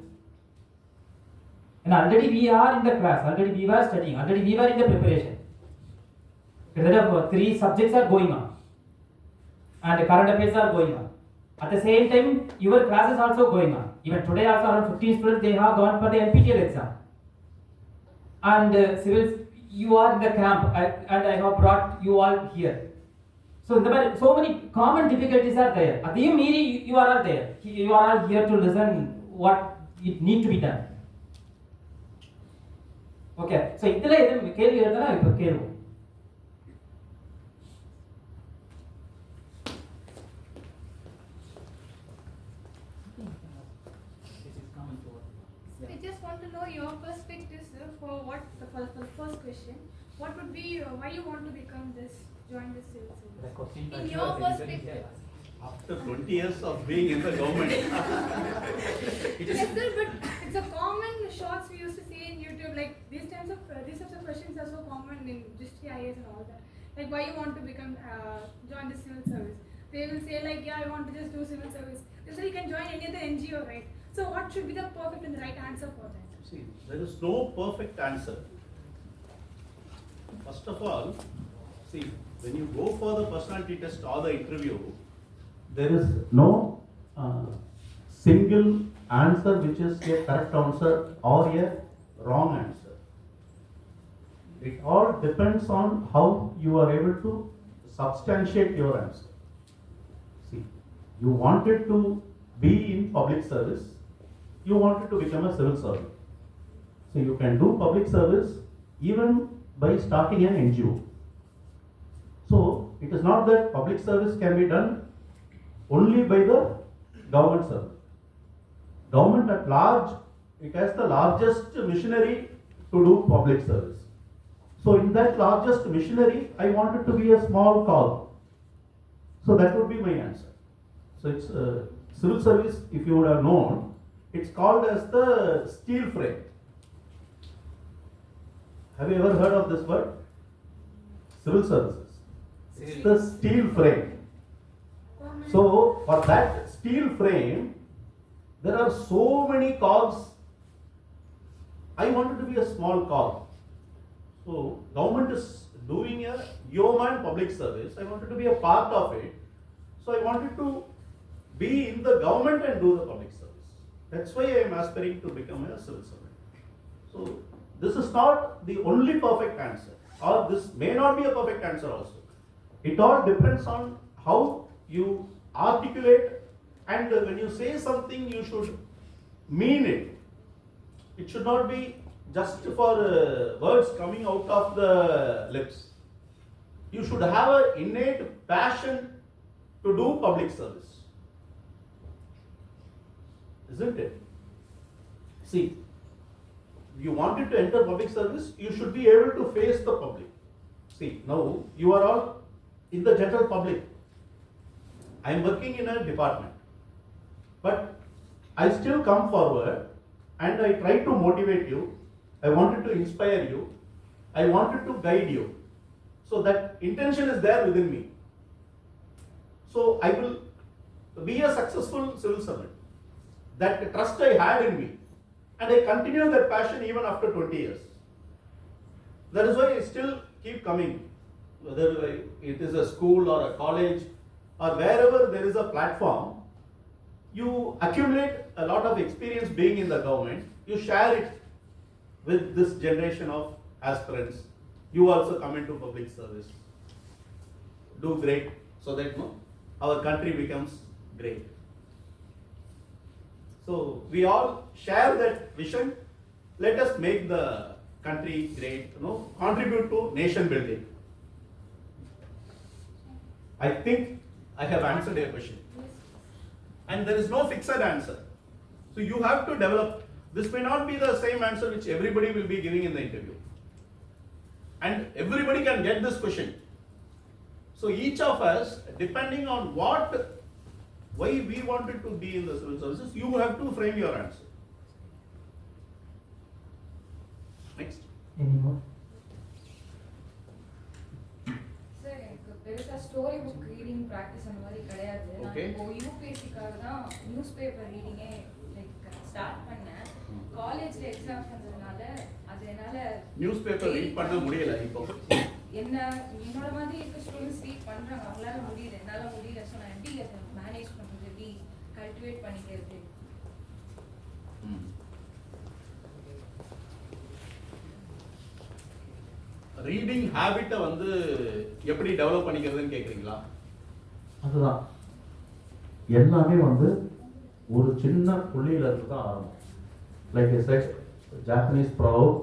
Speaker 9: ஏன்னா already we are in the class, already we are studying, already we are in the preparation. கிட்டத்தட்ட 3 subjects are going on and current affairs are going on. At the same time your class is also going on. Even today also around 15 students they have gone for the NPTEL exam. And civils, you are in the camp and I have brought you all here. So so many common difficulties are there. Adhiyum meeri you are all there. You are all here to listen what it need to be done. Okay. So idhula edhu kelvi irundha ipo kelvu.
Speaker 7: I just want to know your perspectives for for the first question. What would be why you want to join this civil service? In your perspective.
Speaker 4: After 20 years of being in the government.
Speaker 7: Yes, sir, but it's a common shorts we used to see in YouTube. Like these types of questions are so common in Shri IAS and all that. Like why you want to join the civil service? They will say like, yeah, I want to just do civil service. They say you can join any other NGO, right? So what should be the perfect and the right answer for that?
Speaker 4: See, there is no perfect answer. First of all, see, when you go for the personality test or the interview, there is no single answer which is a correct answer or a wrong answer. It all depends on how you are able to substantiate your answer. See, you wanted to be in public service, you wanted to become a civil servant. So you can do public service even by starting an NGO. So it is not that public service can be done only by the government servant. Government at large, it has the largest machinery to do public service. So in that largest machinery, I wanted to be a small cog. So that would be my answer. So it's civil service, if you would have known, it's called as the steel frame. Have you ever heard of this word? Civil services. It's the steel frame. So for that steel frame, there are so many cogs. I wanted to be a small cog. So government is doing a yeoman public service. I wanted to be a part of it. So I wanted to be in the government and do the public service. That's why I am aspiring to become a civil servant. So this is not the only perfect answer, or this may not be a perfect answer also. It all depends on how you articulate, and when you say something you should mean it. It should not be just for words coming out of the lips. You should have an innate passion to do public service. Isn't it? See, if you wanted to enter public service, you should be able to face the public. See, now you are all in the general public. I am working in a department, but I still come forward and I try to motivate you. I wanted to inspire you. I wanted to guide you. So that intention is there within me. So I will be a successful civil servant. that trust I had in me, and I continue that passion even after 20 years. That is why I still keep coming, whether it is a school or a college or wherever there is a platform. You accumulate a lot of experience being in the government, you share it with this generation of aspirants. You also come into public service. Do great so that our country becomes great. So we all share that vision. Let us make the country great, contribute to nation building. I think I have answered your question. And there is no fixed answer. So you have to develop. This may not be the same answer which everybody will be giving in the interview. And everybody can get this question. So each of us, depending on why we wanted to be in the civil services, you have to frame your answer. Next.
Speaker 9: Any more?
Speaker 8: Sir எனக்கு பெருசாக story book reading practice அந்த மாதிரி கிடையாது. நான் இப்போ யூபிஎஸ்சிக்காக தான் news paper ரீடிங்கே like start பண்ணேன். காலேஜில் எக்ஸாம்ஸ் வந்ததுனால அது என்னால்
Speaker 4: நியூஸ் பேப்பர் ரீட் பண்ண முடியல. இப்போ
Speaker 8: என்னோட மாதிரி இருக்க ஸ்டூடெண்ட்ஸ் ரீட் பண்ணுறாங்க, அவங்களால முடியல, என்னால் முடியல. ஸோ நான் எப்படி அதை மேனேஜ் பண்ணுறது, எப்படி கல்டிவேட் பண்ணிக்கிறது?
Speaker 4: ரீடிங் ஹேபிட்டை எப்படி டெவலப் பண்ணிக்கிறதுன்னு கேட்குறீங்களா?
Speaker 10: அதுதான் எல்லாமே ஒரு சின்ன புள்ளியில இருந்து தான் ஆரம்பம். Like I set, Japanese proverb,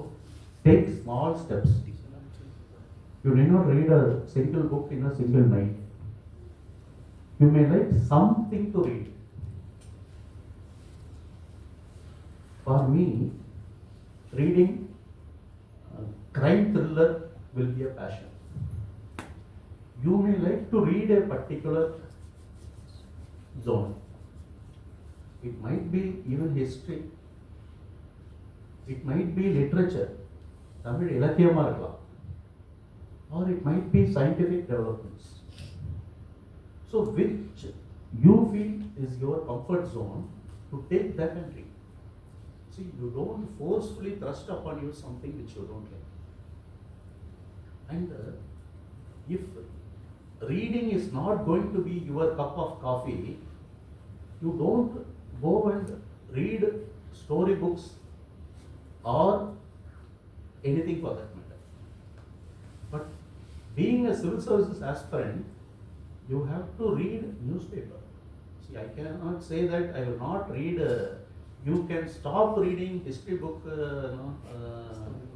Speaker 10: take small steps. You need not read a single book in a single night. You may like something to read. For me, reading crime thriller will be a passion. You may like to read a particular zone. It might be even history. It might be literature. Tamil இலக்கியமா இருக்கலாம். Or it might be scientific developments. So which you feel is your comfort zone, to take that and read. See, you don't forcefully thrust upon you something which you don't like. And if reading is not going to be your cup of coffee, you don't go and read storybooks or anything for that matter. But being a civil services aspirant, you have to read newspaper. See, I cannot say that I will not read. You can stop reading history book,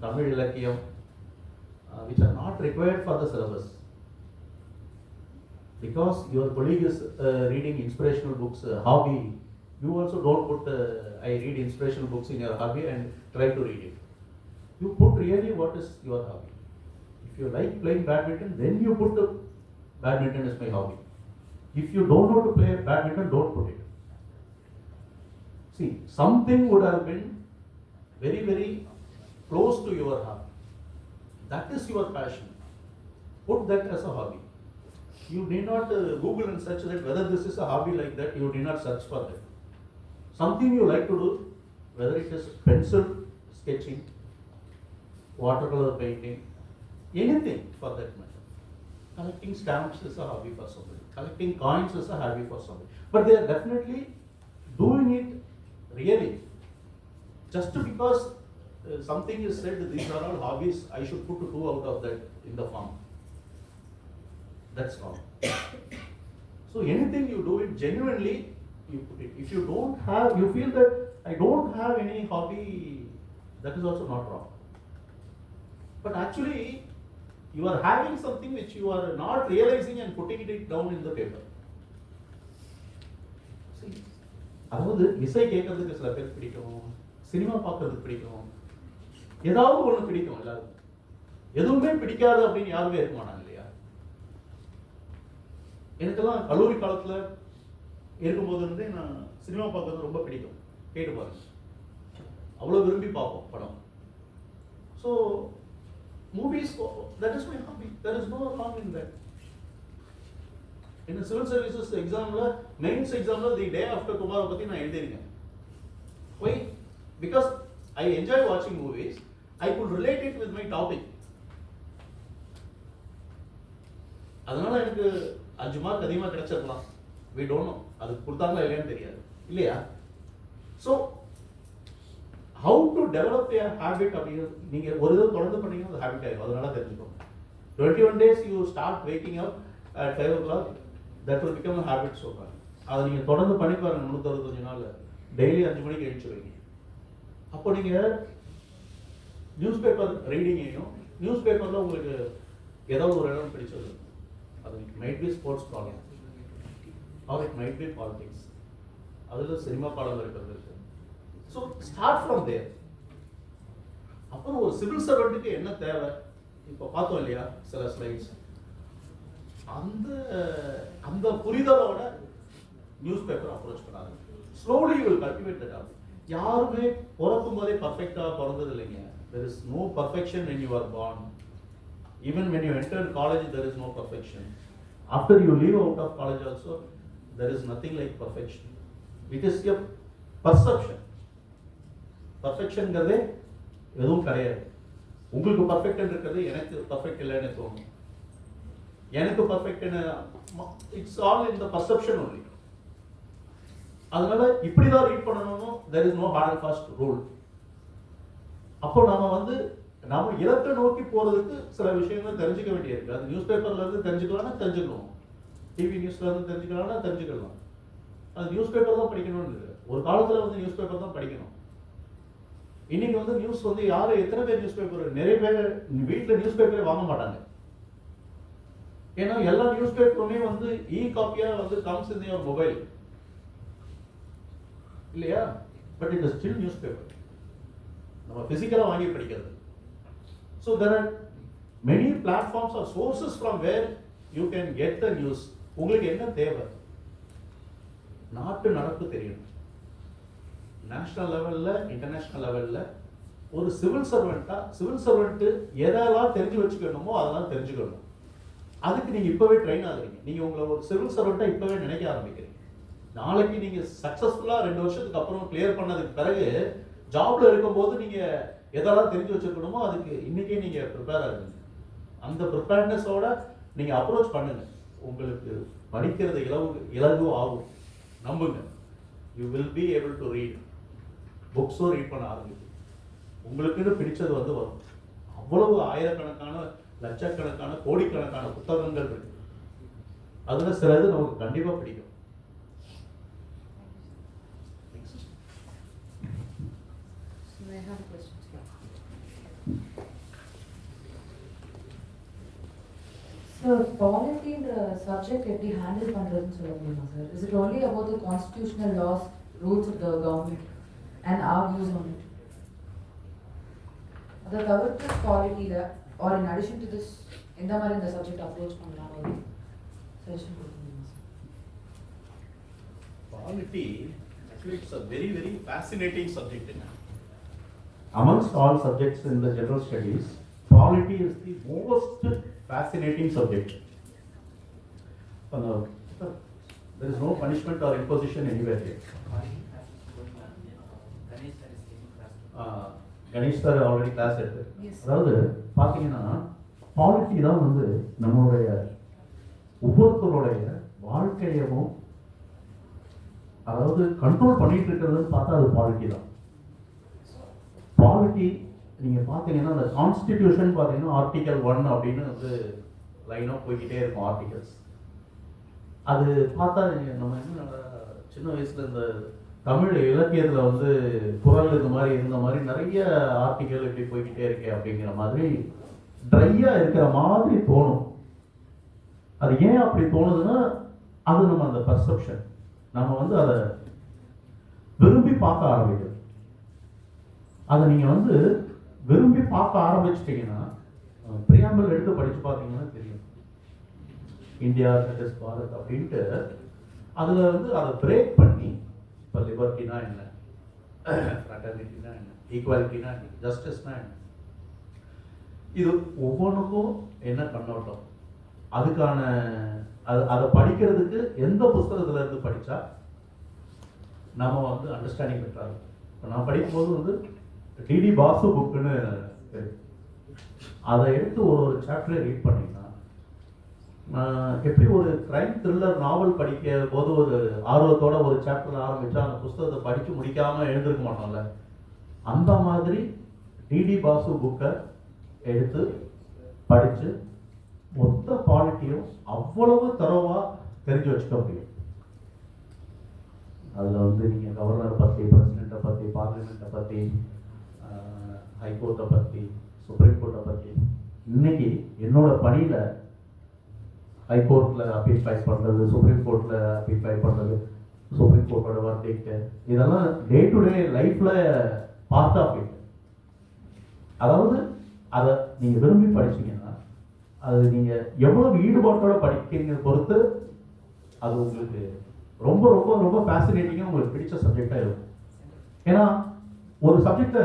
Speaker 10: Tamil Ilakiyam, which are not required for the syllabus. Because your colleague is reading inspirational books, hobby, you also don't put I read inspirational books in your hobby and try to read it. You put really what is your hobby. If you like playing badminton, then you put badminton as my hobby. If you don't know to play badminton, don't put it. See, something would have been very, very close to your heart. That is your passion. Put that as a hobby. You need not Google and search that whether this is a hobby like that. You need not search for that. Something you like to do, whether it is pencil sketching, watercolor painting, anything for that matter. Collecting stamps is a hobby for somebody. Collecting coins is a hobby for somebody. But they are definitely doing it really. Just because something is said, these are all hobbies, I should put 2 out of that in the form. That's wrong. So anything you do it genuinely, you put it. If you don't have, you feel that I don't have any hobby, that is also not wrong. But actually, you are having something which you are not realizing and putting it down in the paper. See, அதாவது இசை கேட்கறதுக்கு சில பேர் பிடிக்கும், cinema பார்க்கறதுக்கு பிடிக்கும், ஏதாவது ஒன்று பிடிக்கும் எல்லாருக்கும். எதுவுமே பிடிக்காது அப்படின்னு யாருமே இருக்க மாட்டாங்க இல்லையா? எனக்கெல்லாம் கல்லூரி காலத்தில் இருக்கும்போது இருந்தே நான் சினிமா பார்க்கறது ரொம்ப பிடிக்கும். கேட்டு பாருங்க, அவ்வளோ விரும்பி பார்ப்போம் படம். So movies, that is my hobby. There is no wrong in that. In the civil services exam, mains exam, the day after tomorrow, நான் எழுதிருக்கேன். Why? Because I enjoy watching movies. I could relate it with my topic. அதனால எனக்கு 5 mark அதிகமாக கிடைச்சிருக்கலாம். We don't know. அது கொடுத்தாங்களா இல்லையான்னு தெரியாது இல்லையா? So how to develop a habit அப்படிங்கிறது நீங்கள் ஒரு இதை தொடர்ந்து பண்ணீங்கன்னா அது ஹேபிட் ஆகிடும். அதனால தெரிஞ்சுக்கோங்க. 21 days you start waking up at 5 o'clock, that will become a habit சொல்கிறாங்க. அதை நீங்கள் தொடர்ந்து பண்ணி பாருங்க 365 நாள் டெய்லி 5 மணிக்கு எழுந்துருவீங்க. அப்போ நீங்கள் நியூஸ் பேப்பர் ரீடிங்கையும் நியூஸ் பேப்பரில் உங்களுக்கு ஏதாவது ஒரு இடம் பிடிச்சது, அது மைட் பி ஸ்போர்ட்ஸ் காலம் R it might be politics, அதில் சினிமா பாடம் இருக்கிறது இருக்கு. ஸோ ஸ்டார்ட் ஃப்ரம் தேர். அப்புறம் ஒரு சிவில் சர்வெண்ட்டுக்கு என்ன தேவை இப்போ பார்த்தோம் இல்லையா சில ஸ்லைட்ஸ், அந்த அந்த புரிதலோட நியூஸ் பேப்பர் அப்ரோச் பண்ணாங்க. Slowly you will cultivate that habit. யாருமே பிறக்கும் போதே பர்ஃபெக்டாக பிறந்தது இல்லைங்க. There is no perfection when you are born. Even when you enter college, there is no perfection. After you leave out of college also, there is nothing like perfection. It is a perception. Perfection ங்கிறதே எதுவும் கிடையாது. உங்களுக்கு perfect இருக்கிறது எனக்கு perfect இல்லைன்னு தோணும். எனக்கு perfect it's all in the perception only. அதனால இப்படிதான் ரீட் பண்ணணும். there is no hard and fast rule. அப்போ நாம இலக்கை நோக்கி போறதுக்கு சில விஷயங்கள் தெரிஞ்சுக்க வேண்டியிருக்கு. அது நியூஸ் பேப்பர்ல இருந்து தெரிஞ்சுக்கலாம்னா தெரிஞ்சுக்கணும், டிவி நியூஸ்ல இருந்து தெரிஞ்சுக்கலாம்னா தெரிஞ்சுக்கலாம். அது நியூஸ் பேப்பர் தான் படிக்கணும்னு இல்லை. ஒரு காலத்துல நியூஸ் பேப்பர் தான் படிக்கணும். இன்னைக்கு நியூஸ் யாரு எத்தனை பேர் நியூஸ் பேப்பர், நிறைய பேர் வீட்டில் நியூஸ் பேப்பரே வாங்க மாட்டாங்க. ஏன்னா எல்லா நியூஸ் பேப்பருமே இ காப்பியா கம்ஸ் இன் யுவர் மொபைல் இல்லையா? But it is still newspaper. நம்ம பிசிக்கலா வாங்கி படிக்கிறது. So there are many platforms or sources from where you can get the news. உங்களுக்கு என்ன தேவை? நாட்டு நடப்பு தெரியணும். நேஷனல் லெவலில் இன்டர்நேஷனல் லெவலில் ஒரு சிவில் சர்வெண்ட்டு எதெல்லாம் தெரிஞ்சு வச்சுக்கணுமோ அதெல்லாம் தெரிஞ்சுக்கணும். அதுக்கு நீங்கள் இப்போவே ட்ரெயின் ஆகுறீங்க. நீங்கள் உங்களை ஒரு சிவில் சர்வெண்ட்டாக இப்போவே நினைக்க ஆரம்பிக்கிறீங்க. நாளைக்கு நீங்கள் சக்ஸஸ்ஃபுல்லாக 2 வருஷத்துக்கு அப்புறம் கிளியர் பண்ணதுக்கு பிறகு ஜாப்ல இருக்கும்போது நீங்கள் எதெல்லாம் தெரிஞ்சு வச்சுருக்கணுமோ அதுக்கு இன்றைக்கே நீங்கள் ப்ரிப்பேர் ஆகுங்க. அந்த ப்ரிப்பேர்னஸோட நீங்கள் அப்ரோச் பண்ணுங்க. உங்களுக்கு படிக்கிறது இலகு ஆகும். நம்புங்க. You will be able to read. புக்ஸும் ரீட் பண்ண ஆரம்பிக்கும். உங்களுக்குன்னு பிடிச்சது வரும். அவ்வளவு ஆயிரக்கணக்கான லட்சக்கணக்கான கோடிக்கணக்கான புத்தகங்கள் இருக்கு. அதில் சிலது நமக்கு கண்டிப்பாக பிடிக்கும்.
Speaker 8: I have a question. So, polity in the subject எப்படி handle பண்றதுன்னு சொல்ல முடியுமா sir? Is it only about the constitutional laws, rules of the government and our views on it? அதை தவிர்த்து பாலிட்டியில் or in addition to this எந்த மாதிரி இந்த subject approach பண்ணலாம் ஒரு செஷன் கொடுக்கணுமா sir?
Speaker 10: Polity, actually it's a very very fascinating subject. Amongst all subjects in the general studies, polity is the most fascinating subject. There is no punishment or imposition anywhere here. Ganesh sir already class எடுத்து. அதாவது பார்த்தீங்கன்னா polity தான் நம்மளுடைய ஒவ்வொருத்தருடைய வாழ்க்கையவும் அதாவது control பண்ணிட்டு இருக்கிறதுன்னு பார்த்தா அது பாலிட்டி தான். பாலிட்டி நீங்கள் பார்த்தீங்கன்னா அந்த கான்ஸ்டிடியூஷன் பார்த்தீங்கன்னா ஆர்டிகல் 1 அப்படின்னு லைனாக போய்கிட்டே இருக்கும் ஆர்டிகல்ஸ். அது பார்த்தா நம்ம என்ன சின்ன வயசில் இந்த தமிழ் இலக்கியத்தில் குறள் இந்த மாதிரி இருந்த மாதிரி நிறைய ஆர்டிகல் இப்படி போய்கிட்டே இருக்கே அப்படிங்கிற மாதிரி ட்ரையாக இருக்கிற மாதிரி தோணும். அது ஏன் அப்படி தோணுதுன்னா அது நம்ம அந்த பர்செப்ஷன் நம்ம அதை விரும்பி பார்க்க ஆரம்பிக்கிறது. அதை நீங்கள் விரும்பி பார்க்க ஆரம்பிச்சிட்டிங்கன்னா பிரியாம்பிள் எடுத்து படித்து பார்த்தீங்கன்னா தெரியும். இந்தியா தட் பாரத் அப்படின்ட்டு அதில் அதை பிரேக் பண்ணி இப்போ லிபர்ட்டினா என்ன, ஃப்ராட்டர்னிட்டினா என்ன, ஈக்குவாலிட்டினா என்ன, ஜஸ்டிஸ்னா என்ன, இது ஒவ்வொன்றுக்கும் என்ன கண்ணோட்டம், அதுக்கான அதை படிக்கிறதுக்கு எந்த புஸ்தகத்துல இருந்து படித்தா நம்ம அண்டர்ஸ்டாண்டிங் பெற்றாங்க. நான் படிக்கும்போது வந்து டிடி பாசு புக்குன்னு இருக்கு. அதை எடுத்து ஒரு சாப்டரை ரீட் பண்ணிங்கன்னா எப்படி ஒரு கிரைம் த்ரில்லர் நாவல் படிக்க போது ஒரு ஆர்வத்தோட ஒரு சாப்டர் ஆரம்பிச்சா அந்த புஸ்தகத்தை படித்து முடிக்காமல் எழுந்திருக்க மாட்டோம்ல, அந்த மாதிரி டிடி பாசு புக்கை எடுத்து படித்து மொத்த குவாலிட்டியும் அவ்வளவு தரவாக தெரிஞ்சு வச்சுக்க முடியும். அதில் வந்து நீங்கள் கவர்னரை பற்றி, பிரசிடெண்ட்டை பற்றி, பார்லிமெண்ட்டை பற்றி, ஹைகோர்ட்டை பற்றி, சுப்ரீம் கோர்ட்டை பற்றி, இன்னைக்கு என்னோட பணியில் ஹைகோர்ட்டில் அப்பீல் ஃபைல் பண்ணுறது, சுப்ரீம் கோர்ட்டில் அப்பீல் ஃபைல் பண்ணுறது, சுப்ரீம் கோர்ட்டோட வர்டிக்ட்டு, இதெல்லாம் டே டு டே லைஃப்பில் பார்ட் ஆஃப் இட். அதாவது அதை நீங்கள் விரும்பி படிச்சீங்கன்னா அது நீங்கள் எவ்வளோ ஈடுபாட்டோட படிக்கிறீங்க பொறுத்து அது உங்களுக்கு ரொம்ப ரொம்ப ரொம்ப ஃபேசினேட்டிங்காக உங்களுக்கு பிடிச்ச சப்ஜெக்டாக இருக்கும். ஏன்னா ஒரு சப்ஜெக்டை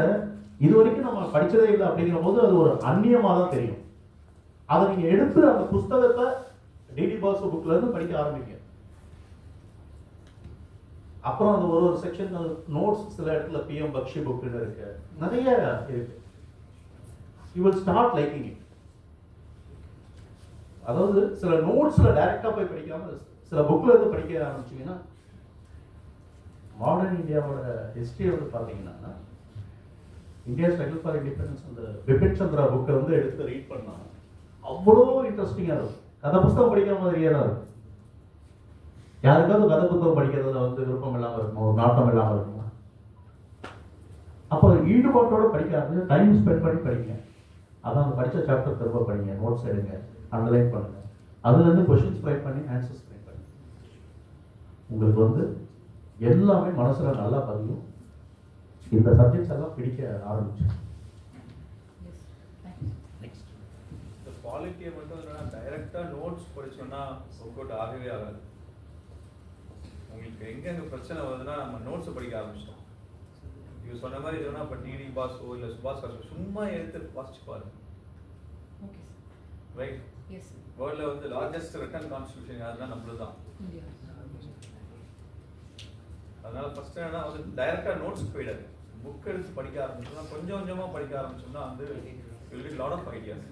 Speaker 10: இது வரைக்கும் நம்ம படித்ததே இல்லை அப்படிங்கிற போது அது ஒரு அந்நியமாக தான் தெரியும். அதை நீங்கள் எடுத்து அந்த புஸ்தகத்தை டிடி பாசு புக்ல இருந்து படிக்க ஆரம்பிங்க. அப்புறம் அந்த ஒரு செக்ஷன் நோட்ஸ், சில இடத்துல பிஎம் பக்ஷி புக்னு இருக்கு, நிறைய இருக்கு. You will start liking it. அதாவது சில நோட்ஸ்ல டைரக்டா போய் படிக்காம சில புக்ல இருந்து படிக்க ஆரம்பிச்சீங்கன்னா, மாடர்ன் இந்தியாவோட ஹிஸ்டரி வந்து பாத்தீங்கன்னா, இந்தியா ஸ்ட்ரகிள் ஃபார் இண்டிபெண்டன்ஸ் அந்த பிபின் சந்திரா புக்கை வந்து எடுத்து ரீட் பண்ணா அவ்வளோ இன்ட்ரெஸ்டிங்கா இருக்கும். கதை புத்தகம் படிக்கிற மாதிரியே தான் இருக்கும். யாருக்காவது கதை புத்தகம் படிக்கிறதுல வந்து விருப்பம் இல்லாமல் இருக்குமா, ஒரு நாட்டம் இல்லாமல் இருக்குமா? அப்போ ஈடுபாட்டோட படிக்காது, டைம் ஸ்பெண்ட் பண்ணி படிங்க. அதான் அந்த படித்த சாப்டர் திரும்ப படிங்க, நோட்ஸ் எடுங்க, அண்டர்லைன் பண்ணுங்க, அதுலேருந்து கொஷின்ஸ் ட்ரை பண்ணி ஆன்சர்ஸ் ட்ரை பண்ணி உங்களுக்கு வந்து எல்லாமே மனசில் நல்லா பதியும். இந்த சப்ஜெக்ட்ஸ் எல்லாம் பிடிக்க ஆரம்பிச்சேன்.
Speaker 11: இந்த குவாலிட்டியை மட்டும் இல்லைன்னா டைரெக்டாக நோட்ஸ் படித்தோன்னா ஒர்க் அவுட் ஆகவே ஆகாது. உங்களுக்கு எங்கெங்க பிரச்சனை வருதுன்னா நம்ம நோட்ஸை படிக்க ஆரம்பிச்சிட்டோம். இவர் சொன்ன மாதிரி இதுனா இப்போ டிடி பாஸோ இல்லை சுபாஷ் காசோ சும்மா எடுத்து வாசிச்சு பாருங்க. ரைட்? வேர்ல்டில் வந்து லார்ஜஸ்ட் ரிட்டன் கான்ஸ்டியூஷன் யாருன்னா நம்மளது தான். அதனால ஃபர்ஸ்ட் என்னன்னா வந்து டைரக்டாக நோட்ஸ் போயிடாது. புக் எடுத்து படிக்க ஆரம்பிச்சோம்னா, கொஞ்சம் கொஞ்சமாக படிக்க ஆரம்பிச்சோம்னா வந்து will get lot of ideas.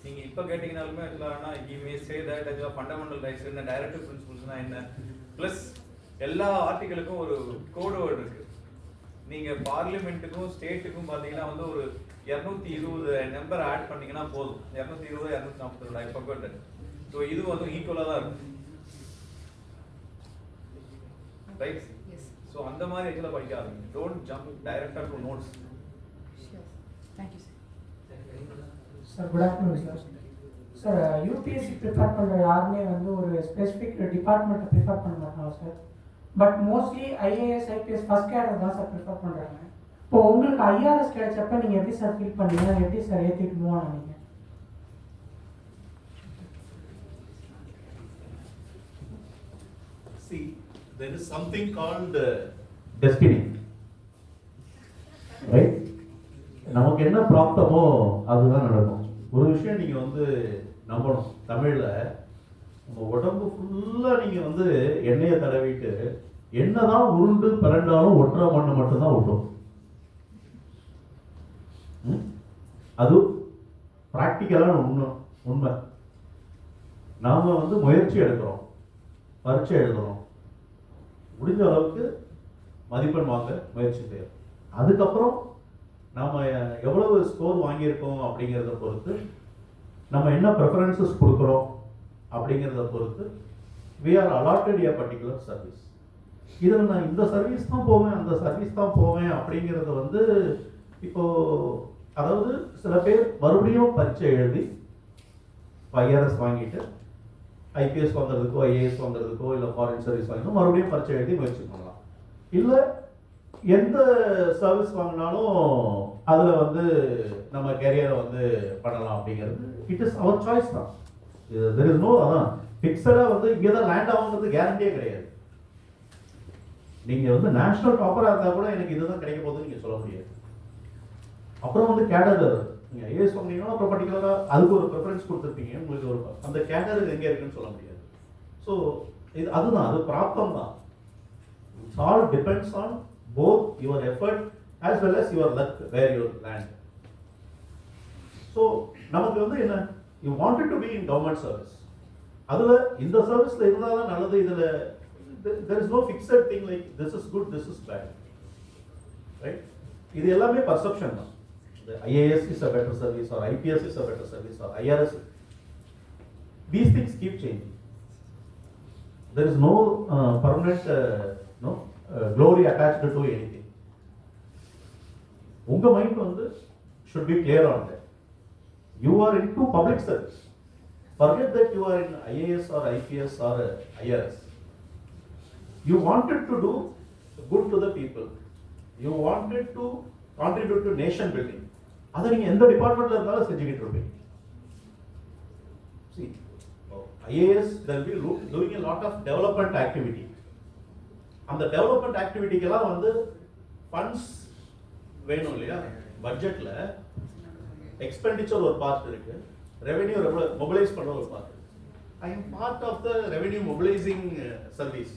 Speaker 11: நீங்கள் இப்போ கேட்டிங்கனாலுமே இல்லைன்னா ஹி மே சே தட் இதெல்லாம் ஃபண்டமெண்டல் ரைட்ஸ் என்ன, டைரக்டிவ் பிரின்சிபல்ஸ்னா என்ன, ப்ளஸ் எல்லா ஆர்டிகளுக்கும் ஒரு கோட் வேர்டு இருக்குது. நீங்கள் பார்லிமெண்ட்டுக்கும் ஸ்டேட்டுக்கும் பார்த்தீங்கன்னா வந்து ஒரு 220 நம்பர் ஆட் பண்ணிங்கன்னா போதும். 220 242 ஐ ஃபர்காட் தட். ஸோ இது வந்து ஈக்குவலாக தான் இருக்கும். ரைட்? ஸோ அந்த மாதிரி இதில் படிக்க ஆரம்பிங்க. டோன்ட் ஜம்ப் டைரக்டாக to notes.
Speaker 12: Sir good afternoon sir. Sir UPSC prepare பண்ணுற யாருமே வந்து ஒரு ஸ்பெசிஃபிக் டிபார்ட்மெண்ட்டை ப்ரிஃபர் பண்ண மாட்டாங்க sir. But mostly IAS IPS first cadre தான் சார் ப்ரிஃபர் பண்ணுறாங்க. இப்போ உங்களுக்கு ஐஆர்எஸ் கிடைச்சப்ப நீங்கள் எப்படி சார் ஃபீல் பண்ணீங்க, எப்படி சார் ஏற்றிட்டு move ஆனீங்க?
Speaker 10: See, there is something called destiny. Right? நமக்கு என்ன பிராப்தமோ அதுதான் நடக்கும். ஒரு விஷயம் நீங்க வந்து நம்பணும். தமிழ்ல உங்க உடம்பு ஃபுல்லா நீங்க வந்து எண்ணெயை தடவிட்டு என்னதான் உருண்டு பிறண்டாலும் ஒற்றை மண்ணு மட்டும்தான் ஒட்டும். அது பிராக்டிக்கலான உண்மை. நாம வந்து முயற்சி எடுக்கிறோம், பரீட்சை எழுதுறோம், முடிஞ்ச அளவுக்கு மதிப்பெண் வாங்க முயற்சி செய்யறோம். அதுக்கப்புறம் நாம் எவ்வளவு ஸ்கோர் வாங்கியிருக்கோம் அப்படிங்கிறத பொறுத்து, நம்ம என்ன ப்ரெஃபரன்சஸ் கொடுக்குறோம் அப்படிங்கிறத பொறுத்து we are allotted a particular service. இதில் நான் இந்த சர்வீஸ் தான் போவேன், அந்த சர்வீஸ் தான் போவேன் அப்படிங்கிறத வந்து இப்போ அதாவது சில பேர் மறுபடியும் பரீட்சை எழுதி IRS வாங்கிட்டு ஐபிஎஸ் வாங்குறதுக்கோ ஐஏஎஸ் வாங்குறதுக்கோ இல்லை ஃபாரின் சர்வீஸ் வாங்கினா மறுபடியும் பரீட்சை எழுதி முயற்சி பண்ணலாம். இல்லை எந்த சர்வீஸ் வாங்கினாலும் அதில் வந்து நம்ம கேரியரை வந்து பண்ணலாம் அப்படிங்கிறது இட் இஸ் அவர் சாய்ஸ் தான். தெர் இஸ் நோ அதான் ஃபிக்ஸடாக வந்து இங்கே தான் லேண்ட் ஆகுங்கிறது கேரண்டியே கிடையாது. நீங்கள் வந்து நேஷனல் டாப்பராக இருந்தால் கூட எனக்கு இதுதான் கிடைக்க போகுதுன்னு நீங்கள் சொல்ல முடியாது. அப்புறம் வந்து கேடர், நீங்கள் ஐஏஎஸ் வாங்கினீங்கன்னா அப்புறம் பர்டிகுலராக அதுக்கு ஒரு ப்ரிஃபரன்ஸ் கொடுத்துருப்பீங்க, உங்களுக்கு ஒரு அந்த கேடர் எங்கே இருக்குன்னு சொல்ல முடியாது. ஸோ இது அதுதான், அது பிராப்தம் தான். It's all depends on both your effort as well as your luck where you land. So நமக்கு வந்து என்ன, you wanted to be in government service, அதுல இந்த சர்வீஸ்ல இருந்தாலும் நல்லது, இதுல there is no fixed thing like this is good, this is bad, right? இது எல்லாமே perception தான். The IAS is a better service or IPS is a better service or IRS, these things keep changing. There is no permanent glory attached to anything. உங்க mind வந்து should be clear on that. You are into public service. Forget that you are in IAS or IPS or IRS. You wanted to do good to the people. You wanted to contribute to nation building. அதை நீங்க எந்த டிபார்ட்மெண்ட்ல இருந்தாலும் செஞ்சுக்கிட்டு இருப்பீங்க. See, IAS will be doing a lot of development activity. அந்த development activityக்கெல்லாம் வந்து funds வேணும் இல்லையா? பட்ஜெட்ல எக்ஸ்பெண்டிச்சர் ஒரு பார்ட் இருக்கு, ரெவென்யூ மொபிலைஸ் பண்ற ஒரு பார்ட் இருக்கு. I am part of the revenue mobilising service.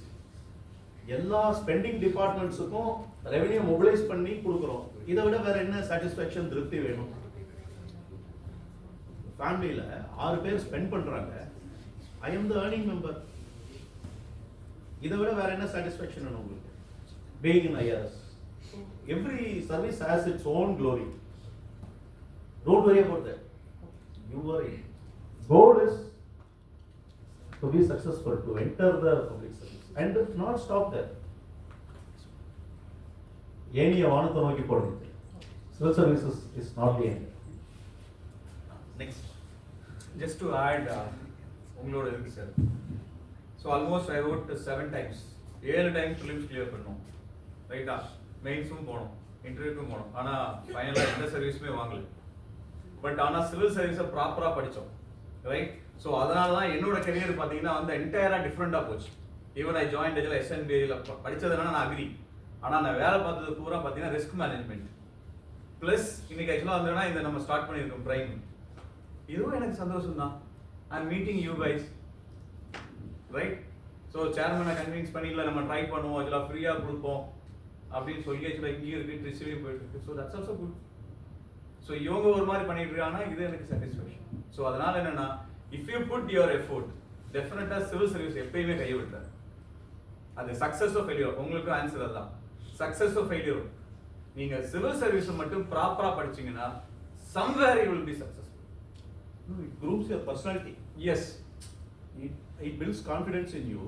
Speaker 10: எல்லா ஸ்பெண்டிங் டிபார்ட்மெண்ட்ஸுக்கும் ரெவென்யூ மொபிலைஸ் பண்ணி கொடுக்குறோம். இதை விட வேற என்ன சாட்டிஸ்ஃபேக்ஷன், திருப்தி வேணும்? ஃபேமிலியில 6 பேர் ஸ்பெண்ட் பண்றாங்க, I am the earning member. இதை விட வேற என்ன சாட்டிஸ்ஃபேக்ஷன் வேணும் உங்களுக்கு? Being in IRS, every service has its own glory. Don't worry about that. Your goal is to be successful, to enter the public service and not stop there. ஏனிய வானத்தை நோக்கி போடுங்க. Civil services is not the end.
Speaker 11: Next, just to add, உங்களோட இருக்கு sir. So almost I wrote 7 times. 7 times prelims clear பண்ணோம். ரைட்டா? மெயின்ஸும் போனோம், இன்டர்வியூக்கும் போனோம். ஆனா ஃபைனலா எந்த சர்வீஸுமே வாங்கல. பட் ஆனா சிவில் சர்வீஸை ப்ராப்பரா படிச்சோம், ரைட்? ஸோ அதனால தான் என்னோட கெரியர் பார்த்தீங்கன்னா வந்து என்டையரா டிஃப்ரெண்டா போச்சு. ஈவன் ஐ ஜாயின் இதில் SNBயில் படிச்சதுனால நான் அக்ரி, ஆனா நான் வேலை பார்த்தது பூரா பார்த்தீங்கன்னா ரிஸ்க் மேனேஜ்மெண்ட் ப்ளஸ் இன்னைக்கு ஆக்சுவலாக வந்தோன்னா இந்த நம்ம ஸ்டார்ட் பண்ணியிருக்கோம் பிரைம். இதுவும் எனக்கு சந்தோஷம் தான். I am meeting you guys, right? So சேர்மனை கன்வின்ஸ் பண்ணி இல்லை நம்ம ட்ரை பண்ணுவோம், ஆக்சுவலாக ஃப்ரீயாக கொடுப்போம் அப்படின்னு சொல்லி ஆக்சுவலாக இங்கேயும் இருக்கு, ட்ரிச்சிலையும் போயிட்டு இருக்கு. So that's also good. So இவங்க ஒரு மாதிரி பண்ணிட்டு இருக்காங்கன்னா இது எனக்கு சாட்டிஸ்ஃபேக்ஷன். ஸோ அதனால என்னன்னா, if you put your effort, டெஃபினட்டா சிவில் சர்வீஸ் எப்பயுமே கையை விட்டார். அது சக்சஸ் ஆஃப் ஃபெயிலியர், உங்களுக்கு ஆன்சர் அதான். சக்சஸ் ஆஃப் ஃபெயிலியர், நீங்க சிவில் சர்வீஸ் மட்டும் ப்ராப்பரா படிச்சீங்கன்னா somewhere you will be successful.
Speaker 10: No, it grooms your personality.
Speaker 11: Yes,
Speaker 10: it builds confidence in you.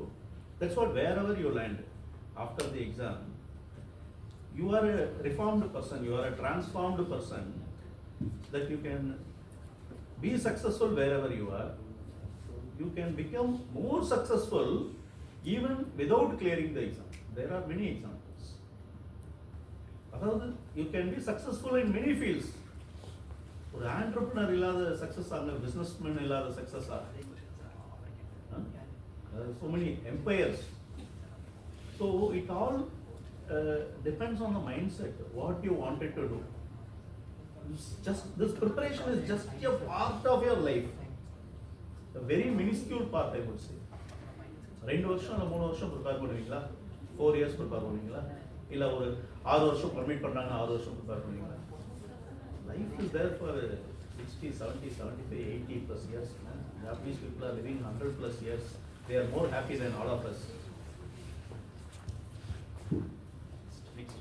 Speaker 10: That's what wherever you land after the exam, you are a reformed person, you are a transformed person, that you can be successful wherever you are. You can become more successful even without clearing the exam. There are many examples. அதாவது you can be successful in many fields. ஒரு entrepreneur இல்லாத success ஆங்க, businessman இல்லாத success ஆங்க. So many empires. So it all depends on the mindset, what you wanted to do. Just this preparation is just a part of your life, a very minuscule part, I would say. 2 வருஷம் இல்ல 3 வருஷம் prepare பண்ணுவீங்களா? 4 years prepare பண்ணுவீங்களா? இல்ல ஒரு 6 வருஷம் permit பண்றாங்க 6 வருஷம் ப்ரிப்பேர் பண்ணுவீங்களா? Life is there for 60, 70, 75, 80 plus years. Japanese people are living 100 plus years. They are more happy than all of us. Next.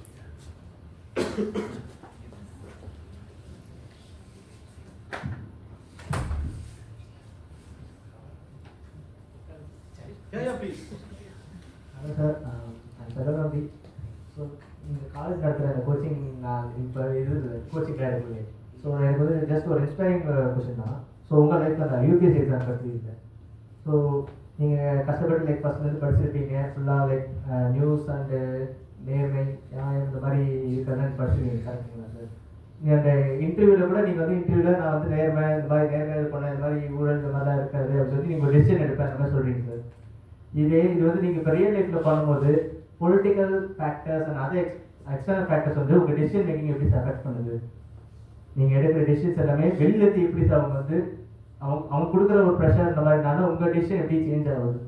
Speaker 10: Yeah, please.
Speaker 13: Hello sir, I'm Sagarabhi. So இந்த college நடத்துகிற அந்த coaching நான் இப்போ இது coaching கிடையாது. So எனக்கு வந்து just ஒரு இன்ஸ்பைரிங் கொஷின் தான். ஸோ உங்கள் லைஃப்பில் அந்த யூபிஎஸ்சி எக்ஸாம் படிச்சிருக்கேன். ஸோ நீங்கள் கஷ்டப்பட்டு லைக் ஃபஸ்ட்லேருந்து படிச்சிருப்பீங்க, ஃபுல்லாக லைக் நியூஸ் அண்டு நேர்மை நியாயம் இந்த மாதிரி இருக்கிறதுன்னு படிச்சிருக்கீங்க, கரெக்டுங்களா சார்? நீங்கள் அந்த இன்டர்வியூவில் கூட நீங்கள் வந்து இன்டர்வியூவில் நான் வந்து நேர்மை இந்த மாதிரி நேர்மை பண்ணேன், இந்த மாதிரி ஊழல் இந்த மாதிரிலாம் இருக்காது அப்படின்னு சொல்லி நீங்கள் ஒரு டெசிஷன் எடுப்பேன் அந்த மாதிரி சொல்கிறீங்க சார். இது வந்து நீங்கள் இப்போ ரியல் லைஃப்பில் பண்ணும்போது political factors and other external factors வந்து உங்கள் டெசிஷன் மேக்கிங் எப்படி சார் அஃபெக்ட் பண்ணுது? நீங்கள் எடுக்கிற டெசிஷன்ஸ் எல்லாமே வெளியிலேருந்து எப்படி சார் அவங்க வந்து அவங்க கொடுக்குற ஒரு ப்ரெஷர் இந்த மாதிரினால உங்கள் டெசிஷன் எப்படி சேஞ்ச் ஆகுது,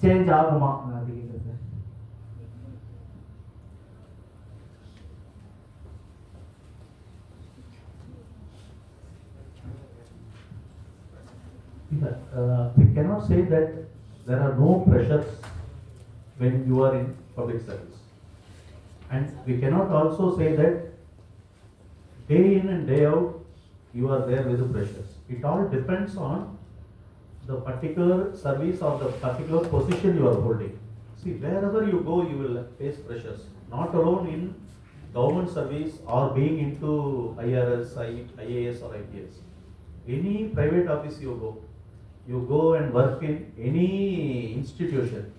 Speaker 13: சேஞ்ச் ஆகுமா அப்படின்னு sir?
Speaker 10: We cannot say that there are no pressures when you are in public service. And we cannot also say that day in and day out you are there with the pressures. It all depends on the particular service or the particular position you are holding. See, wherever you go, you will face pressures. Not alone in government service or being into IRS, IAS or IPS. Any private office you go and work in any institution,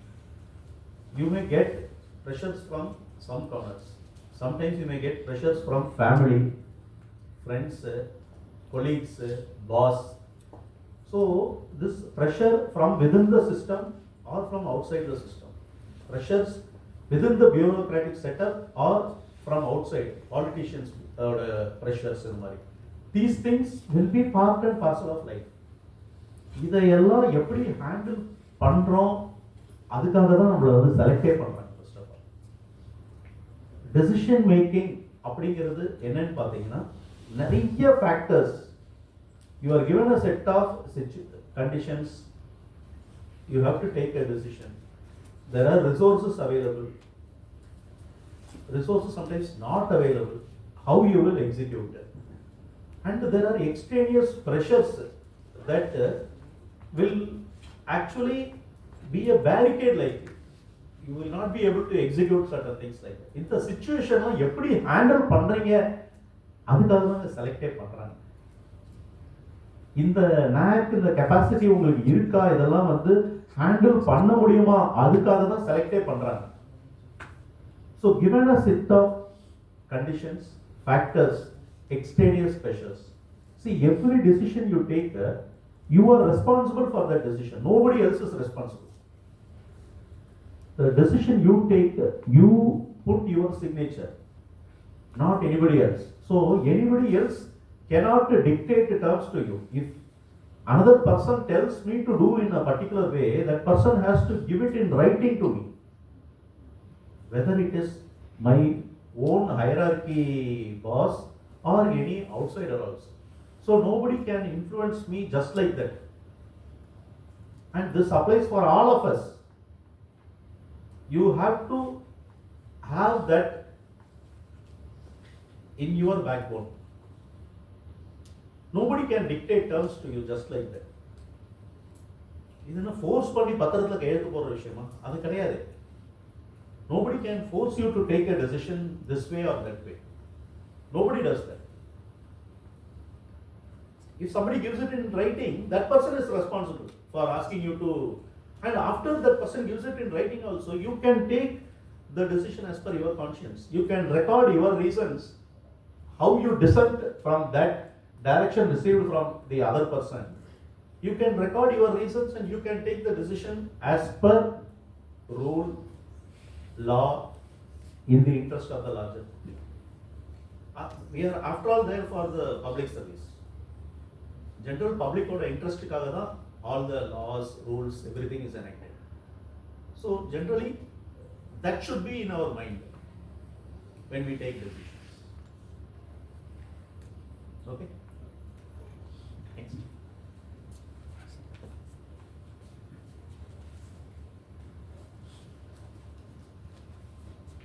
Speaker 10: you may get pressures from some corners. Sometimes you may get pressures from family, friends, colleagues, boss. So this pressure from within the system or from outside the system. Pressures within the bureaucratic setup or from outside, politicians pressures in Mari. These things will be part and parcel of life. இதையெல்லாம் எப்படி handle பண்றோம், அதுக்காக தான் நம்மளை வந்து செலக்டே பண்றாங்க. First of all decision making அப்படிங்கிறது என்னன்னு பார்த்தீங்கன்னா நிறைய factors. You are given a set of conditions, you have to take a decision. There are resources available, resources sometimes not available, how you will execute it. And there are extraneous pressures that will actually be a barricade like it. You will not be able to execute certain things like that. இந்த சிச்சுவேஷனை எப்படி handle பண்றீங்க, அதுக்காக தான் செலக்டே பண்றாங்க. இந்த knock இந்த capacity உங்களுக்கு இருக்கா, இதெல்லாம் வந்து ஹேண்டில் பண்ண முடியுமா, அதுக்காக தான் செலக்டே பண்றாங்க. So given a set of conditions, factors, extraneous pressures, see every decision you take, you are responsible for that decision. Nobody else is responsible. The decision you take, you put your signature, not anybody else. So anybody else cannot dictate terms to you. If another person tells me to do in a particular way, that person has to give it in writing to me. Whether it is my own hierarchy boss or any outsider also. So nobody can influence me just like that. And this applies for all of us. You have to have that in your backbone. Nobody can dictate terms to you just like that. இதெல்லாம் force பண்ணி பத்திரத்தில் கையெழுத்து போடுற விஷயமா? அது கிடையாது. Nobody can force you to take a decision this way or that way. Nobody does that. If somebody gives it in writing, that person is responsible for asking you to, and after that person gives it in writing also, you can take the decision as per your conscience. You can record your reasons, how you dissent from that direction received from the other person. You can record your reasons and you can take the decision as per rule, law, in the interest of the larger public. We are after all there for the public service. General public oda interest kaga da all the laws, rules, everything is enacted. So generally that should be in our mind when we take decisions. Okay? Next.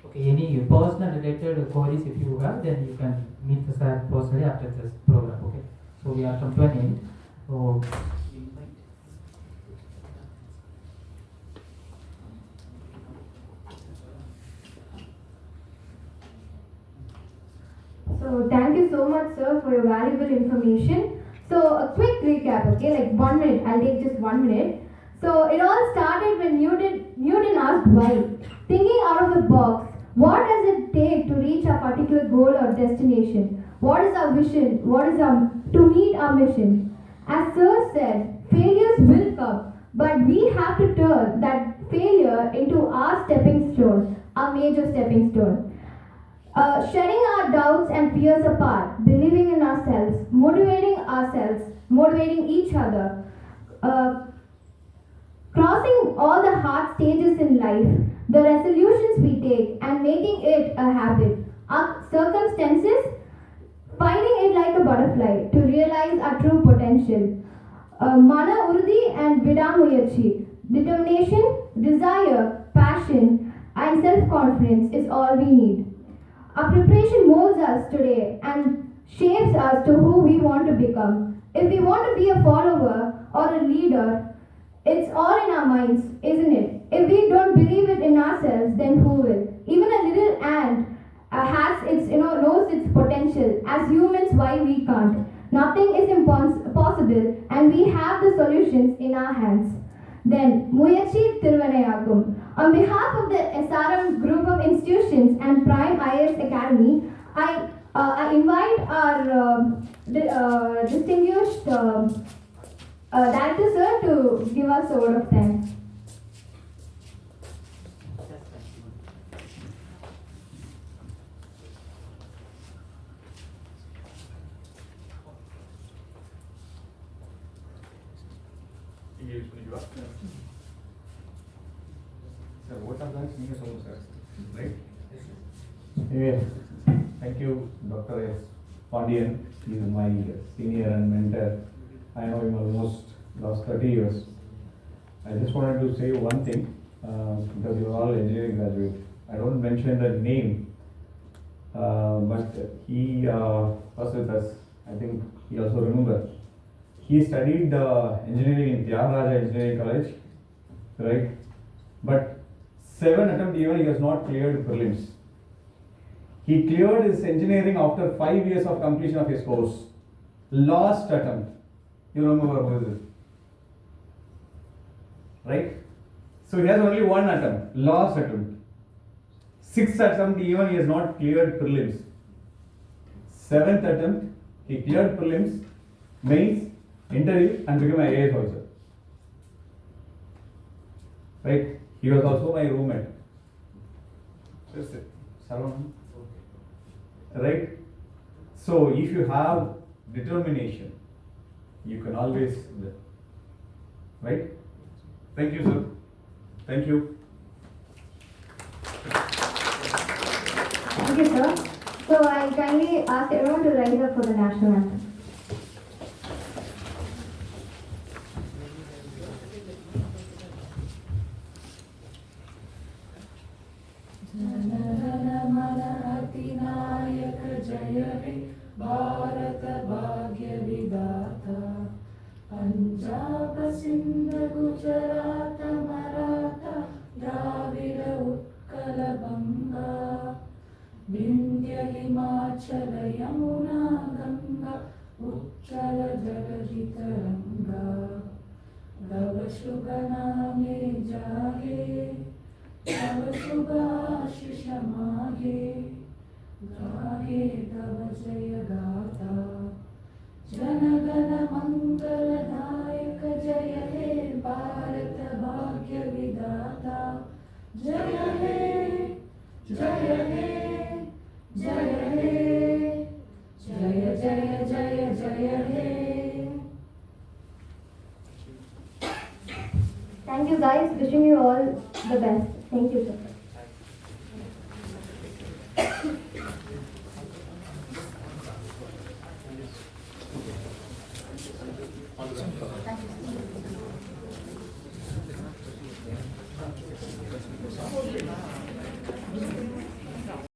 Speaker 9: Okay, any personal related queries if you have, then you can meet the sir personally after this program. Okay, so we are come to an end. So
Speaker 1: thank you so much, sir, for your valuable information. So a quick recap, okay, like 1 minute. I'll take just 1 minute. So it all started when Newton asked why. Thinking out of the box, what does it take to reach a particular goal or destination? What is our vision? What is our to meet our mission? As sir said, failures will come, but we have to turn that failure into our stepping stone, our major stepping stone. Shedding our doubts and fears apart, believing in ourselves, motivating each other, crossing all the hard stages in life, the resolutions we take and making it a habit, our circumstances, finding it like a butterfly to realize our true potential. Mana Urdi and Vidamuyarchi. Determination, desire, passion, and self-confidence is all we need. Our preparation molds us today and shapes us to who we want to become. If we want to be a follower or a leader, it's all in our minds, isn't it? If we don't believe it in ourselves, then who will? Even a little ant knows its potential. As humans, why we can't? Nothing is impossible, and we have the solutions in our hands. Then, Muyachi Thiruvanayagum. On behalf of the SRM group of institutions and Prime IAS Academy, I invite our distinguished Director Sir to give us a word of thanks.
Speaker 14: Sir, what are the senior sir? Right? Anyway, thank you, Dr. S. Pandian. He is my senior and mentor. I know him almost last 30 years. I just wanted to say one thing, because you are all engineering graduates. I don't mention the name, but he was with us. I think he also remembers. He studied engineering in Tyagaraja Engineering College, right? But 7 attempts even he has not cleared prelims. He cleared his engineering after 5 years of completion of his course. Last attempt. You remember who is it? Right? So he has only 1 attempt. Last attempt. 6th attempt even he has not cleared prelims. 7th attempt he cleared prelims, mains, interview and became an IAS officer. Right? He was also my roommate. Just it. Right? So if you have determination, you can always win. Right? Thank you, sir. Thank you.
Speaker 1: Thank you, sir. So I kindly ask everyone to rise up for the national anthem.
Speaker 2: जय हे भारत भाग्य विधाता पंजाब सिंध गुजरात मराठा द्राविड उत्कल बंगा विंध्य हिमाचल यमुना गंगा उच्चल जलधि तरंगा तव शुभ नामे जागे तव शुभ आशीष मागे गाहे तव जय गाथा जनगण मंगलदायक जय हे भारत भाग्य विधाता जय हे जय हे जय हे जय जय जय जय हे.
Speaker 1: Thank you guys. Wishing you all the best. Thank you, sir.